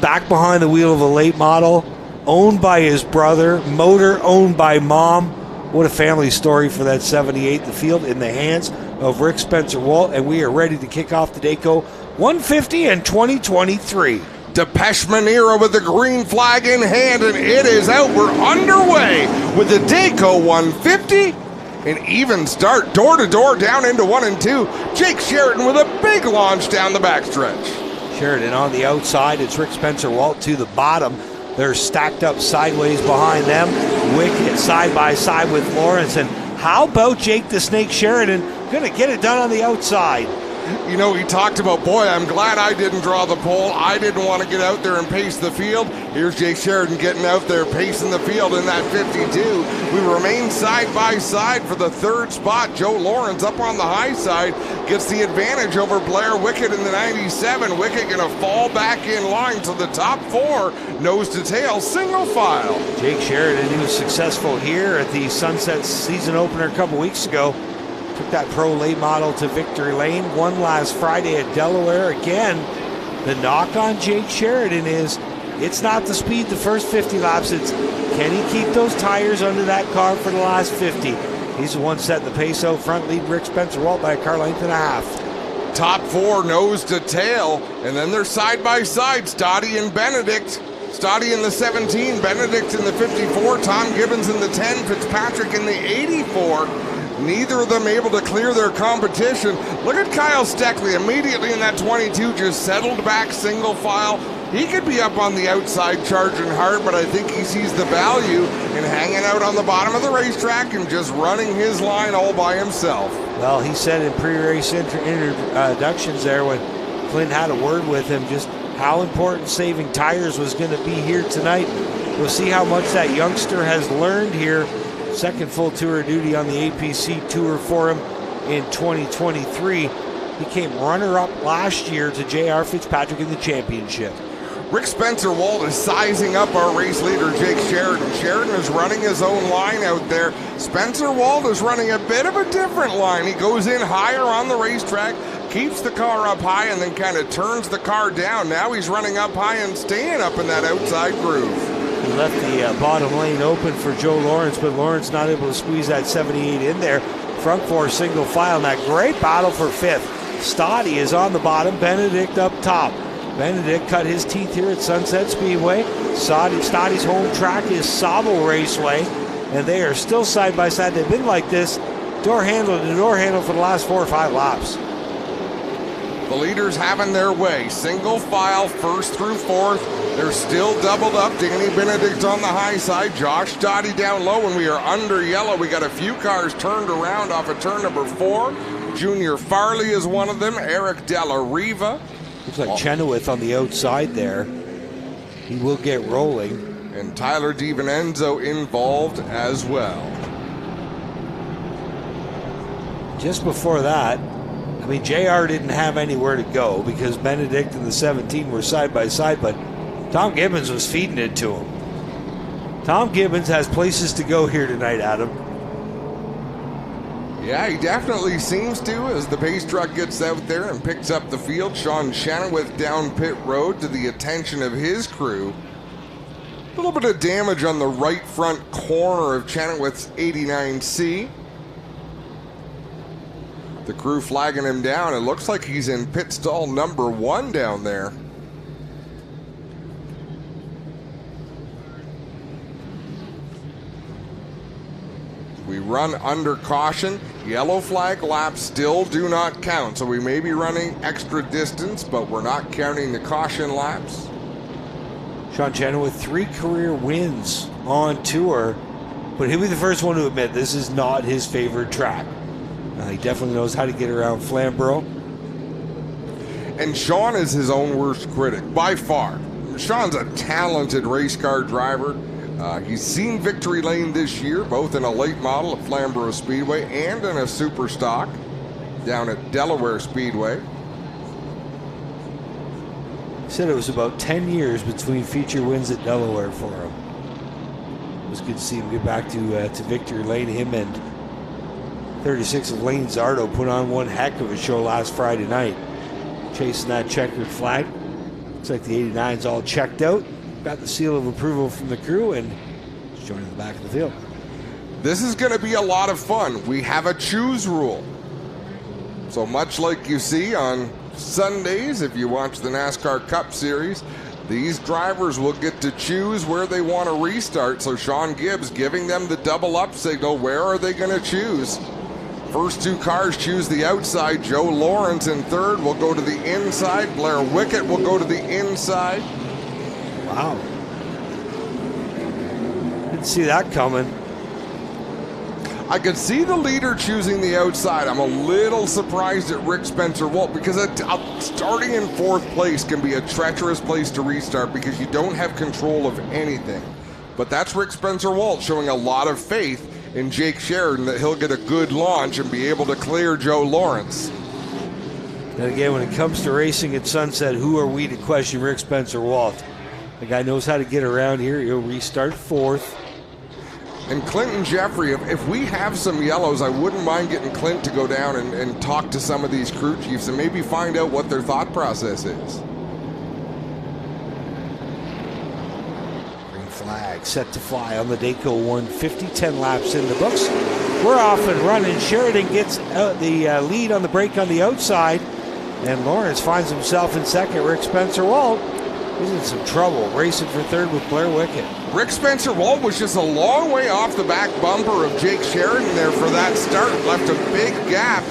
Speaker 2: Back behind the wheel of a late model, owned by his brother, motor owned by mom. What a family story for that 78. The field in the hands of Rick Spencer-Walt, and we are ready to kick off the Dayco 150 in 2023.
Speaker 1: Depeche Manera with the green flag in hand, and it is out. We're underway with the Dayco 150. An even start, door to door, down into 1 and 2. Jake Sheridan with a big launch down the backstretch.
Speaker 2: Sheridan on the outside. It's Rick Spencer-Walt to the bottom. They're stacked up sideways behind them. Wick side by side with Lawrence. And how about Jake the Snake Sheridan going to get it done on the outside?
Speaker 1: You know, he talked about, boy, I'm glad I didn't draw the pole. I didn't want to get out there and pace the field. Here's Jake Sheridan getting out there, pacing the field in that 52. We remain side by side for the third spot. Joe Lawrence up on the high side gets the advantage over Blair Wickett in the 97. Wickett going to fall back in line to the top 4, nose to tail, single file.
Speaker 2: Jake Sheridan, he was successful here at the Sunset season opener a couple weeks ago. Took that pro late model to victory lane. Won last Friday at Delaware. Again, the knock on Jake Sheridan is it's not the speed the first 50 laps. It's can he keep those tires under that car for the last 50? He's the one setting the pace out front. Lead Rick Spencer-Walt by a car length and a half.
Speaker 1: Top 4 nose to tail, and then they're side by side. Stoddy and Benedict. Stoddy in the 17, Benedict in the 54, Tom Gibbons in the 10, Fitzpatrick in the 84. Neither of them able to clear their competition. Look at Kyle Steckley immediately in that 22, just settled back single file. He could be up on the outside charging hard, but I think he sees the value in hanging out on the bottom of the racetrack and just running his line all by himself.
Speaker 2: Well, he said in pre-race introductions there when Clint had a word with him just how important saving tires was going to be here tonight. We'll see how much that youngster has learned here. Second full tour of duty on the APC Tour for him in 2023. He came runner-up last year to J.R. Fitzpatrick in the championship.
Speaker 1: Rick Spencer-Walt is sizing up our race leader, Jake Sheridan. Sheridan is running his own line out there. Spencer-Walt is running a bit of a different line. He goes in higher on the racetrack, keeps the car up high, and then kind of turns the car down. Now he's running up high and staying up in that outside groove.
Speaker 2: He left the bottom lane open for Joe Lawrence, but Lawrence not able to squeeze that 78 in there. Front 4 single file, and that great battle for 5th. Stoddy is on the bottom, Benedict up top. Benedict cut his teeth here at Sunset Speedway. Stoddy's home track is Sauble Raceway, and they are still side by side. They've been like this, door handle to door handle for the last 4 or 5 laps.
Speaker 1: The leaders having their way. Single file, 1st through 4th. They're still doubled up. Danny Benedict on the high side. Josh Stoddy down low, and we are under yellow. We got a few cars turned around off of turn number 4. Junior Farley is one of them. Eric Della Riva.
Speaker 2: Looks like Chenoweth on the outside there. He will get rolling.
Speaker 1: And Tyler DiVincenzo involved as well.
Speaker 2: Just before that, I mean, JR didn't have anywhere to go because Benedict and the 17 were side by side, but Tom Gibbons was feeding it to him. Tom Gibbons has places to go here tonight, Adam.
Speaker 1: Yeah, he definitely seems to as the pace truck gets out there and picks up the field. Sean Chenoweth down pit road to the attention of his crew. A little bit of damage on the right front corner of Chenoweth's 89C. The crew flagging him down. It looks like he's in pit stall number 1 down there. We run under caution. Yellow flag laps still do not count, so we may be running extra distance, but we're not counting the caution laps.
Speaker 2: Sean Chenoweth, 3 career wins on tour, but he'll be the first one to admit this is not his favorite track. He definitely knows how to get around Flamborough.
Speaker 1: And Sean is his own worst critic, by far. Sean's a talented race car driver. He's seen victory lane this year, both in a late model at Flamborough Speedway and in a super stock down at Delaware Speedway.
Speaker 2: He said it was about 10 years between feature wins at Delaware for him. It was good to see him get back to victory lane. Him and 36 of Lane Zardo put on one heck of a show last Friday night, chasing that checkered flag. Looks like the 89's all checked out. Got the seal of approval from the crew and is joining the back of the field.
Speaker 1: This is going to be a lot of fun. We have a choose rule. So much like you see on Sundays, if you watch the NASCAR Cup Series, these drivers will get to choose where they want to restart. So Sean Gibbs giving them the double up signal. Where are they going to choose? First 2 cars choose the outside. Joe Lawrence in 3rd will go to the inside. Blair Wickett will go to the inside.
Speaker 2: Wow. Didn't see that coming.
Speaker 1: I could see the leader choosing the outside. I'm a little surprised at Rick Spencer-Walt because starting in 4th place can be a treacherous place to restart because you don't have control of anything. But that's Rick Spencer-Walt showing a lot of faith in Jake Sheridan that he'll get a good launch and be able to clear Joe Lawrence.
Speaker 2: And again, when it comes to racing at Sunset, who are we to question Rick Spencer-Walt? The guy knows how to get around here. He'll restart 4th.
Speaker 1: And Clinton Jeffrey, if we have some yellows, I wouldn't mind getting Clint to go down and talk to some of these crew chiefs and maybe find out what their thought process is.
Speaker 2: Green flag set to fly on the Dayco 150, 10 laps in the books. We're off and running. Sheridan gets the lead on the break on the outside, and Lawrence finds himself in second. Rick Spencer-Walt is in some trouble, racing for 3rd with Blair Wickett.
Speaker 1: Rick Spencer-Walt was just a long way off the back bumper of Jake Sheridan there for that start, left a big gap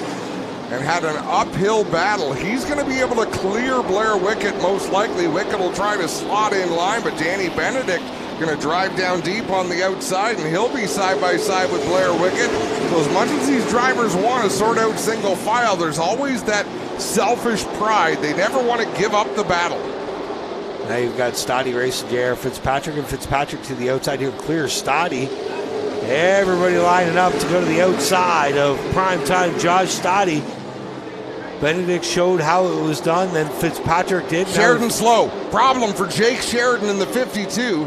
Speaker 1: and had an uphill battle. He's going to be able to clear Blair Wickett most likely. Wickett will try to slot in line, but Danny Benedict going to drive down deep on the outside, and he'll be side by side with Blair Wickett. So as much as these drivers want to sort out single file, there's always that selfish pride. They never want to give up the battle.
Speaker 2: Now you've got Stoddy racing J.R. Fitzpatrick, and Fitzpatrick to the outside here, clears Stoddy. Everybody lining up to go to the outside of primetime Josh Stoddy. Benedict showed how it was done, then Fitzpatrick did.
Speaker 1: Sheridan slow. Problem for Jake Sheridan in the 52.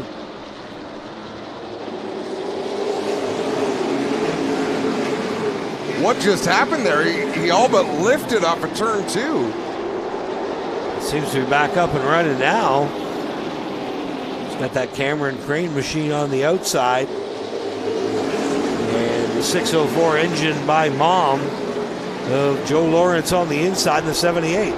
Speaker 1: What just happened there? He all but lifted off of turn 2.
Speaker 2: Seems to be back up and running now. He's got that Cameron crane machine on the outside. And the 604 engine by Mom of Joe Lawrence on the inside in the 78.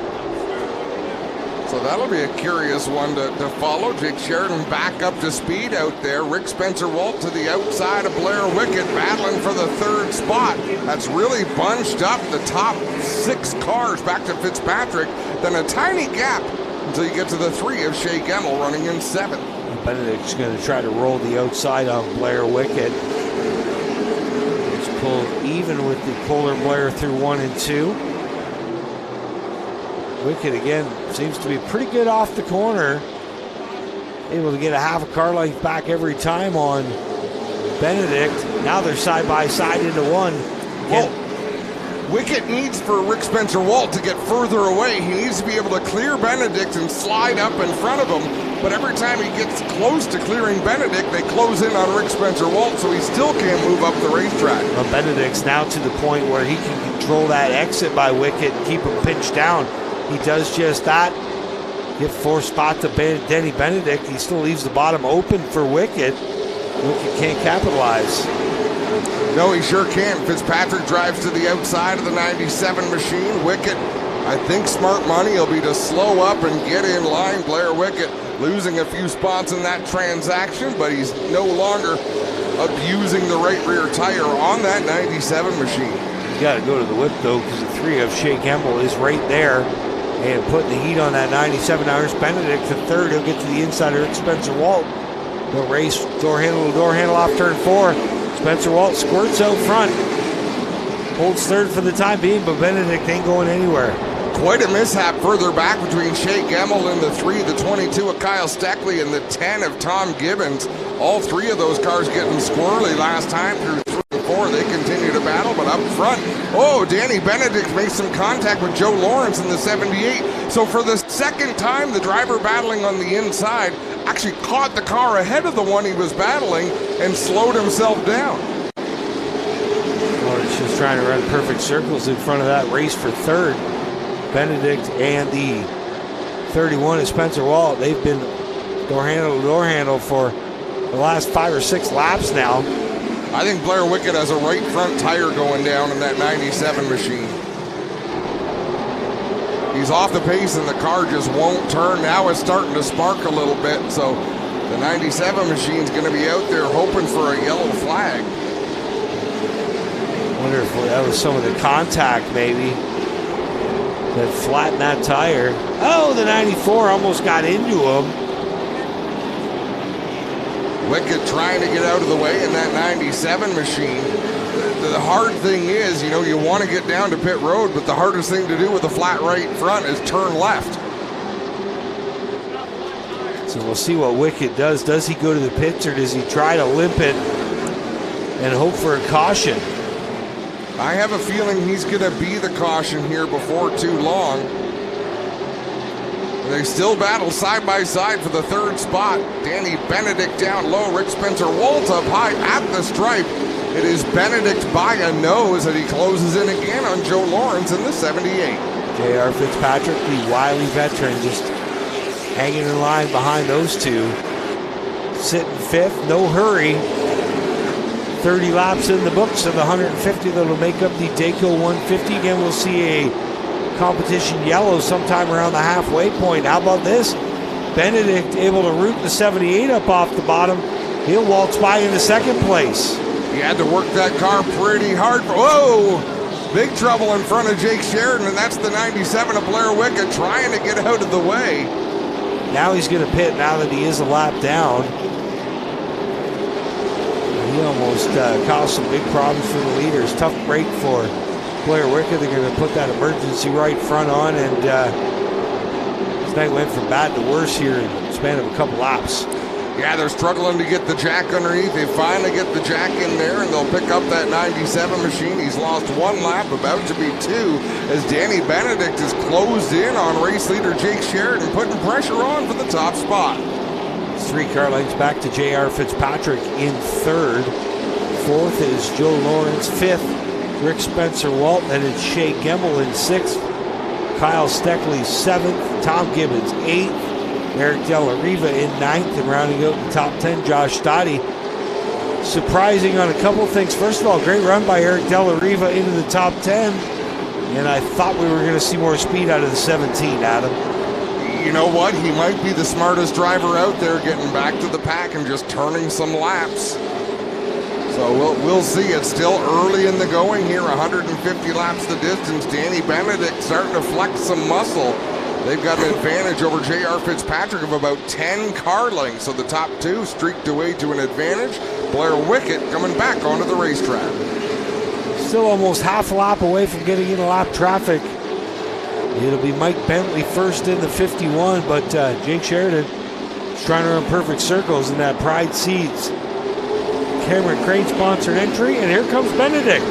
Speaker 1: So that'll be a curious one to follow. Jake Sheridan back up to speed out there. Rick Spencer-Walt to the outside of Blair Wickett, battling for the 3rd spot. That's really bunched up the top 6 cars back to Fitzpatrick. Then a tiny gap until you get to the 3 of Shea Gemmel running in 7th.
Speaker 2: Benedict's going to try to roll the outside on Blair Wickett. He's pulled even with the Kohler Blair through 1 and 2. Wickett again seems to be pretty good off the corner. Able to get a half a car length back every time on Benedict. Now they're side by side into 1.
Speaker 1: Well, Wickett needs for Rick Spencer-Walt to get further away. He needs to be able to clear Benedict and slide up in front of him. But every time he gets close to clearing Benedict, they close in on Rick Spencer-Walt, so he still can't move up the racetrack.
Speaker 2: Well, Benedict's now to the point where he can control that exit by Wickett and keep him pinched down. He does just that. Get 4th spot to Denny Benedict. He still leaves the bottom open for Wickett. Wickett can't capitalize.
Speaker 1: No, he sure can't. Fitzpatrick drives to the outside of the 97 machine. Wickett, I think smart money will be to slow up and get in line. Blair Wickett losing a few spots in that transaction, but he's no longer abusing the right rear tire on that 97 machine.
Speaker 2: You got to go to the whip, though, because the 3 of Shea Gemmel is right there and putting the heat on that 97. Now here's Benedict to 3rd. He'll get to the inside of Rick Spencer-Walt. They'll race door handle to door handle off turn 4. Spencer-Walt squirts out front. Holds 3rd for the time being, but Benedict ain't going anywhere.
Speaker 1: Quite a mishap further back between Shea Gemmel and the 3, the 22 of Kyle Steckley and the 10 of Tom Gibbons. All 3 of those cars getting squirrely last time through 3 and 4. They continue to battle, but up front, Danny Benedict makes some contact with Joe Lawrence in the 78. So for the 2nd time, the driver battling on the inside actually caught the car ahead of the one he was battling and slowed himself down.
Speaker 2: Lawrence just trying to run perfect circles in front of that race for 3rd. Benedict and the 31 of Spencer-Walt, they've been door handle to door handle for the last 5 or 6 laps now.
Speaker 1: I think Blair Wickett has a right front tire going down in that 97 machine. He's off the pace and the car just won't turn. Now it's starting to spark a little bit, so the 97 machine's going to be out there hoping for a yellow flag.
Speaker 2: Wonder if that was some of the contact maybe that flattened that tire. Oh, the 94 almost got into him.
Speaker 1: Wickett trying to get out of the way in that 97 machine. The hard thing is, you know, you want to get down to pit road, but the hardest thing to do with a flat right front is turn left.
Speaker 2: So we'll see what Wickett does. Does he go to the pits or does he try to limp it and hope for a caution?
Speaker 1: I have a feeling he's going to be the caution here before too long. They still battle side by side for the third spot. Danny Benedict down low. Rick Spencer-Walt up high at the stripe. It is Benedict by a nose, and he closes in again on Joe Lawrence in the 78.
Speaker 2: J.R. Fitzpatrick, the wily veteran, just hanging in line behind those two. Sitting fifth, no hurry. 30 laps in the books of the 150 that'll make up the Dayco 150. Again, we'll see a competition yellow sometime around the halfway point. How about this? Benedict able to root the 78 up off the bottom. He'll waltz by into second place.
Speaker 1: He had to work that car pretty hard. Whoa! Big trouble in front of Jake Sheridan, and that's the 97 of Blair Wickett trying to get out of the way.
Speaker 2: Now he's going to pit now that he is a lap down. He almost caused some big problems for the leaders. Tough break for Blair Wickett. They're going to put that emergency right front on, and tonight went from bad to worse here in the span of a couple laps.
Speaker 1: Yeah, they're struggling to get the jack underneath. They finally get the jack in there, and they'll pick up that 97 machine. He's lost one lap, about to be two, as Danny Benedict is closed in on race leader Jake Sheridan, putting pressure on for the top spot.
Speaker 2: 3 car lengths back to J.R. Fitzpatrick in third. Fourth is Joe Lawrence. Fifth, Rick Spencer-Walt. Then it's Shea Gemmel in sixth. Kyle Steckley seventh. Tom Gibbons eighth. Eric Della Riva in ninth. And rounding out the top 10, Josh Stoddy. Surprising on a couple things. First of all, great run by Eric Della Riva into the top 10. And I thought we were going to see more speed out of the 17, Adam.
Speaker 1: You know what? He might be the smartest driver out there, getting back to the pack and just turning some laps. So we'll see. It's still early in the going here, 150 laps the distance. Danny Benedict starting to flex some muscle. They've got an advantage over J.R. Fitzpatrick of about 10 car lengths. So the top two streaked away to an advantage. Blair Wickett coming back onto the racetrack.
Speaker 2: Still almost half a lap away from getting into lap traffic. It'll be Mike Bentley first in the 51, but Jake Sheridan is trying to run perfect circles in that Pride Seeds Cameron Crane sponsored entry, and here comes Benedict.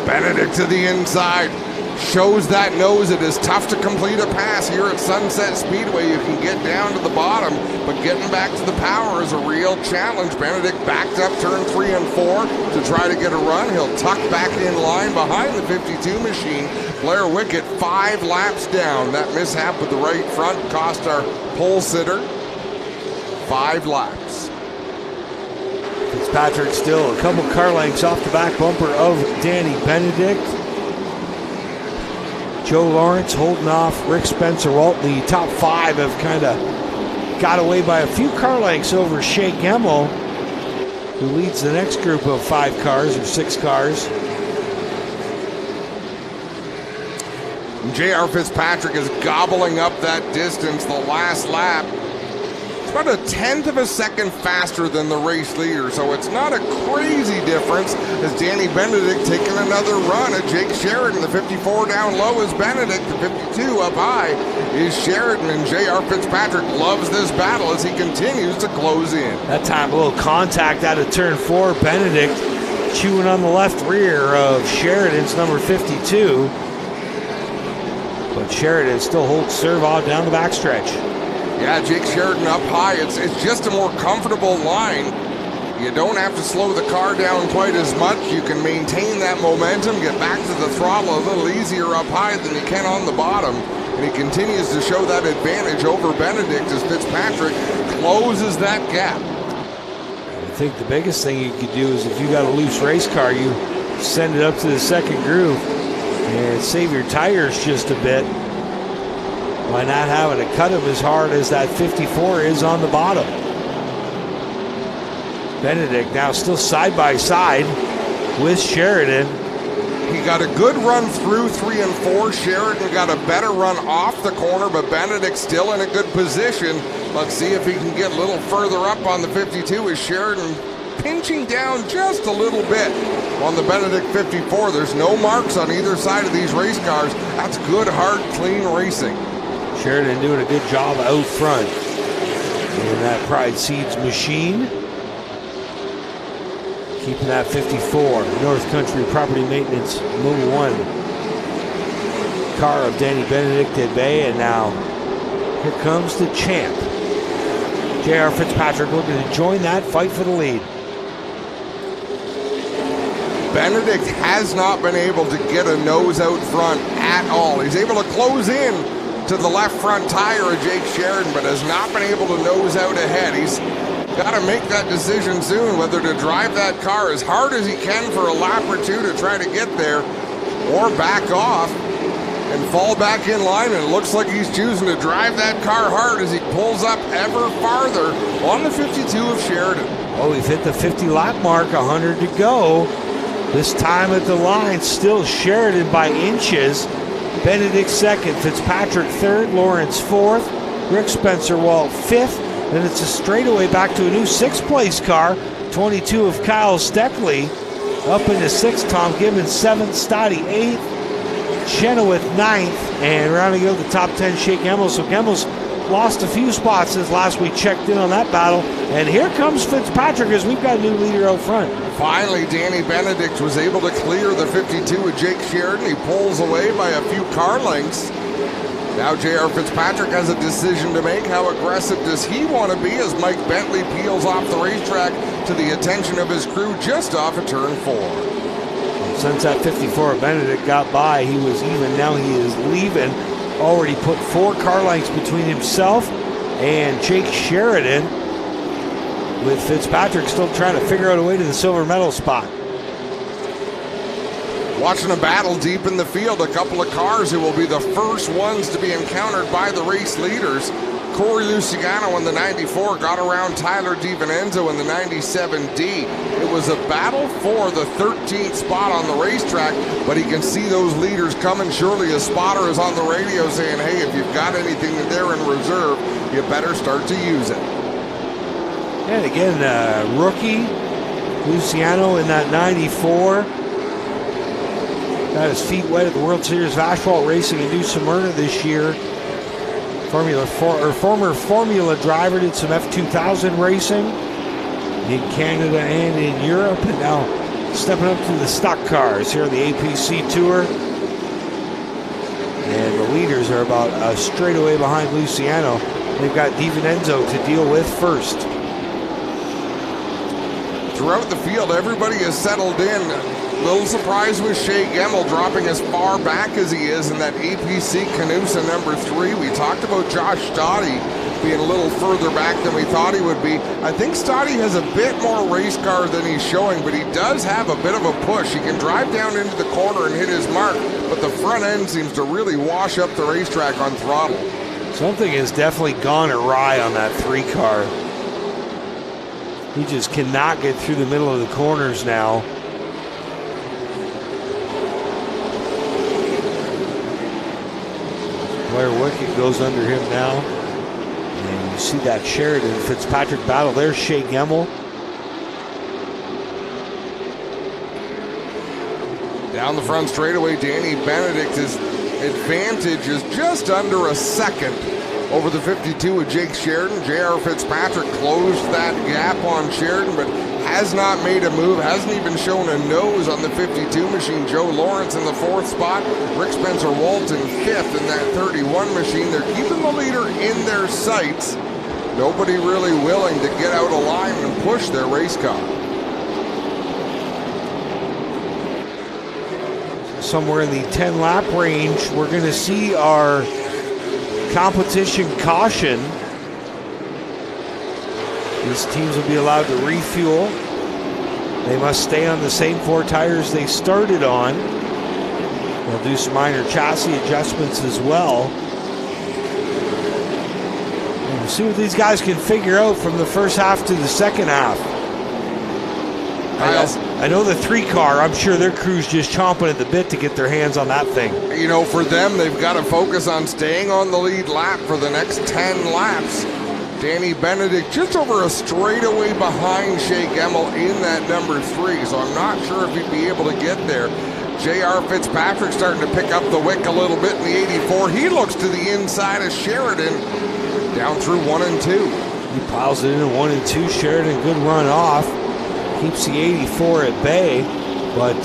Speaker 1: Benedict to the inside. Shows that nose. It is tough to complete a pass here at Sunset Speedway. You can get down to the bottom, but getting back to the power is a real challenge. Benedict backed up turn 3 and 4 to try to get a run. He'll tuck back in line behind the 52 machine. Blair Wickett 5 laps down. That mishap with the right front cost our pole sitter 5 laps.
Speaker 2: Fitzpatrick still a couple car lengths off the back bumper of Danny Benedict. Joe Lawrence holding off Rick Spencer-Walt. The top 5 have kind of got away by a few car lengths over Shea Gemmel, who leads the next group of 5 cars or 6 cars.
Speaker 1: J.R. Fitzpatrick is gobbling up that distance the last lap. It's about a 1/10 of a second faster than the race leader, so it's not a crazy difference as Danny Benedict taking another run at Jake Sheridan. The 54 down low is Benedict. The 52 up high is Sheridan, and J.R. Fitzpatrick loves this battle as he continues to close in.
Speaker 2: That time a little contact out of turn 4. Benedict chewing on the left rear of Sheridan's number 52. But Sheridan still holds serve out down the backstretch.
Speaker 1: Yeah, Jake Sheridan up high. It's just a more comfortable line. You don't have to slow the car down quite as much. You can maintain that momentum, get back to the throttle a little easier up high than you can on the bottom. And he continues to show that advantage over Benedict as Fitzpatrick closes that gap.
Speaker 2: I think the biggest thing you could do is if you got a loose race car, you send it up to the second groove and save your tires just a bit by not having to cut them as hard as that 54 is on the bottom. Benedict now still side by side with Sheridan.
Speaker 1: He got a good run through 3 and 4. Sheridan got a better run off the corner, but Benedict still in a good position. Let's see if he can get a little further up on the 52 as Sheridan pinching down just a little bit on the Benedict 54. There's no marks on either side of these race cars. That's good, hard, clean racing.
Speaker 2: Sheridan doing a good job out front in that Pride Seeds machine. Keeping that 54. North Country Property Maintenance Moon 1. Car of Danny Benedict at bay, and now here comes the champ. J.R. Fitzpatrick looking to join that fight for the lead.
Speaker 1: Benedict has not been able to get a nose out front at all. He's able to close in to the left front tire of Jake Sheridan, but has not been able to nose out ahead. He's got to make that decision soon, whether to drive that car as hard as he can for a lap or two to try to get there, or back off and fall back in line. And it looks like he's choosing to drive that car hard as he pulls up ever farther on the 52 of Sheridan.
Speaker 2: Oh, we've hit the 50 lap mark, 100 to go. This time at the line, still Sheridan by inches. Benedict second, Fitzpatrick third, Lawrence fourth, Rick Spencer-Walt fifth. Then it's a straightaway back to a new sixth place car, 22 of Kyle Steckley. Up into sixth, Tom Gibbons seventh, Stoddy eighth, Chenoweth ninth, and rounding out the top 10, Shea Gemmell. So Gemmell's lost a few spots since last we checked in on that battle. And here comes Fitzpatrick as we've got a new leader out front.
Speaker 1: Finally, Danny Benedict was able to clear the 52 with Jake Sheridan. He pulls away by a few car lengths. Now J.R. Fitzpatrick has a decision to make. How aggressive does he want to be as Mike Bentley peels off the racetrack to the attention of his crew just off of turn 4?
Speaker 2: Since that 54 Benedict got by, he was even. Now he is leaving. Already put 4 car lengths between himself and Jake Sheridan, with Fitzpatrick still trying to figure out a way to the silver medal spot.
Speaker 1: Watching a battle deep in the field, a couple of cars who will be the first ones to be encountered by the race leaders. Corey Luciano in the 94 got around Tyler DiVincenzo in the 97D. It was a battle for the 13th spot on the racetrack, but he can see those leaders coming. Surely a spotter is on the radio saying, hey, if you've got anything there in reserve, you better start to use it.
Speaker 2: And again, rookie Luciano in that 94. Got his feet wet at the World Series of Asphalt Racing in New Smyrna this year. Former Formula driver, did some F2000 racing in Canada and in Europe, and now stepping up to the stock cars here on the APC Tour. And the leaders are about a straightaway behind Luciano. They've got DiVincenzo to deal with first.
Speaker 1: Throughout the field, everybody is settled in. Little surprise with Shea Gemmell dropping as far back as he is in that APC Canusa number 3. We talked about Josh Stoddy being a little further back than we thought he would be. I think Stoddy has a bit more race car than he's showing, but he does have a bit of a push. He can drive down into the corner and hit his mark, but the front end seems to really wash up the racetrack on throttle.
Speaker 2: Something has definitely gone awry on that 3 car. He just cannot get through the middle of the corners now. Blair Wickett goes under him now. And you see that Sheridan Fitzpatrick battle. There's Shea Gemmell.
Speaker 1: Down the front straightaway, Danny Benedict's advantage is just under a second over the 52 with Jake Sheridan. J.R. Fitzpatrick closed that gap on Sheridan, but has not made a move, hasn't even shown a nose on the 52 machine. Joe Lawrence in the 4th spot, Rick Spencer-Walt in 5th in that 31 machine. They're keeping the leader in their sights. Nobody really willing to get out of line and push their race car.
Speaker 2: Somewhere in the 10 lap range, we're going to see our competition caution. These teams will be allowed to refuel. They must stay on the same 4 tires they started on. They'll do some minor chassis adjustments as well. And we'll see what these guys can figure out from the first half to the second half. I know the 3 car, I'm sure their crew's just chomping at the bit to get their hands on that thing.
Speaker 1: You know, for them, they've got to focus on staying on the lead lap for the next 10 laps. Danny Benedict just over a straightaway behind Shea Gemmel in that number 3, so I'm not sure if he'd be able to get there. J.R. Fitzpatrick starting to pick up the wick a little bit in the 84. He looks to the inside of Sheridan, down through 1 and 2.
Speaker 2: He piles it in 1 and 2. Sheridan, good run off. Keeps the 84 at bay, but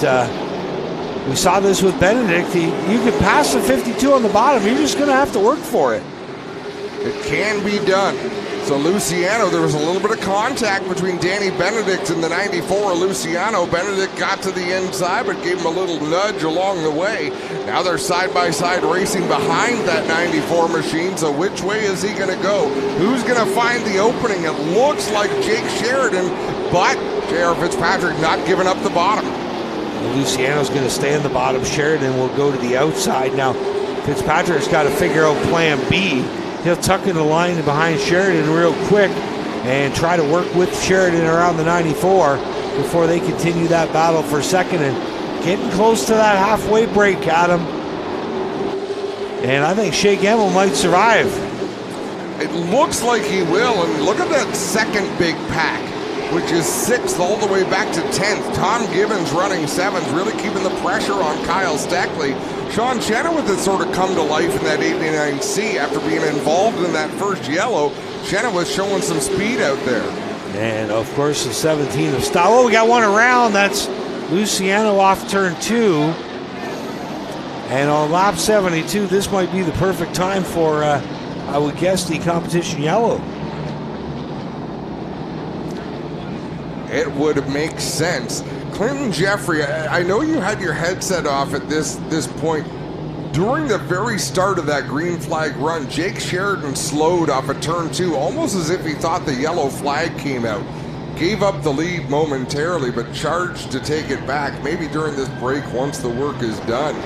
Speaker 2: we saw this with Benedict. You could pass the 52 on the bottom. You're just going to have to work for it.
Speaker 1: It can be done. So Luciano, there was a little bit of contact between Danny Benedict and the 94 Luciano. Benedict got to the inside, but gave him a little nudge along the way. Now they're side-by-side racing behind that 94 machine, so which way is he going to go? Who's going to find the opening? It looks like Jake Sheridan, but J.R. Fitzpatrick not giving up the bottom.
Speaker 2: Luciano's going to stay in the bottom. Sheridan will go to the outside. Now, Fitzpatrick's got to figure out plan B. He'll tuck in the line behind Sheridan real quick and try to work with Sheridan around the 94 before they continue that battle for second and getting close to that halfway break, Adam. And I think Shea Gemmel might survive.
Speaker 1: It looks like he will, and look at that second big pack, which is 6th all the way back to 10th. Tom Gibbons running 7th, really keeping the pressure on Kyle Steckley. Sean Chenoweth has sort of come to life in that 89C after being involved in that first yellow. Chenoweth showing some speed out there.
Speaker 2: And, of course, the 17 of style. Oh, we got one around. That's Luciano off turn 2. And on lap 72, this might be the perfect time for, I would guess, the competition yellow.
Speaker 1: It would make sense. Clinton Jeffrey, I know you had your headset off at this point. During the very start of that green flag run, Jake Sheridan slowed off of turn 2, almost as if he thought the yellow flag came out. Gave up the lead momentarily, but charged to take it back. Maybe during this break, once the work is done,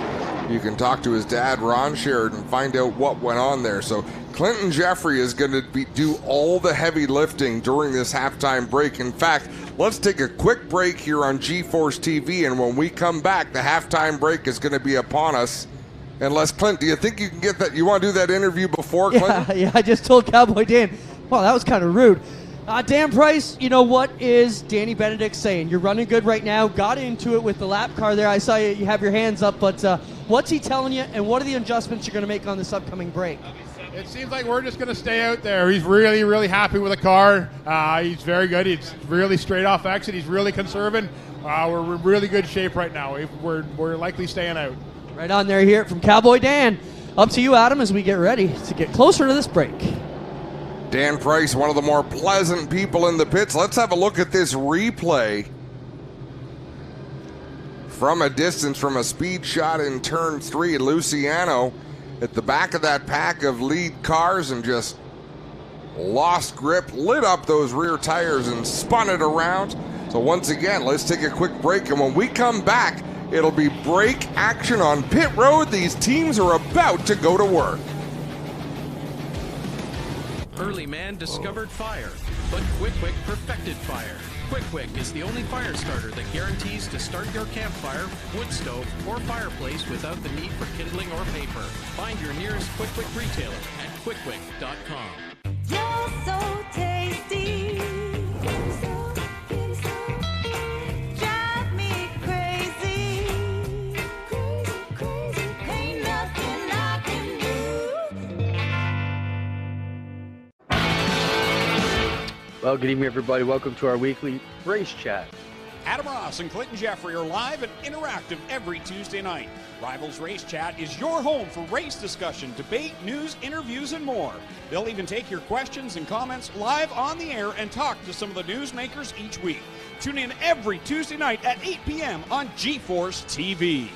Speaker 1: you can talk to his dad, Ron Sheridan, find out what went on there. So Clinton Jeffrey is going to do all the heavy lifting during this halftime break. In fact, let's take a quick break here on GeForce TV, and when we come back, the halftime break is going to be upon us. Unless, Clint, do you think you can get that? You want to do that interview before, Clinton?
Speaker 3: Yeah, I just told Cowboy Dan. Wow, that was kind of rude. Dan Price, you know, what is Danny Benedict saying? You're running good right now. Got into it with the lap car there. I saw you have your hands up, but what's he telling you, and what are the adjustments you're going to make on this upcoming break?
Speaker 4: It seems like we're just going to stay out there. He's really, really happy with the car. He's very good. He's really straight off exit. He's really conserving. We're in really good shape right now. We're likely staying out.
Speaker 3: Right on there, hear it from Cowboy Dan. Up to you, Adam, as we get ready to get closer to this break.
Speaker 1: Dan Price, one of the more pleasant people in the pits. Let's have a look at this replay from a distance, from a speed shot in turn 3. Luciano at the back of that pack of lead cars and just lost grip, lit up those rear tires and spun it around. So once again, let's take a quick break, and when we come back, it'll be break action on pit road. These teams are about to go to work.
Speaker 11: Early man discovered fire, but Quick perfected fire. Quick is the only fire starter that guarantees to start your campfire, wood stove, or fireplace without the need for kindling or paper. Find your nearest Quick retailer at quickquick.com.
Speaker 7: You're so tasty. Drive me crazy. Ain't nothing I can do.
Speaker 8: Well, good evening, everybody. Welcome to our weekly race chat.
Speaker 9: Adam Ross and Clinton Jeffrey are live and interactive every Tuesday night. Rivals Race Chat is your home for race discussion, debate, news, interviews, and more. They'll even take your questions and comments live on the air and talk to some of the newsmakers each week. Tune in every Tuesday night at 8 p.m. on GeForce TV.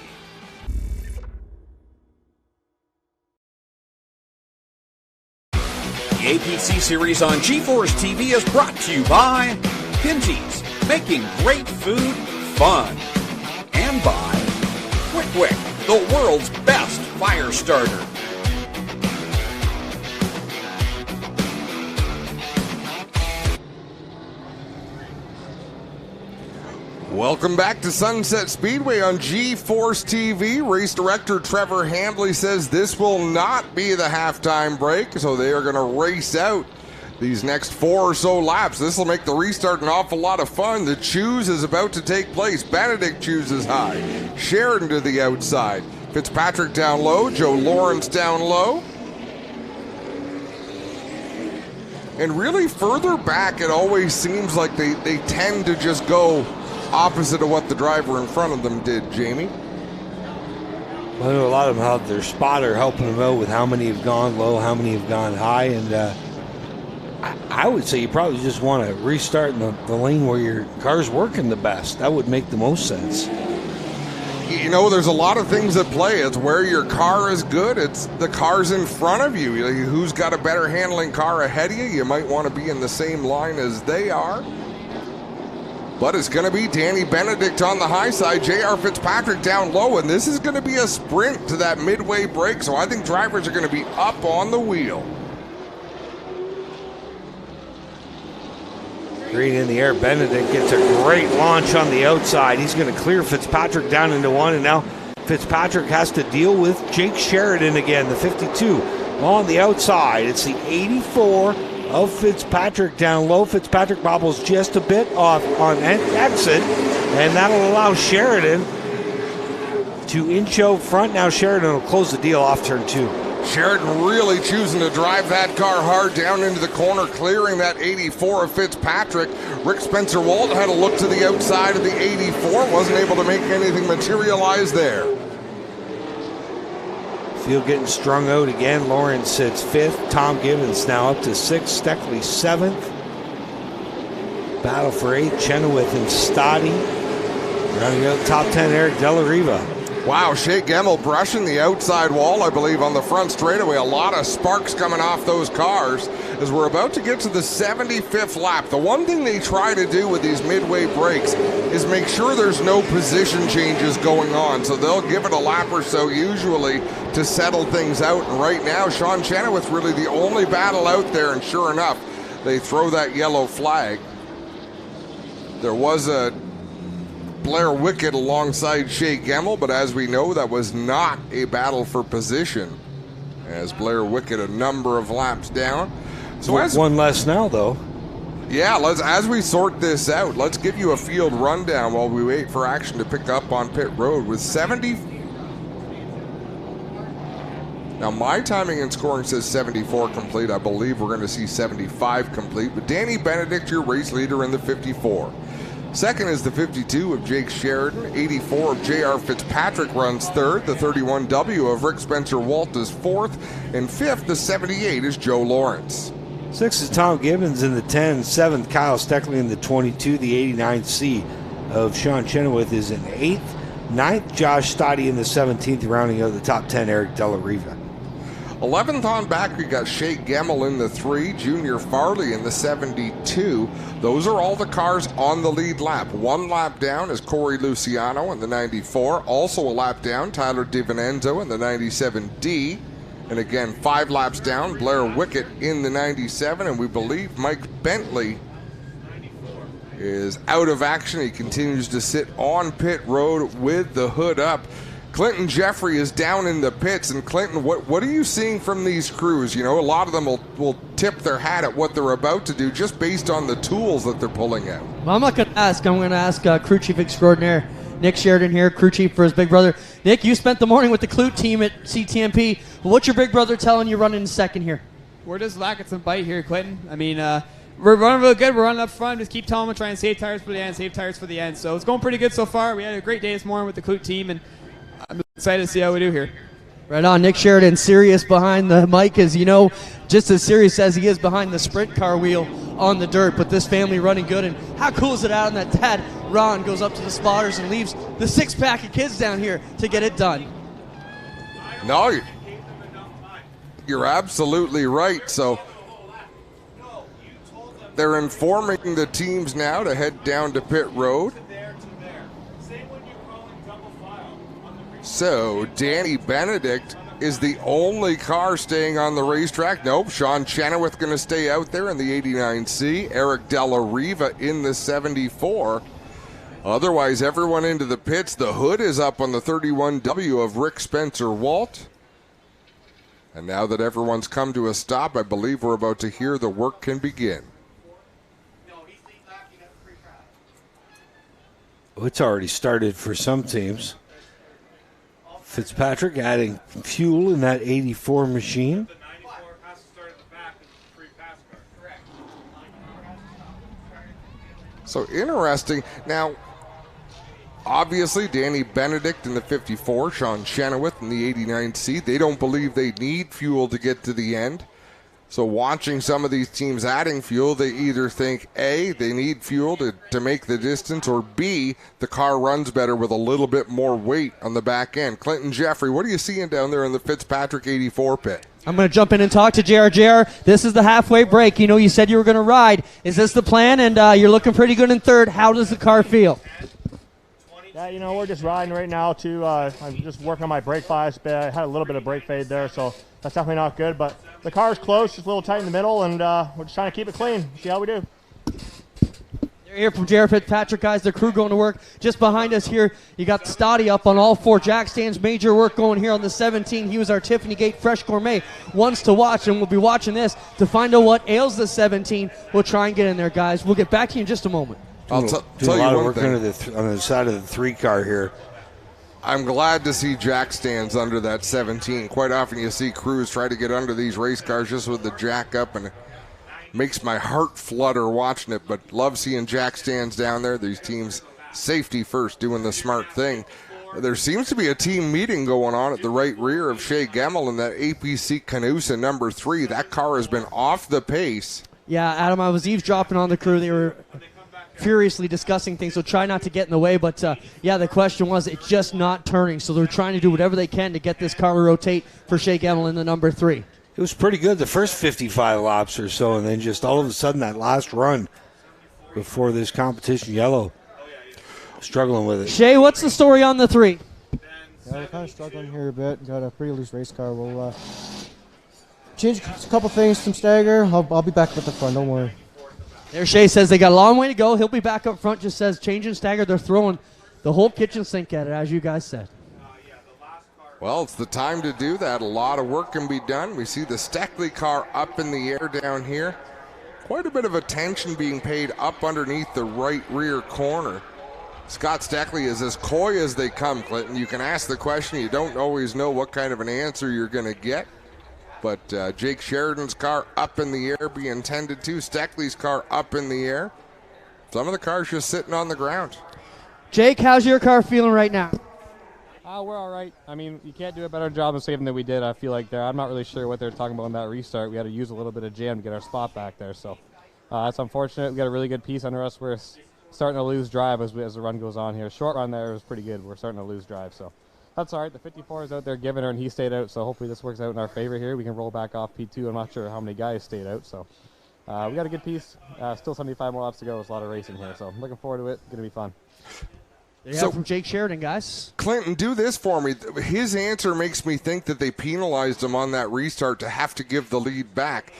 Speaker 9: The APC series on GeForce TV is brought to you by Pinty's, making great food fun. And by Quick, the world's best fire starter.
Speaker 1: Welcome back to Sunset Speedway on GeForce TV. Race director Trevor Hambly says this will not be the halftime break, so they are going to race out these next 4 or so laps. This will make the restart an awful lot of fun. The choose is about to take place. Benedict chooses high. Sheridan to the outside. Fitzpatrick down low. Joe Lawrence down low. And really further back, it always seems like they tend to just go opposite of what the driver in front of them did, Jamie.
Speaker 2: I know a lot of them have their spotter helping them out with how many have gone low, how many have gone high, and I would say you probably just want to restart in the lane where your car's working the best. That would make the most sense.
Speaker 1: You know, there's a lot of things at play. It's where your car is good. It's the cars in front of you. Who's got a better handling car ahead of you? You might want to be in the same line as they are. But it's going to be Danny Benedict on the high side, J.R. Fitzpatrick down low, and this is going to be a sprint to that midway break, so I think drivers are going to be up on the wheel.
Speaker 2: Green in the air. Benedict gets a great launch on the outside. He's going to clear Fitzpatrick down into one, and now Fitzpatrick has to deal with Jake Sheridan again, the 52 on the outside. It's the 84 of Fitzpatrick down low. Fitzpatrick bobbles just a bit off on exit, and that'll allow Sheridan to inch out front. Now Sheridan will close the deal off turn 2.
Speaker 1: Sheridan really choosing to drive that car hard down into the corner, clearing that 84 of Fitzpatrick. Rick Spencer-Walt had a look to the outside of the 84, wasn't able to make anything materialize there.
Speaker 2: Field getting strung out again. Lawrence sits 5th. Tom Gibbons now up to 6th. Steckley 7th. Battle for 8th. Chenoweth and Stoddy. Rounding out top 10, Eric Della Riva.
Speaker 1: Wow, Shea Gemmel brushing the outside wall, I believe, on the front straightaway. A lot of sparks coming off those cars as we're about to get to the 75th lap. The one thing they try to do with these midway breaks is make sure there's no position changes going on. So they'll give it a lap or so usually to settle things out. And right now, Sean Chenoweth's really the only battle out there. And sure enough, they throw that yellow flag. There was a Blair Wickett alongside Shea Gemmel, but as we know, that was not a battle for position, as Blair Wickett a number of laps down.
Speaker 2: So one less now, though.
Speaker 1: Yeah, as we sort this out, let's give you a field rundown while we wait for action to pick up on pit road with 70. Now, my timing and scoring says 74 complete. I believe we're going to see 75 complete, but Danny Benedict, your race leader in the 54. Second is the 52 of Jake Sheridan. 84 of J.R. Fitzpatrick runs third. The 31W of Rick Spencer-Walt is fourth. And fifth, the 78 is Joe Lawrence.
Speaker 2: 6th is Tom Gibbons in the 10. 7th, Kyle Steckley in the 22. The 89C of Sean Chenoweth is in 8th. 9th, Josh Stoddy in the 17th. Rounding out the top 10, Eric Della Riva.
Speaker 1: 11th on back, we got Shea Gemmel in the 3, Junior Farley in the 72. Those are all the cars on the lead lap. One lap down is Corey Luciano in the 94. Also a lap down, Tyler DiVincenzo in the 97D. And again, 5 laps down, Blair Wickett in the 97. And we believe Mike Bentley is out of action. He continues to sit on pit road with the hood up. Clinton Jeffrey is down in the pits. And Clinton, what are you seeing from these crews? You know, a lot of them will tip their hat at what they're about to do just based on the tools that they're pulling out.
Speaker 3: Well, I'm not going to ask. I'm going to ask crew chief extraordinaire Nick Sheridan here, crew chief for his big brother. Nick, you spent the morning with the Clute team at CTMP. What's your big brother telling you running in second here?
Speaker 13: We're just lacking some bite here, Clinton. I mean, we're running real good. We're running up front. Just keep telling them to try and save tires for the end, save tires for the end. So it's going pretty good so far. We had a great day this morning with the Clute team, and I'm excited to see how we do here.
Speaker 3: Right on. Nick Sheridan, serious behind the mic, as you know, just as serious as he is behind the sprint car wheel on the dirt. But this family running good, and how cool is it out? And that dad, Ron, goes up to the spotters and leaves the 6-pack of kids down here to get it done.
Speaker 1: No, you're absolutely right. So they're informing the teams now to head down to pit road. So Danny Benedict is the only car staying on the racetrack. Nope, Sean Chenoweth going to stay out there in the 89C. Eric Della Riva in the 74. Otherwise, everyone into the pits. The hood is up on the 31W of Rick Spencer-Walt. And now that everyone's come to a stop, I believe we're about to hear the work can begin.
Speaker 2: It's already started for some teams. Fitzpatrick adding fuel in that 84 machine.
Speaker 1: So interesting. Now, obviously, Danny Benedict in the 54, Sean Chenoweth in the 89C, they don't believe they need fuel to get to the end. So watching some of these teams adding fuel, they either think, A, they need fuel to make the distance, or B, the car runs better with a little bit more weight on the back end. Clinton Jeffrey, what are you seeing down there in the Fitzpatrick 84 pit?
Speaker 3: I'm going to jump in and talk to JR. JR, this is the halfway break. You know, you said you were going to ride. Is this the plan? And you're looking pretty good in third. How does the car feel?
Speaker 22: Yeah, you know, we're just riding right now, too. I'm just working on my brake bias. I had a little bit of brake fade there, so that's definitely not good. But the car's close, just a little tight in the middle, and we're just trying to keep it clean, see how we do.
Speaker 3: They're here from Jared Fitzpatrick, guys. The crew going to work. Just behind us here, you got Stoddy up on all four. Jack Stan's major work going here on the 17. He was our Tiffany Gate Fresh Gourmet. Ones to watch, and we'll be watching this to find out what ails the 17. We'll try and get in there, guys. We'll get back to you in just a moment.
Speaker 1: I'll
Speaker 2: Doing
Speaker 1: tell
Speaker 2: a
Speaker 1: you
Speaker 2: lot of
Speaker 1: one
Speaker 2: work
Speaker 1: thing.
Speaker 2: on the side of the 3 car here.
Speaker 1: I'm glad to see Jack Stands under that 17. Quite often you see crews try to get under these race cars just with the jack up, and it makes my heart flutter watching it, but love seeing Jack Stands down there. These teams, safety first, doing the smart thing. There seems to be a team meeting going on at the right rear of Shea Gemmel in that APC Canusa number 3. That car has been off the pace.
Speaker 3: Yeah, Adam, I was eavesdropping on the crew. They were furiously discussing things, so try not to get in the way. But, yeah, the question was, it's just not turning. So they're trying to do whatever they can to get this car to rotate for Shea Gemmel in the number 3.
Speaker 2: It was pretty good the first 55 laps or so, and then just all of a sudden that last run before this competition yellow, struggling with it.
Speaker 3: Shea, what's the story on the 3?
Speaker 14: Yeah, we're kind of struggling here a bit. Got a pretty loose race car. We'll change a couple things, some stagger. I'll be back with the front, don't worry.
Speaker 3: There Shea says they got a long way to go. He'll be back up front, just says change and stagger. They're throwing the whole kitchen sink at it, as you guys said.
Speaker 1: Well, it's the time to do that. A lot of work can be done. We see the Steckley car up in the air down here. Quite a bit of attention being paid up underneath the right rear corner. Scott Steckley is as coy as they come, Clinton. You can ask the question. You don't always know what kind of an answer you're going to get. But Jake Sheridan's car up in the air being tended to. Steckley's car up in the air. Some of the cars just sitting on the ground.
Speaker 3: Jake, how's your car feeling right now?
Speaker 14: We're all right. I mean, you can't do a better job of saving than we did, I feel like, there. I'm not really sure what they're talking about in that restart. We had to use a little bit of jam to get our spot back there. So that's unfortunate. We got a really good piece under us. We're starting to lose drive as the run goes on here. Short run there was pretty good. We're starting to lose drive. So that's all right. The 54 is out there giving her, and he stayed out. So hopefully this works out in our favor here. We can roll back off P2. I'm not sure how many guys stayed out. So we got a good piece. Still 75 more laps to go. There's a lot of racing here. So I'm looking forward to it. Going to be fun.
Speaker 3: There you have from Jake Sheridan, guys.
Speaker 1: Clinton, do this for me. His answer makes me think that they penalized him on that restart to have to give the lead back.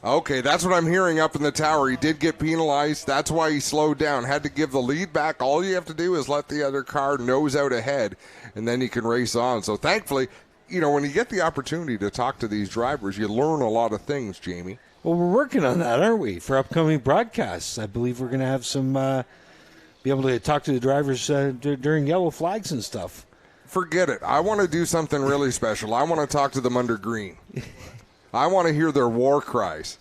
Speaker 1: Okay, that's what I'm hearing up in the tower. He did get penalized. That's why he slowed down. Had to give the lead back. All you have to do is let the other car nose out ahead, and then you can race on. So thankfully, you know, when you get the opportunity to talk to these drivers, you learn a lot of things, Jamie.
Speaker 2: Well, we're working on that, aren't we, for upcoming broadcasts? I believe we're going to have some be able to talk to the drivers during yellow flags and stuff.
Speaker 1: Forget it. I want to do something really special. I want to talk to them under green. I want to hear their war cries.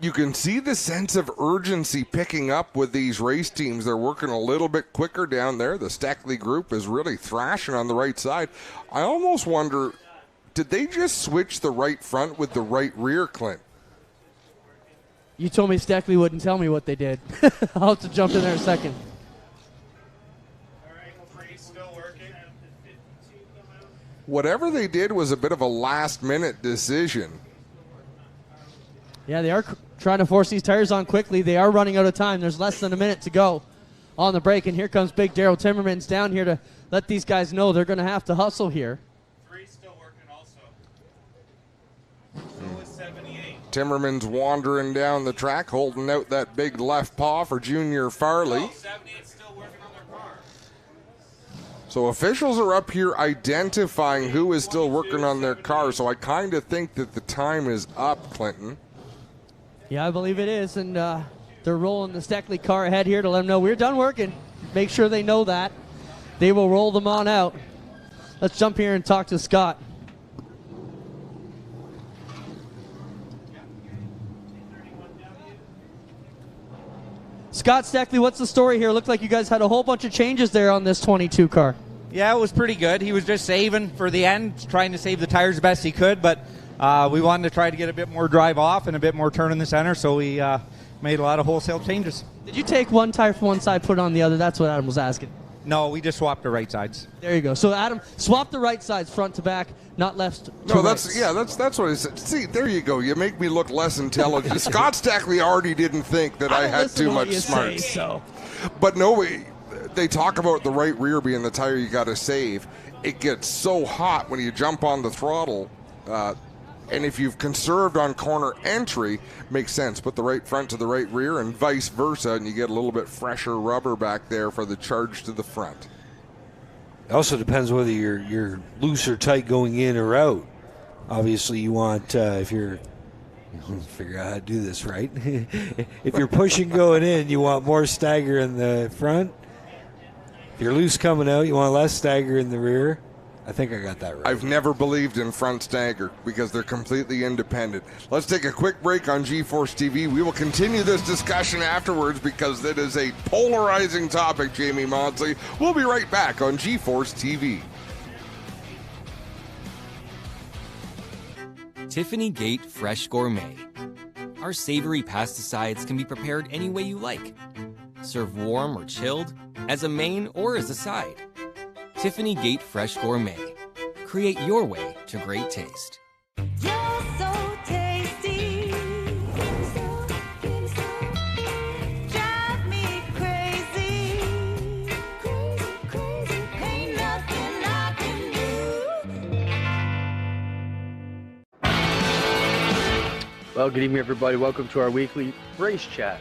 Speaker 1: You can see the sense of urgency picking up with these race teams. They're working a little bit quicker down there. The Steckley group is really thrashing on the right side. I almost wonder, did they just switch the right front with the right rear, Clint?
Speaker 3: You told me Steckley wouldn't tell me what they did. I'll have to jump in there in a second.
Speaker 1: Whatever they did was a bit of a last-minute decision.
Speaker 3: Yeah, they are trying to force these tires on quickly. They are running out of time. There's less than a minute to go on the break, and here comes Big Daryl Timmermans down here to let these guys know they're going to have to hustle here.
Speaker 1: Timmerman's wandering down the track, holding out that big left paw for Junior Farley. So officials are up here identifying who is still working on their car. So I kind of think that the time is up, Clinton.
Speaker 3: Yeah, I believe it is, and they're rolling the Steckley car ahead here to let them know we're done working. Make sure they know that. They will roll them on out. Let's jump here and talk to Scott. Scott Steckley, what's the story here? Looked like you guys had a whole bunch of changes there on this 22 car.
Speaker 15: Yeah, it was pretty good. He was just saving for the end, trying to save the tires the best he could, but we wanted to try to get a bit more drive off and a bit more turn in the center, so we made a lot of wholesale changes.
Speaker 3: Did you take one tire from one side, put it on the other? That's what Adam was asking.
Speaker 15: No, we just swapped the right sides.
Speaker 3: There you go. So Adam, swap the right sides front to back, not left to
Speaker 1: No,
Speaker 3: right.
Speaker 1: that's what I said. See, there you go. You make me look less intelligent. Scott Stackley already didn't think that I had too much smarts.
Speaker 3: So.
Speaker 1: But no, they talk about the right rear being the tire you got to save. It gets so hot when you jump on the throttle. And if you've conserved on corner entry, makes sense. Put the right front to the right rear and vice versa, and you get a little bit fresher rubber back there for the charge to the front.
Speaker 2: It also depends whether you're loose or tight going in or out. Obviously, you want, if you're, figure out how to do this right. If you're pushing going in, you want more stagger in the front. If you're loose coming out, you want less stagger in the rear. I think I got that right.
Speaker 1: I've never believed in front stagger because they're completely independent. Let's take a quick break on G-Force TV. We will continue this discussion afterwards because it is a polarizing topic, Jamie Maudsley. We'll be right back on G-Force TV.
Speaker 10: Tiffany Gate Fresh Gourmet. Our savory pasticides can be prepared any way you like. Serve warm or chilled, as a main or as a side. Tiffany Gate Fresh Gourmet. Create your way to great taste.
Speaker 7: You're so tasty. Drive me crazy. Ain't nothing I can do.
Speaker 8: Well, good evening, everybody. Welcome to our weekly race chat.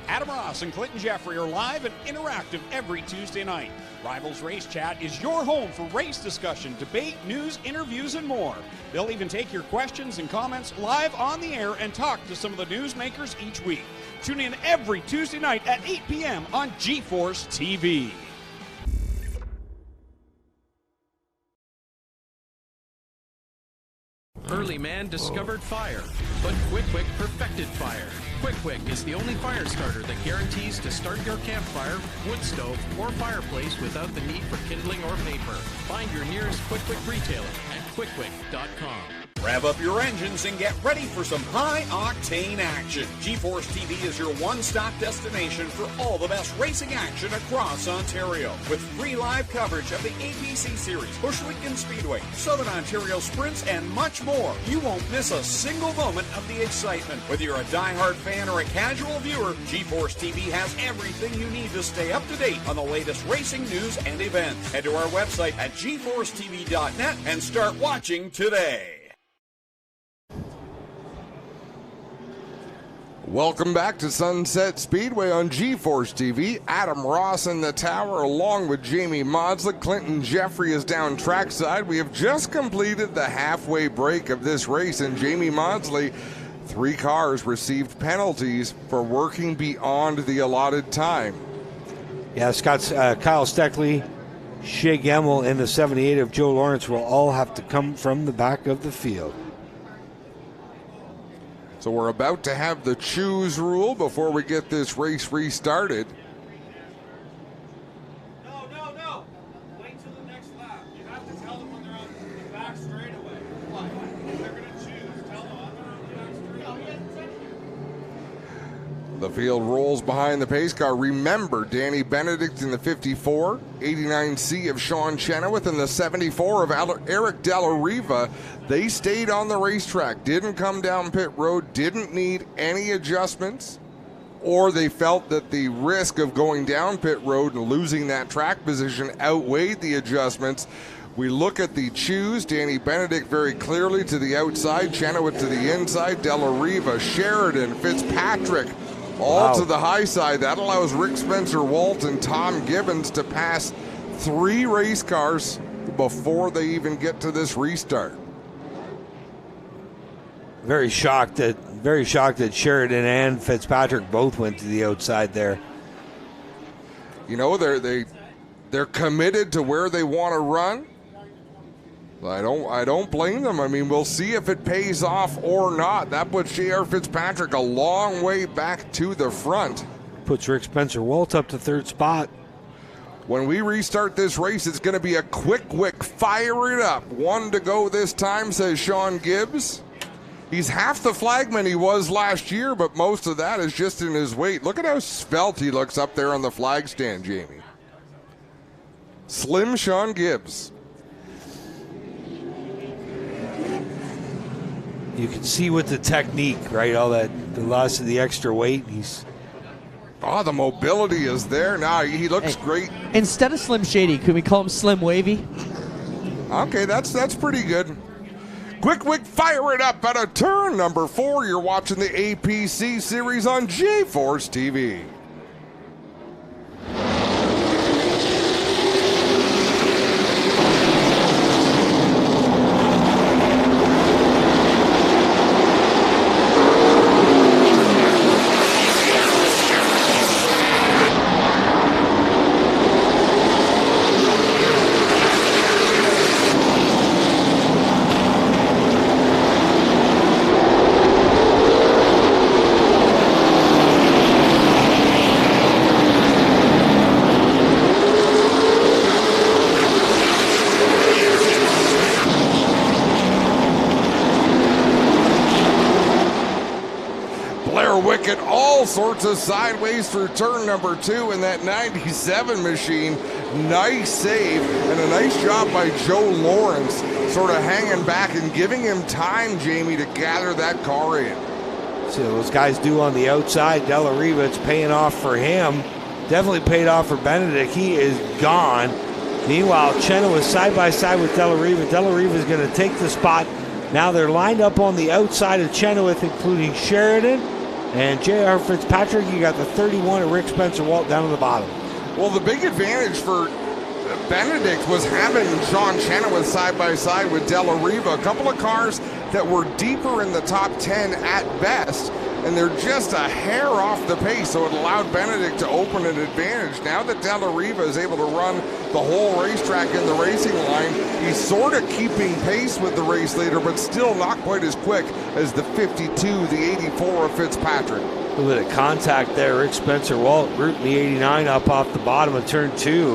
Speaker 9: Adam Ross and Clinton Jeffrey are live and interactive every Tuesday night. Rivals Race Chat is your home for race discussion, debate, news, interviews, and more. They'll even take your questions and comments live on the air and talk to some of the newsmakers each week. Tune in every Tuesday night at 8 p.m. on G-Force TV.
Speaker 11: Early man discovered fire, but Quick perfected fire. Quick is the only fire starter that guarantees to start your campfire, wood stove, or fireplace without the need for kindling or paper. Find your nearest Quick retailer at quickquick.com.
Speaker 9: Rev up your engines and get ready for some high-octane action. G-Force TV is your one-stop destination for all the best racing action across Ontario. With free live coverage of the APC Series, Bushwick and Speedway, Southern Ontario Sprints, and much more. You won't miss a single moment of the excitement. Whether you're a die-hard fan or a casual viewer, G-Force TV has everything you need to stay up to date on the latest racing news and events. Head to our website at gforcetv.net and start watching today.
Speaker 1: Welcome back to Sunset Speedway on G-Force TV. Adam Ross in the tower along with Jamie Maudsley. Clinton Jeffrey is down trackside. We have just completed the halfway break of this race, and Jamie Maudsley, 3 cars received penalties for working beyond the allotted time.
Speaker 2: Yeah, Kyle Steckley, Shea Gemmel, and the 78 of Joe Lawrence will all have to come from the back of the field.
Speaker 1: So we're about to have the choose rule before we get this race restarted.
Speaker 16: No. Wait till the next lap. You have to tell them when they're on the back straightaway. Why? They're going to choose. Tell them I'm on the back straightaway.
Speaker 1: The field rolls behind the pace car. Remember, Danny Benedict in the 54, 89C of Sean Chenoweth, and the 74 of Eric Della Riva. They stayed on the racetrack, didn't come down pit road, didn't need any adjustments, or they felt that the risk of going down pit road and losing that track position outweighed the adjustments. We look at the choose. Danny Benedict very clearly to the outside, Chenoweth to the inside, Della Riva, Sheridan, Fitzpatrick, all to the high side. That allows Rick Spencer Walt and Tom Gibbons to pass 3 race cars before they even get to this restart.
Speaker 2: Very shocked that Sheridan and Fitzpatrick both went to the outside there.
Speaker 1: You know, they're committed to where they want to run. I don't blame them. I mean, we'll see if it pays off or not. That puts J.R. Fitzpatrick a long way back to the front.
Speaker 2: Puts Rick Spencer-Walt up to 3rd spot.
Speaker 1: When we restart this race, it's going to be a quick fire it up. 1 to go this time, says Sean Gibbs. He's half the flagman he was last year, but most of that is just in his weight. Look at how svelte he looks up there on the flag stand, Jamie. Slim Sean Gibbs.
Speaker 2: You can see with the technique, right? All that, the loss of the extra weight.
Speaker 1: The mobility is there now. He looks great.
Speaker 3: Instead of Slim Shady, could we call him Slim Wavy?
Speaker 1: Okay, that's pretty good. Quick fire it up out of turn number 4. You're watching the APC series on G-Force TV. Wicket all sorts of sideways through turn number 2 in that 97 machine. Nice save and a nice job by Joe Lawrence, sort of hanging back and giving him time, Jamie, to gather that car in.
Speaker 2: See what those guys do on the outside. Della Riva, it's paying off for him. Definitely paid off for Benedict. He is gone. Meanwhile, Chenna was side by side with Della Riva. Della Riva is going to take the spot. Now they're lined up on the outside of Chenoweth, including Sheridan and J.R. Fitzpatrick. You got the 31 of Rick Spencer-Walt down on the bottom.
Speaker 1: Well, the big advantage for Benedict was having Sean Chenoweth side by side with Della Riva. A couple of cars that were deeper in the top 10 at best, and they're just a hair off the pace, so it allowed Benedict to open an advantage. Now that Della Riva is able to run the whole racetrack in the racing line, he's sort of keeping pace with the race leader, but still not quite as quick as the 52, the 84 of Fitzpatrick.
Speaker 2: A little bit of contact there. Rick Spencer-Walt rooting the 89 up off the bottom of turn 2.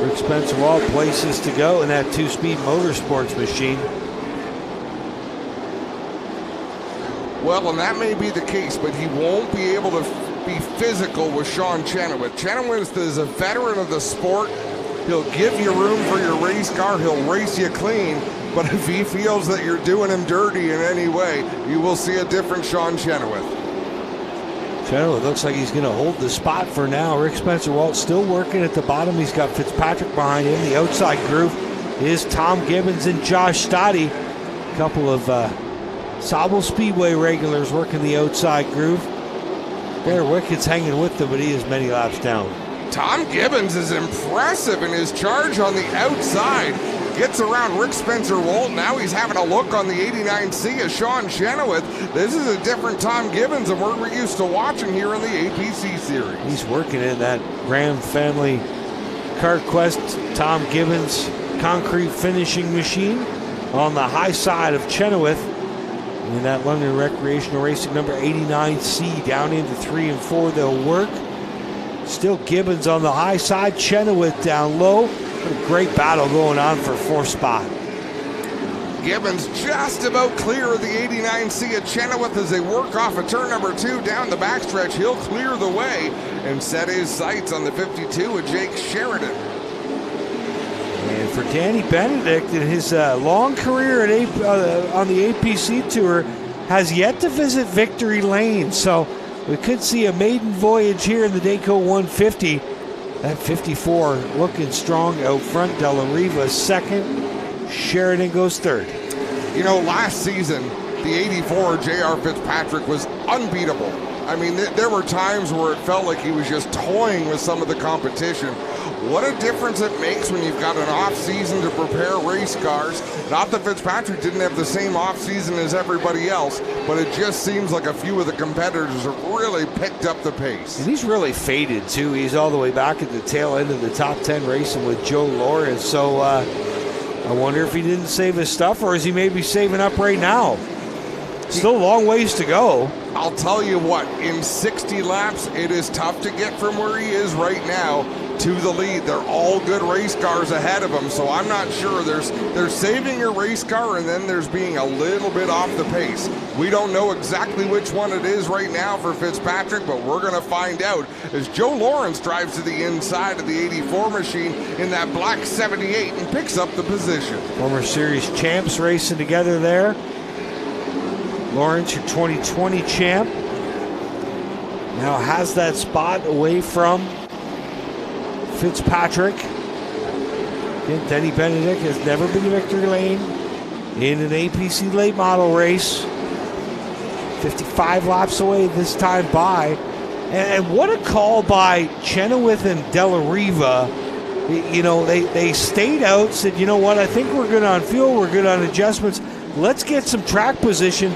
Speaker 2: Rick Spencer-Walt places to go in that 2-speed motorsports machine.
Speaker 1: Well, and that may be the case, but he won't be able to be physical with Sean Chenoweth. Chenoweth is a veteran of the sport. He'll give you room for your race car. He'll race you clean. But if he feels that you're doing him dirty in any way, you will see a different Sean Chenoweth.
Speaker 2: Chenoweth looks like he's going to hold the spot for now. Rick Spencer-Walt still working at the bottom. He's got Fitzpatrick behind him. The outside group is Tom Gibbons and Josh Stoddy. A couple of Sauble Speedway regulars working the outside groove. Bear Wickett's hanging with them, but he is many laps down.
Speaker 1: Tom Gibbons is impressive in his charge on the outside. Gets around Rick Spencer-Walt. Now he's having a look on the 89C of Sean Chenoweth. This is a different Tom Gibbons than we're used to watching here in the APC series.
Speaker 2: He's working in that Graham family Kart Quest Tom Gibbons concrete finishing machine on the high side of Chenoweth. In that London Recreational Racing number 89C down into 3 and 4 they'll work. Still Gibbons on the high side, Chenoweth down low. What a great battle going on for 4th spot.
Speaker 1: Gibbons just about clear of the 89C at Chenoweth as they work off of turn number 2 down the backstretch. He'll clear the way and set his sights on the 52 of Jake Sheridan.
Speaker 2: And for Danny Benedict, in his long career on the APC Tour, has yet to visit Victory Lane. So we could see a maiden voyage here in the Dayco 150. That 54 looking strong out front. Della Riva second. Sheridan goes third.
Speaker 1: You know, last season, the 84 J.R. Fitzpatrick was unbeatable. I mean, there were times where it felt like he was just toying with some of the competition. What a difference it makes when you've got an off season to prepare race cars. Not that Fitzpatrick didn't have the same off season as everybody else, but it just seems like a few of the competitors have really picked up the pace.
Speaker 2: And he's really faded too. He's all the way back at the tail end of the top 10 racing with Joe Lawrence. So I wonder if he didn't save his stuff, or is he maybe saving up right now? Still a long ways to go.
Speaker 1: I'll tell you what, in 60 laps, it is tough to get from where he is right now to the lead. They're all good race cars ahead of him, so I'm not sure. There's saving your race car, and then there's being a little bit off the pace. We don't know exactly which one it is right now for Fitzpatrick, but we're going to find out as Joe Lawrence drives to the inside of the 84 machine in that black 78 and picks up the position.
Speaker 2: Former series champs racing together there. Lawrence, your 2020 champ, now has that spot away from Fitzpatrick. Again, Denny Benedict has never been to victory lane in an APC late model race. 55 laps away this time by. And what a call by Chenoweth and Della Riva. You know, they stayed out, said, you know what, I think we're good on fuel, we're good on adjustments. Let's get some track position.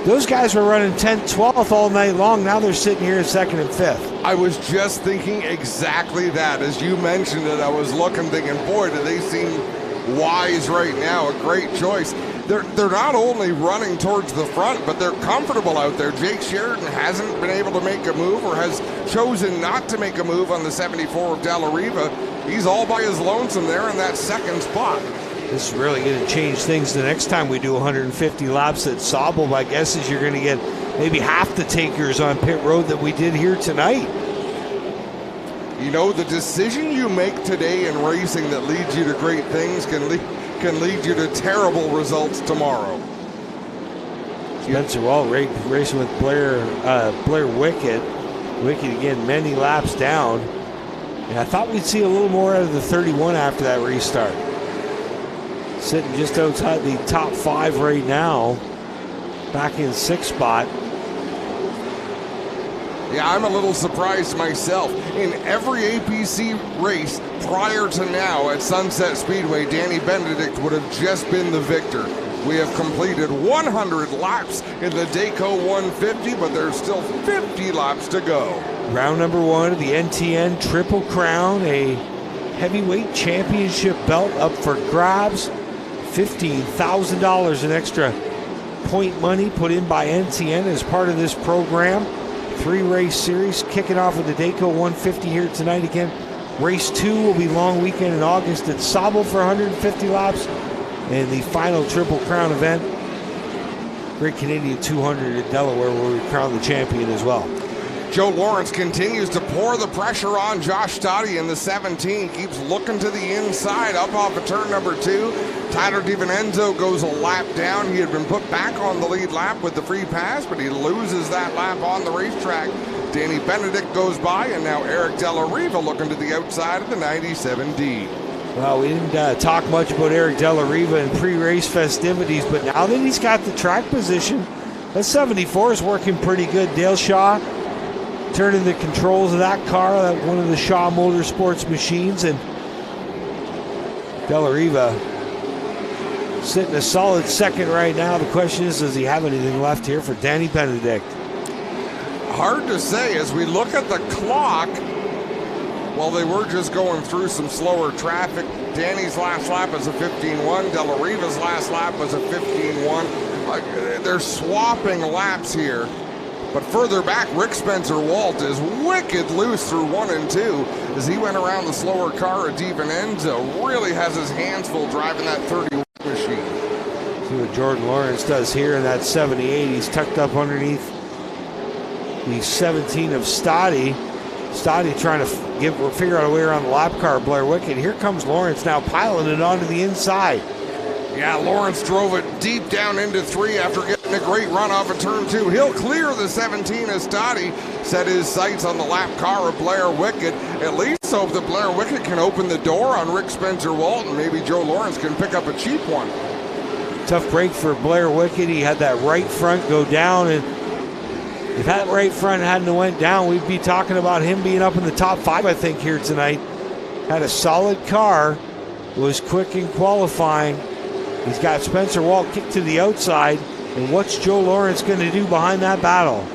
Speaker 2: Those guys were running 10th, 12th all night long. Now they're sitting here in 2nd and 5th.
Speaker 1: I was just thinking exactly that. As you mentioned it, I was looking, thinking, boy, do they seem wise right now. A great choice. They're not only running towards the front, but they're comfortable out there. Jake Sheridan hasn't been able to make a move, or has chosen not to make a move on the 74 of Della Riva. He's all by his lonesome there in that 2nd spot.
Speaker 2: This is really going to change things the next time we do 150 laps at Sauble. My guess is you're going to get maybe half the takers on pit road that we did here tonight.
Speaker 1: You know, the decision you make today in racing that leads you to great things can lead you to terrible results tomorrow.
Speaker 2: Spencer Wall racing with Blair Wickett. Wickett again many laps down. And I thought we'd see a little more out of the 31 after that restart. Sitting just outside the top 5 right now. Back in 6th spot.
Speaker 1: Yeah, I'm a little surprised myself. In every APC race prior to now at Sunset Speedway, Danny Benedict would have just been the victor. We have completed 100 laps in the Dayco 150, but there's still 50 laps to go.
Speaker 2: Round number 1 of the NTN Triple Crown, a heavyweight championship belt up for grabs. $15,000 in extra point money put in by NTN as part of this program. 3-race series kicking off with the Dayco 150 here tonight. Again, race 2 will be long weekend in August at Sauble for 150 laps. And the final Triple Crown event, Great Canadian 200 in Delaware, where we crown the champion as well.
Speaker 1: Joe Lawrence continues to pour the pressure on Josh Stoddy in the 17. Keeps looking to the inside, up off of turn number 2. Tyler DiVincenzo goes a lap down. He had been put back on the lead lap with the free pass, but he loses that lap on the racetrack. Danny Benedict goes by, and now Eric Della Riva looking to the outside of the 97D.
Speaker 2: Well, we didn't talk much about Eric Della Riva in pre-race festivities, but now that he's got the track position, that 74 is working pretty good. Dale Shaw turning the controls of that car, that one of the Shaw Motorsports machines, and Della Riva sitting a solid 2nd right now. The question is, does he have anything left here for Danny Benedict?
Speaker 1: Hard to say. As we look at the clock, well, they were just going through some slower traffic. Danny's last lap was a 15.1. Della Riva's last lap was a 15.1. They're swapping laps here. But further back, Rick Spencer Walt is wicked loose through 1 and 2 as he went around the slower car of DiVincenzo. Really has his hands full driving that 31 machine.
Speaker 2: See what Jordan Lawrence does here in that 78. He's tucked up underneath the 17 of Stoddy. Stoddy trying to figure out a way around the lap car of Blair Wickett. Here comes Lawrence now piling it onto the inside.
Speaker 1: Yeah, Lawrence drove it deep down into 3 after getting a great run off of turn 2. He'll clear the 17 as Stoddy set his sights on the lap car of Blair Wickett. At least hope that Blair Wickett can open the door on Rick Spencer Walt, and maybe Joe Lawrence can pick up a cheap one.
Speaker 2: Tough break for Blair Wickett. He had that right front go down, and if that right front hadn't went down, we'd be talking about him being up in the top 5, I think, here tonight. had a solid car, was quick in qualifying. He's got Spencer Walt kicked to the outside. And what's Joe Lawrence going to do behind that battle?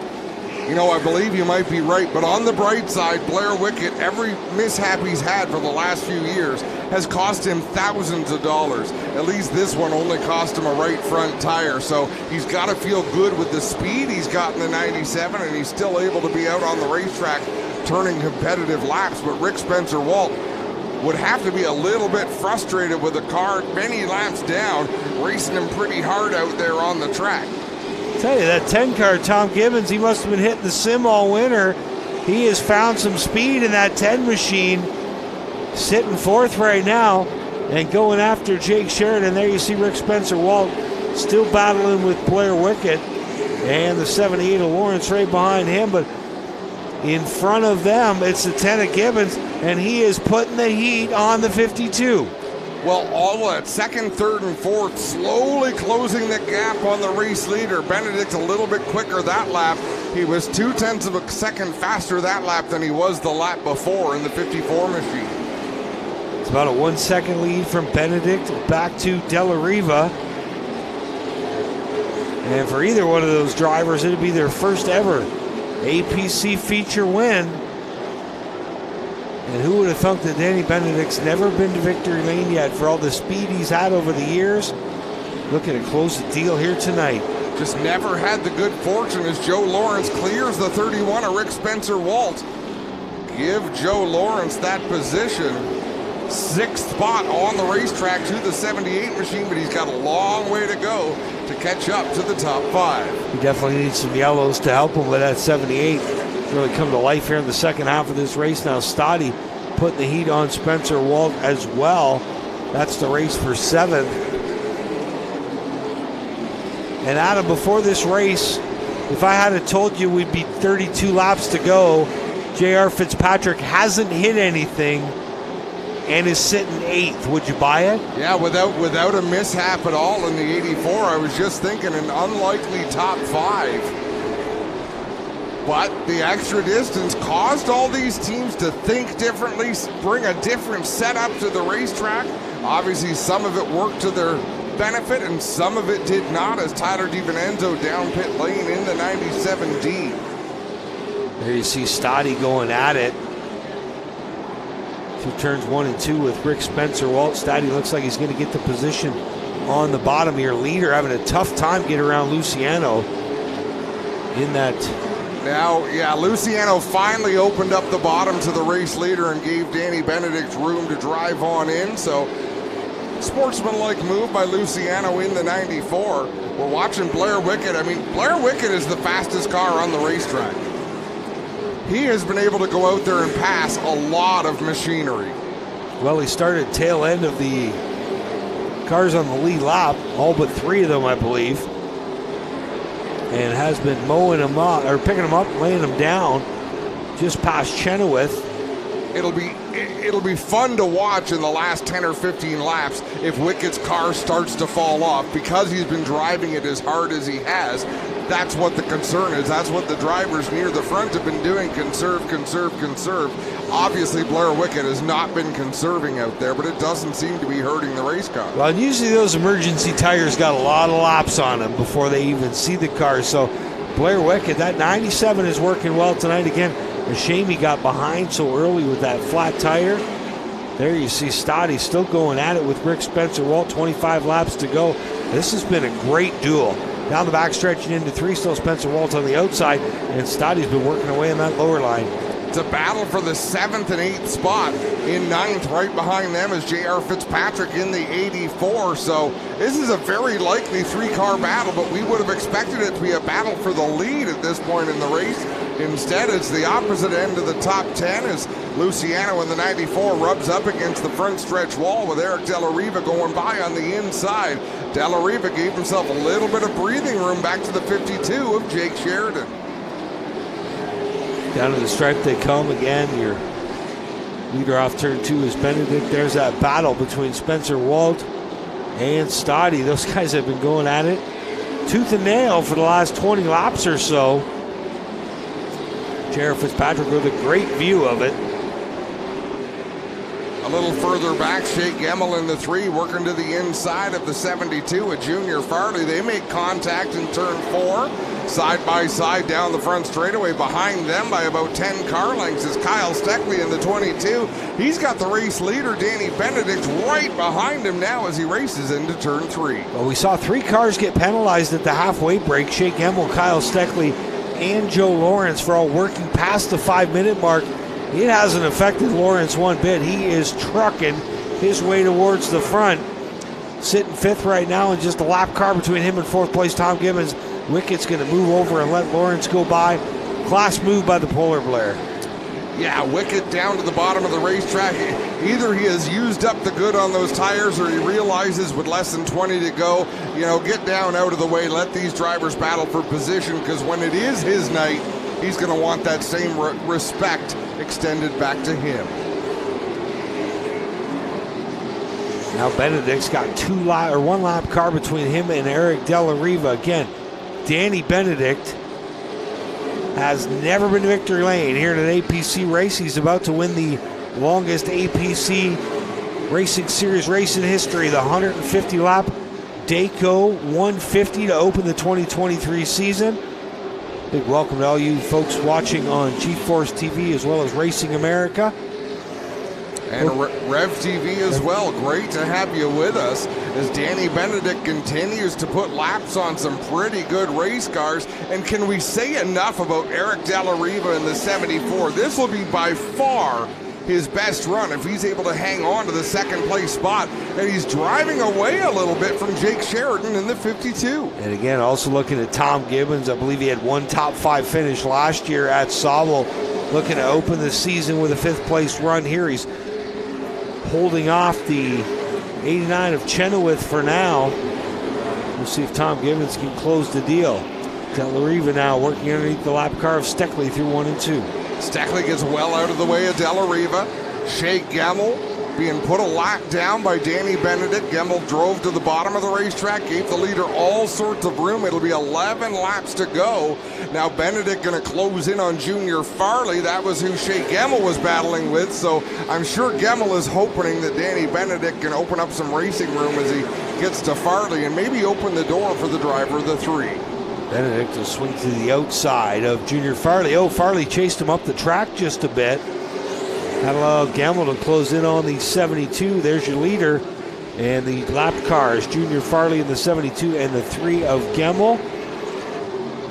Speaker 1: You know, I believe you might be right, but on the bright side, Blair Wickett, every mishap he's had for the last few years has cost him thousands of dollars. At least this one only cost him a right front tire, so he's got to feel good with the speed he's got in the 97, and he's still able to be out on the racetrack turning competitive laps. But Rick Spencer Walt would have to be a little bit frustrated with the car many laps down, racing him pretty hard out there on the track.
Speaker 2: Tell you, that 10 car, Tom Gibbons, he must have been hitting the sim all winter. He has found some speed in that 10 machine, sitting fourth right now and going after Jake Sheridan. There you see Rick Spencer Walt still battling with Blair Wickett, and the 78 of Lawrence right behind him, but in front of them it's the 10 of Gibbons, and he is putting the heat on the 52.
Speaker 1: Well, all that second, third, and fourth slowly closing the gap on the race leader. Benedict a little bit quicker that lap. He was 0.2 of a second faster that lap than he was the lap before in the 54 machine.
Speaker 2: It's about a 1 second lead from Benedict back to Della Riva. And for either one of those drivers, it'd be their first ever APC feature win. And who would have thunk that Danny Benedict's never been to victory lane yet for all the speed he's had over the years? Looking to close the deal here tonight.
Speaker 1: Just never had the good fortune as Joe Lawrence clears the 31 of Rick Spencer Walt. Give Joe Lawrence that position. Sixth spot on the racetrack to the 78 machine, but he's got a long way to go to catch up to the top five.
Speaker 2: He definitely needs some yellows to help him with that 78. Really come to life here in the second half of this race. Now Stoddy putting the heat on Spencer Walt as well. That's the race for seventh. And Adam, before this race, if I had told you we'd be 32 laps to go, J.R. Fitzpatrick hasn't hit anything and is sitting eighth. Would you buy it?
Speaker 1: Yeah, without a mishap at all in the 84. I was just thinking an unlikely top five. But the extra distance caused all these teams to think differently, bring a different setup to the racetrack. Obviously, some of it worked to their benefit and some of it did not, as Tyler DiVincenzo down pit lane in the 97D.
Speaker 2: There you see Stoddy going at it. Through turns 1 and 2 with Rick Spencer Walt. Stoddy looks like he's going to get the position on the bottom here. Leader having a tough time getting around Luciano in that.
Speaker 1: Now, yeah, Luciano finally opened up the bottom to the race leader and gave Danny Benedict room to drive on in. So, sportsmanlike move by Luciano in the 94. We're watching Blair Wickett. I mean, Blair Wickett is the fastest car on the racetrack. He has been able to go out there and pass a lot of machinery.
Speaker 2: Well, he started tail end of the cars on the lead lap, all but 3 of them, I believe. And has been mowing them up, or picking them up, laying them down, just past Chenoweth.
Speaker 1: It'll be fun to watch in the last 10 or 15 laps if Wickett's car starts to fall off because he's been driving it as hard as he has. That's what the concern is. That's what the drivers near the front have been doing. Conserve, conserve, conserve. Obviously, Blair Wickett has not been conserving out there, but it doesn't seem to be hurting the race car.
Speaker 2: Well, and usually those emergency tires got a lot of laps on them before they even see the car. So Blair Wickett, that 97 is working well tonight. Again, a shame he got behind so early with that flat tire. There you see Stoddy still going at it with Rick Spencer Walt, 25 laps to go. This has been a great duel. Down the back stretching into 3, still Spencer Walt on the outside, and Stoddy's been working away on that lower line.
Speaker 1: It's a battle for the 7th and 8th spot. In 9th, right behind them, is J.R. Fitzpatrick in the 84. So this is a very likely 3-car battle, but we would have expected it to be a battle for the lead at this point in the race. Instead, it's the opposite end of the top 10 as Luciano in the 94 rubs up against the front stretch wall with Eric Della Riva going by on the inside. Della Riva gave himself a little bit of breathing room back to the 52 of Jake Sheridan.
Speaker 2: Down to the stripe they come again. Your leader off turn 2 is Benedict. There's that battle between Spencer Walt and Stoddy. Those guys have been going at it tooth and nail for the last 20 laps or so. J.R. Fitzpatrick with a great view of it.
Speaker 1: A little further back, Shea Gemmel in the 3, working to the inside of the 72 at Junior Farley. They make contact in turn 4. Side by side down the front straightaway. Behind them by about 10 car lengths is Kyle Steckley in the 22. He's got the race leader, Danny Benedict, right behind him now as he races into turn 3.
Speaker 2: Well, we saw 3 cars get penalized at the halfway break. Shea Gemmel, Kyle Steckley, and Joe Lawrence for all working past the 5-minute mark. It hasn't affected Lawrence one bit. He is trucking his way towards the front. Sitting 5th right now, and just a lap car between him and 4th place Tom Gibbons. Wickett's going to move over and let Lawrence go by. Class move by the Polar Blair.
Speaker 1: Yeah, Wickett down to the bottom of the racetrack. Either he has used up the good on those tires, or he realizes with less than 20 to go, get down out of the way, let these drivers battle for position, because when it is his night, he's going to want that same respect extended back to him.
Speaker 2: Now Benedict's got 1 lap car between him and Eric Della Riva. Again, Danny Benedict has never been to victory lane here in an APC race. He's about to win the longest APC Racing Series race in history, the 150-lap Dayco 150 to open the 2023 season. Big welcome to all you folks watching on G-Force TV as well as Racing America.
Speaker 1: And Rev TV as well. Great to have you with us as Danny Benedict continues to put laps on some pretty good race cars. And can we say enough about Eric Della Riva in the 74? This will be by far his best run if he's able to hang on to the 2nd place spot. And he's driving away a little bit from Jake Sheridan in the 52.
Speaker 2: And again, also looking at Tom Gibbons. I believe he had 1 top 5 finish last year at Sauble. Looking to open the season with a 5th place run here. He's holding off the 89 of Chenoweth for now. We'll see if Tom Gibbons can close the deal. Della Riva now working underneath the lap car of Steckley through 1 and 2.
Speaker 1: Steckley gets well out of the way of Della Riva. Shea Gemmel being put a lap down by Danny Benedict. Gemmel drove to the bottom of the racetrack, gave the leader all sorts of room. It'll be 11 laps to go. Now Benedict going to close in on Junior Farley. That was who Shea Gemmel was battling with, so I'm sure Gemmel is hoping that Danny Benedict can open up some racing room as he gets to Farley and maybe open the door for the driver of the 3.
Speaker 2: Benedict will swing to the outside of Junior Farley. Oh, Farley chased him up the track just a bit. That allowed Gemmel to close in on the 72. There's your leader. And the lap cars, Junior Farley in the 72 and the 3 of Gemmel.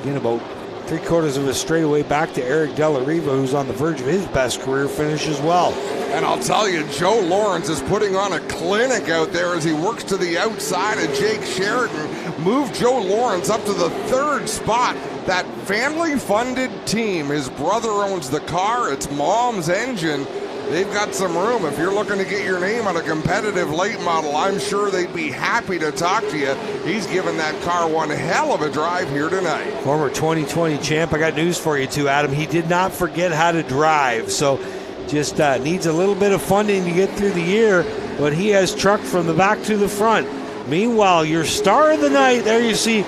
Speaker 2: Again, about 3/4 of a straightaway back to Eric Della Riva, who's on the verge of his best career finish as well.
Speaker 1: And I'll tell you, Joe Lawrence is putting on a clinic out there as he works to the outside of Jake Sheridan. Moved Joe Lawrence up to the 3rd spot. That family-funded team, his brother owns the car, it's mom's engine. They've got some room. If you're looking to get your name on a competitive late model, I'm sure they'd be happy to talk to you. He's given that car one hell of a drive here tonight.
Speaker 2: Former 2020 champ, I got news for you too, Adam. He did not forget how to drive, so just needs a little bit of funding to get through the year, but he has trucked from the back to the front. Meanwhile, your star of the night, there you see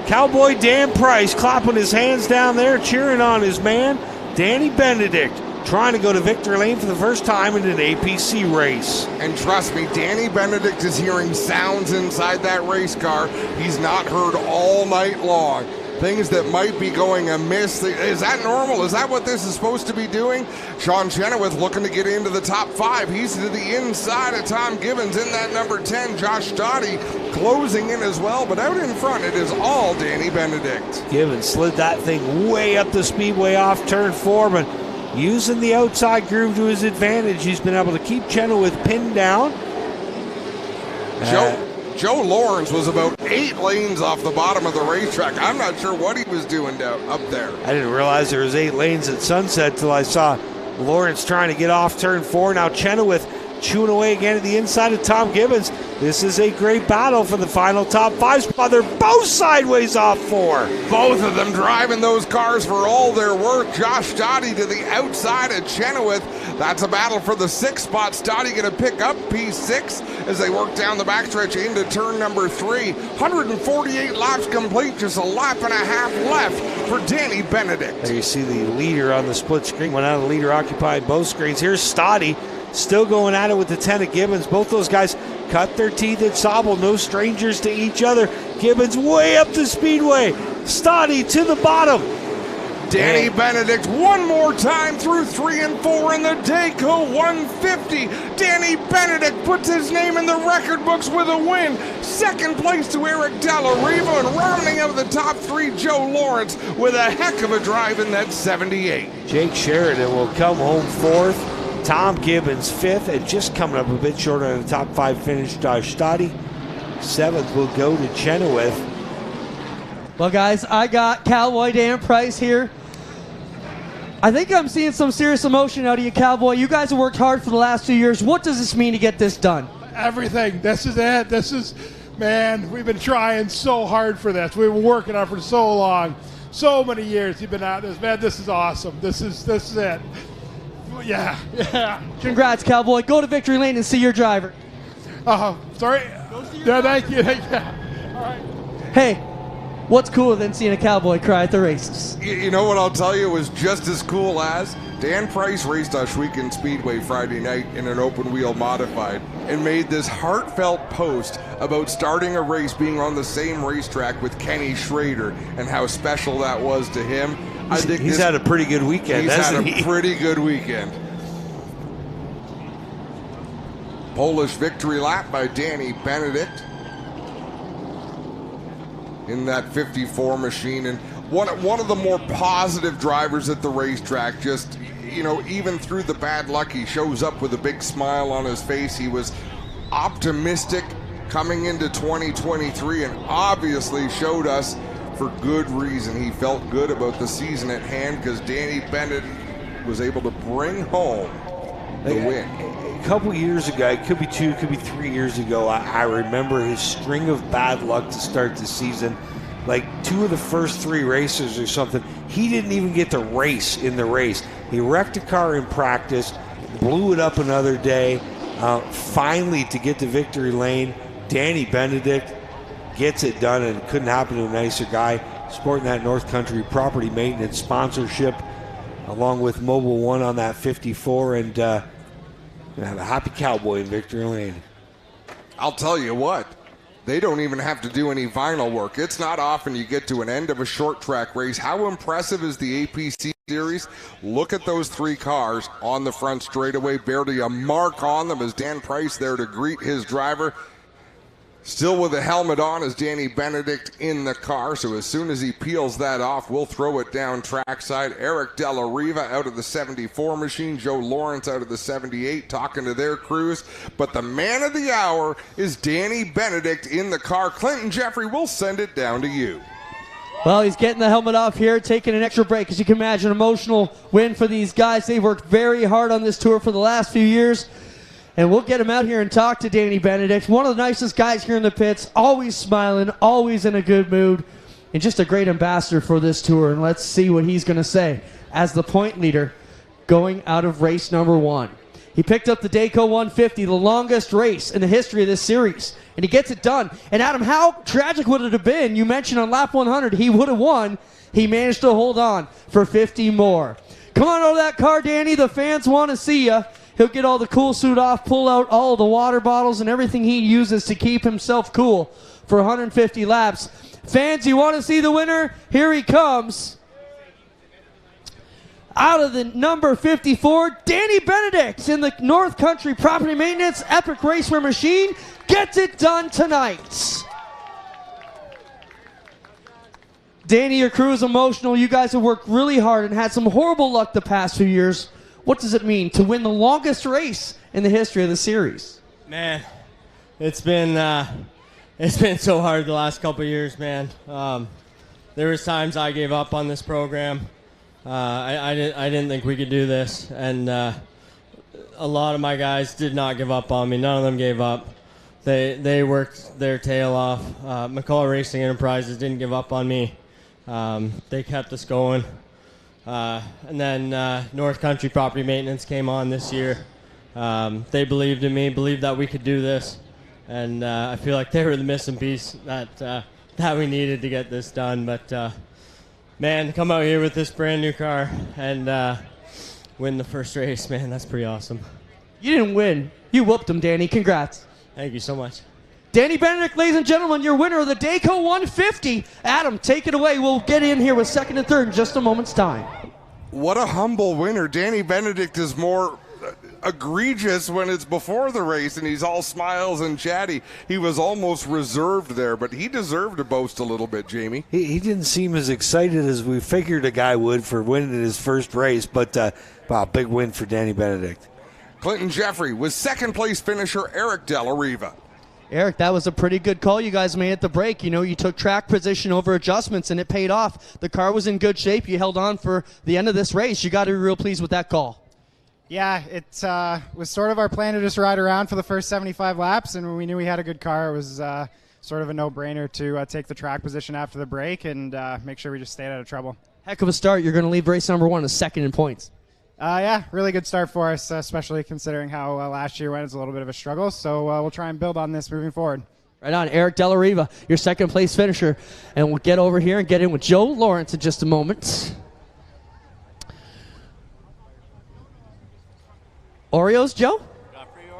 Speaker 2: Cowboy Dan Price clapping his hands down there, cheering on his man, Danny Benedict, trying to go to victory lane for the first time in an APC race.
Speaker 1: And trust me, Danny Benedict is hearing sounds inside that race car he's not heard all night long. Things that might be going amiss. Is that normal? Is that what this is supposed to be doing? Sean Chenoweth looking to get into the top 5. He's to the inside of Tom Gibbons in that number 10. Josh Stoddy closing in as well, but out in front it is all Danny Benedict.
Speaker 2: Gibbons slid that thing way up the speedway off turn 4, but using the outside groove to his advantage, he's been able to keep Chenoweth pinned down.
Speaker 1: Joe Lawrence was about 8 lanes off the bottom of the racetrack. I'm not sure what he was doing up there.
Speaker 2: I didn't realize there was 8 lanes at Sunset till I saw Lawrence trying to get off turn 4. Now Chenoweth chewing away again at the inside of Tom Gibbons. This is a great battle for the final top 5 spot. They're both sideways off 4.
Speaker 1: Both of them driving those cars for all their worth. Josh Stoddy to the outside of Chenoweth. That's a battle for the 6th spot. Stoddy going to pick up P6 as they work down the backstretch into turn number 3. 148 laps complete, just a lap and a half left for Danny Benedict.
Speaker 2: There you see the leader on the split screen. Went out of the leader occupying both screens. Here's Stoddy still going at it with the 10 of Gibbons. Both those guys cut their teeth at Sobel, no strangers to each other. Gibbons way up the speedway. Stoddy to the bottom.
Speaker 1: Danny Benedict one more time through 3 and 4 in the Dayco 150. Danny Benedict puts his name in the record books with a win. Second place to Eric Della Riva, and rounding out the top 3, Joe Lawrence with a heck of a drive in that 78.
Speaker 2: Jake Sheridan will come home 4th. Tom Gibbons 5th, and just coming up a bit short on the top 5 finish, Stoddy. 7th will go to Chenoweth.
Speaker 3: Well, guys, I got Cowboy Dan Price here. I think I'm seeing some serious emotion out of you, Cowboy. You guys have worked hard for the last 2 years. What does this mean to get this done?
Speaker 4: Everything. This is it. This is, man, we've been trying so hard for this. We've been working on it for so long. So many years you've been at this. Man, this is awesome. This is it. Yeah.
Speaker 3: Congrats, Cowboy. Go to Victory Lane and see your driver.
Speaker 4: Sorry. Yeah, thank you. All right.
Speaker 3: Hey, what's cooler than seeing a cowboy cry at the races?
Speaker 1: You know what I'll tell you was just as cool as Dan Price raced Ohsweken Speedway Friday night in an open wheel modified and made this heartfelt post about starting a race being on the same racetrack with Kenny Schrader and how special that was to him. I think
Speaker 2: he's had a pretty good weekend,
Speaker 1: He's
Speaker 2: hasn't
Speaker 1: had
Speaker 2: he?
Speaker 1: a pretty good weekend. Polish victory lap by Danny Benedict in that 54 machine, and one of the more positive drivers at the racetrack. Just, you know, even through the bad luck, he shows up with a big smile on his face. He was optimistic coming into 2023 and obviously showed us for good reason. He felt good about the season at hand because Danny Benedict was able to bring home the win.
Speaker 2: A couple years ago, it could be 2, could be 3 years ago, I remember his string of bad luck to start the season. Like 2 of the first 3 races or something, he didn't even get to race in the race. He wrecked a car in practice, blew it up another day. Finally, to get to victory lane, Danny Benedict gets it done, and it couldn't happen to a nicer guy. Sporting that North Country property maintenance sponsorship, along with Mobile One on that 54, and have a happy cowboy in victory lane.
Speaker 1: I'll tell you what, they don't even have to do any vinyl work. It's not often you get to an end of a short track race. How impressive is the APC series? Look at those 3 cars on the front straightaway. Barely a mark on them as Dan Price there to greet his driver. Still with the helmet on is Danny Benedict in the car, so as soon as he peels that off, we'll throw it down trackside. Eric Della Riva out of the 74 machine, Joe Lawrence out of the 78, talking to their crews. But the man of the hour is Danny Benedict in the car. Clinton Jeffrey, we'll send it down to you.
Speaker 3: Well, he's getting the helmet off here, taking an extra break. As you can imagine, emotional win for these guys. They worked very hard on this tour for the last few years. And we'll get him out here and talk to Danny Benedict, one of the nicest guys here in the pits, always smiling, always in a good mood, and just a great ambassador for this tour. And let's see what he's going to say as the point leader going out of race number 1. He picked up the Dayco 150, the longest race in the history of this series, and he gets it done. And Adam, how tragic would it have been? You mentioned on lap 100 he would have won. He managed to hold on for 50 more. Come on out of that car, Danny. The fans want to see you. He'll get all the cool suit off, pull out all the water bottles and everything he uses to keep himself cool for 150 laps. Fans, you want to see the winner? Here he comes. Out of the number 54, Danny Benedict in the North Country Property Maintenance Epic Racewear Machine gets it done tonight. Danny, your crew is emotional. You guys have worked really hard and had some horrible luck the past few years. What does it mean to win the longest race in the history of the series?
Speaker 20: Man, it's been so hard the last couple of years, man. There was times I gave up on this program. I didn't think we could do this, and a lot of my guys did not give up on me. None of them gave up. They worked their tail off. McCullough Racing Enterprises didn't give up on me. They kept us going. And then North Country Property Maintenance came on this year. They believed in me, believed that we could do this, and I feel like they were the missing piece that we needed to get this done. But man, to come out here with this brand new car and win the first race, man, that's pretty awesome.
Speaker 3: You didn't win. You whooped him, Danny. Congrats.
Speaker 20: Thank you so much.
Speaker 3: Danny Benedict, ladies and gentlemen, your winner of the Dayco 150. Adam, take it away. We'll get in here with second and third in just a moment's time.
Speaker 1: What a humble winner. Danny Benedict is more egregious when it's before the race and he's all smiles and chatty. He was almost reserved there, but he deserved to boast a little bit, Jamie.
Speaker 2: He didn't seem as excited as we figured a guy would for winning his first race, but wow, big win for Danny Benedict.
Speaker 1: Clinton Jeffrey with second place finisher Eric Della Riva.
Speaker 3: Eric, that was a pretty good call you guys made at the break. You know, you took track position over adjustments, and it paid off. The car was in good shape. You held on for the end of this race. You got to be real pleased with that call.
Speaker 12: Yeah, it was sort of our plan to just ride around for the first 75 laps, and when we knew we had a good car, it was sort of a no-brainer to take the track position after the break and make sure we just stayed out of trouble.
Speaker 3: Heck of a start. You're going to leave race number 1 as second in points.
Speaker 12: Yeah, really good start for us, especially considering how last year went. It's a little bit of a struggle, so we'll try and build on this moving forward.
Speaker 3: Right on. Eric Della Riva, your second place finisher. And we'll get over here and get in with Joe Lawrence in just a moment. Oreos, Joe?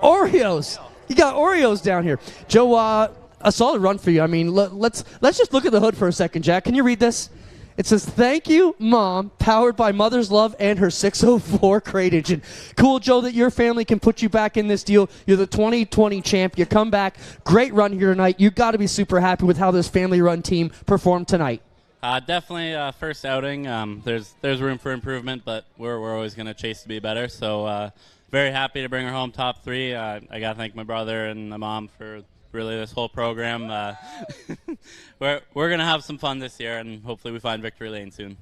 Speaker 3: Oreos. You got Oreos down here. Joe, a solid run for you. I mean, let's just look at the hood for a second, Jack. Can you read this? It says, "Thank you, Mom, powered by Mother's Love and her 604 crate engine." Cool, Joe, that your family can put you back in this deal. You're the 2020 champ. You come back. Great run here tonight. You got to be super happy with how this family-run team performed tonight.
Speaker 17: Definitely first outing. There's room for improvement, but we're always going to chase to be better. So very happy to bring her home top 3. I got to thank my brother and my mom for really this whole program. We're going to have some fun this year, and hopefully we find victory lane soon.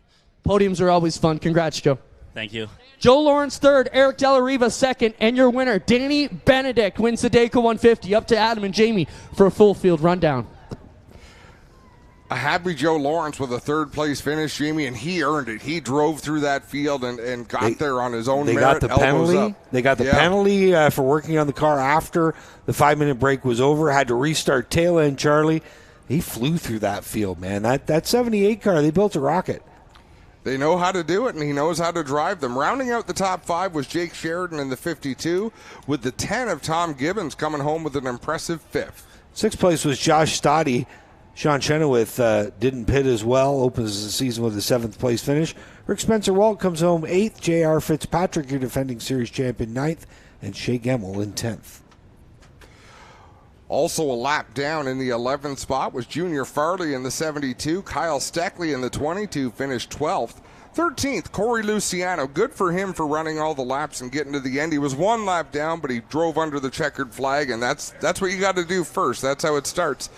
Speaker 3: Podiums are always fun. Congrats, Joe.
Speaker 17: Thank you.
Speaker 3: Joe Lawrence third, Eric Della Riva second, and your winner, Danny Benedict, wins the Dayco 150. Up to Adam and Jamie for a full field rundown.
Speaker 1: A happy Joe Lawrence with a third place finish, Jamie, and he earned it. He drove through that field and got there on his own
Speaker 2: They
Speaker 1: merit.
Speaker 2: got the penalty.
Speaker 1: Up.
Speaker 2: They got the penalty for working on the car after the 5-minute break was over. Had to restart tail end Charlie. He flew through that field, man. That 78 car, they built a rocket.
Speaker 1: They know how to do it, and he knows how to drive them. Rounding out the top 5 was Jake Sheridan in the 52, with the 10 of Tom Gibbons coming home with an impressive 5th.
Speaker 2: Sixth place was Josh Stoddy. Sean Chenoweth didn't pit as well, opens the season with a 7th place finish. Rick Spencer-Walt comes home 8th. J.R. Fitzpatrick, your defending series champion, 9th. And Shea Gemmell in 10th.
Speaker 1: Also a lap down in the 11th spot was Junior Farley in the 72. Kyle Steckley in the 22 finished 12th. 13th, Corey Luciano. Good for him for running all the laps and getting to the end. He was 1 lap down, but he drove under the checkered flag, and that's what you got to do first. That's how it starts.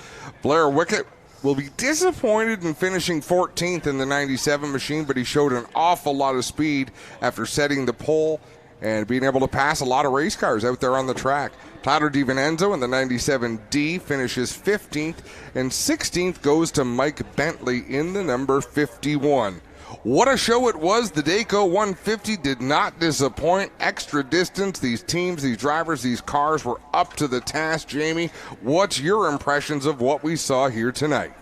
Speaker 1: Blair Wickett will be disappointed in finishing 14th in the 97 machine, but he showed an awful lot of speed after setting the pole and being able to pass a lot of race cars out there on the track. Tyler DiVincenzo in the 97D finishes 15th, and 16th goes to Mike Bentley in the number 51. What a show it was. The Dayco 150 did not disappoint. Extra distance. These teams, these drivers, these cars were up to the task. Jamie, what's your impressions of what we saw here tonight?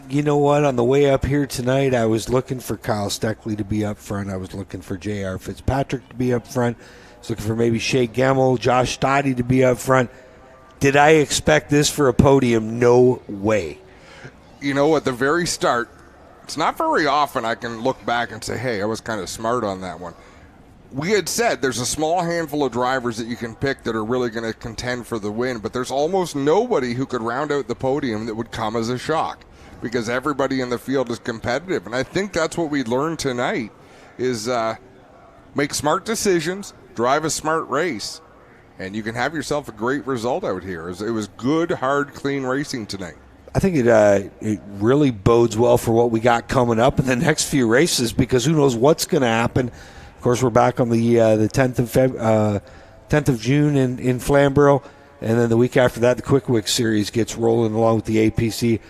Speaker 2: You know what? On the way up here tonight, I was looking for Kyle Steckley to be up front. I was looking for J.R. Fitzpatrick to be up front. I was looking for maybe Shea Gemmell, Josh Stoddy to be up front. Did I expect this for a podium? No way.
Speaker 1: You know, at the very start, it's not very often I can look back and say, hey, I was kind of smart on that one. We had said there's a small handful of drivers that you can pick that are really going to contend for the win, but there's almost nobody who could round out the podium that would come as a shock because everybody in the field is competitive. And I think that's what we learned tonight is make smart decisions, drive a smart race, and you can have yourself a great result out here. It was good, hard, clean racing tonight.
Speaker 2: I think it really bodes well for what we got coming up in the next few races because who knows what's going to happen. Of course, we're back on the 10th of June in Flamborough, and then the week after that, the Quick Wick Series gets rolling along with the APC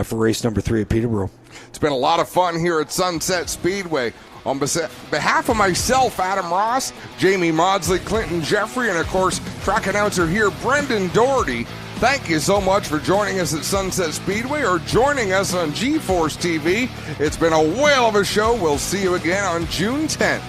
Speaker 2: for race number 3 at Peterborough.
Speaker 1: It's been a lot of fun here at Sunset Speedway. On behalf of myself, Adam Ross, Jamie Maudsley, Clinton Jeffrey, and of course, track announcer here, Brendan Doherty, thank you so much for joining us at Sunset Speedway or joining us on G-Force TV. It's been a whale of a show. We'll see you again on June 10th.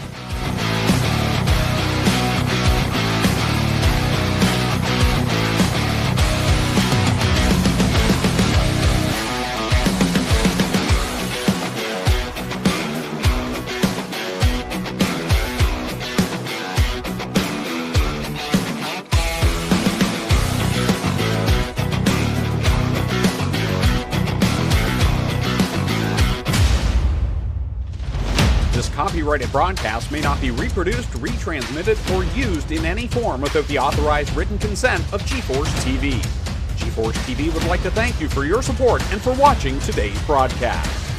Speaker 9: copyrighted broadcast may not be reproduced, retransmitted, or used in any form without the authorized written consent of GeForce TV. GeForce TV would like to thank you for your support and for watching today's broadcast.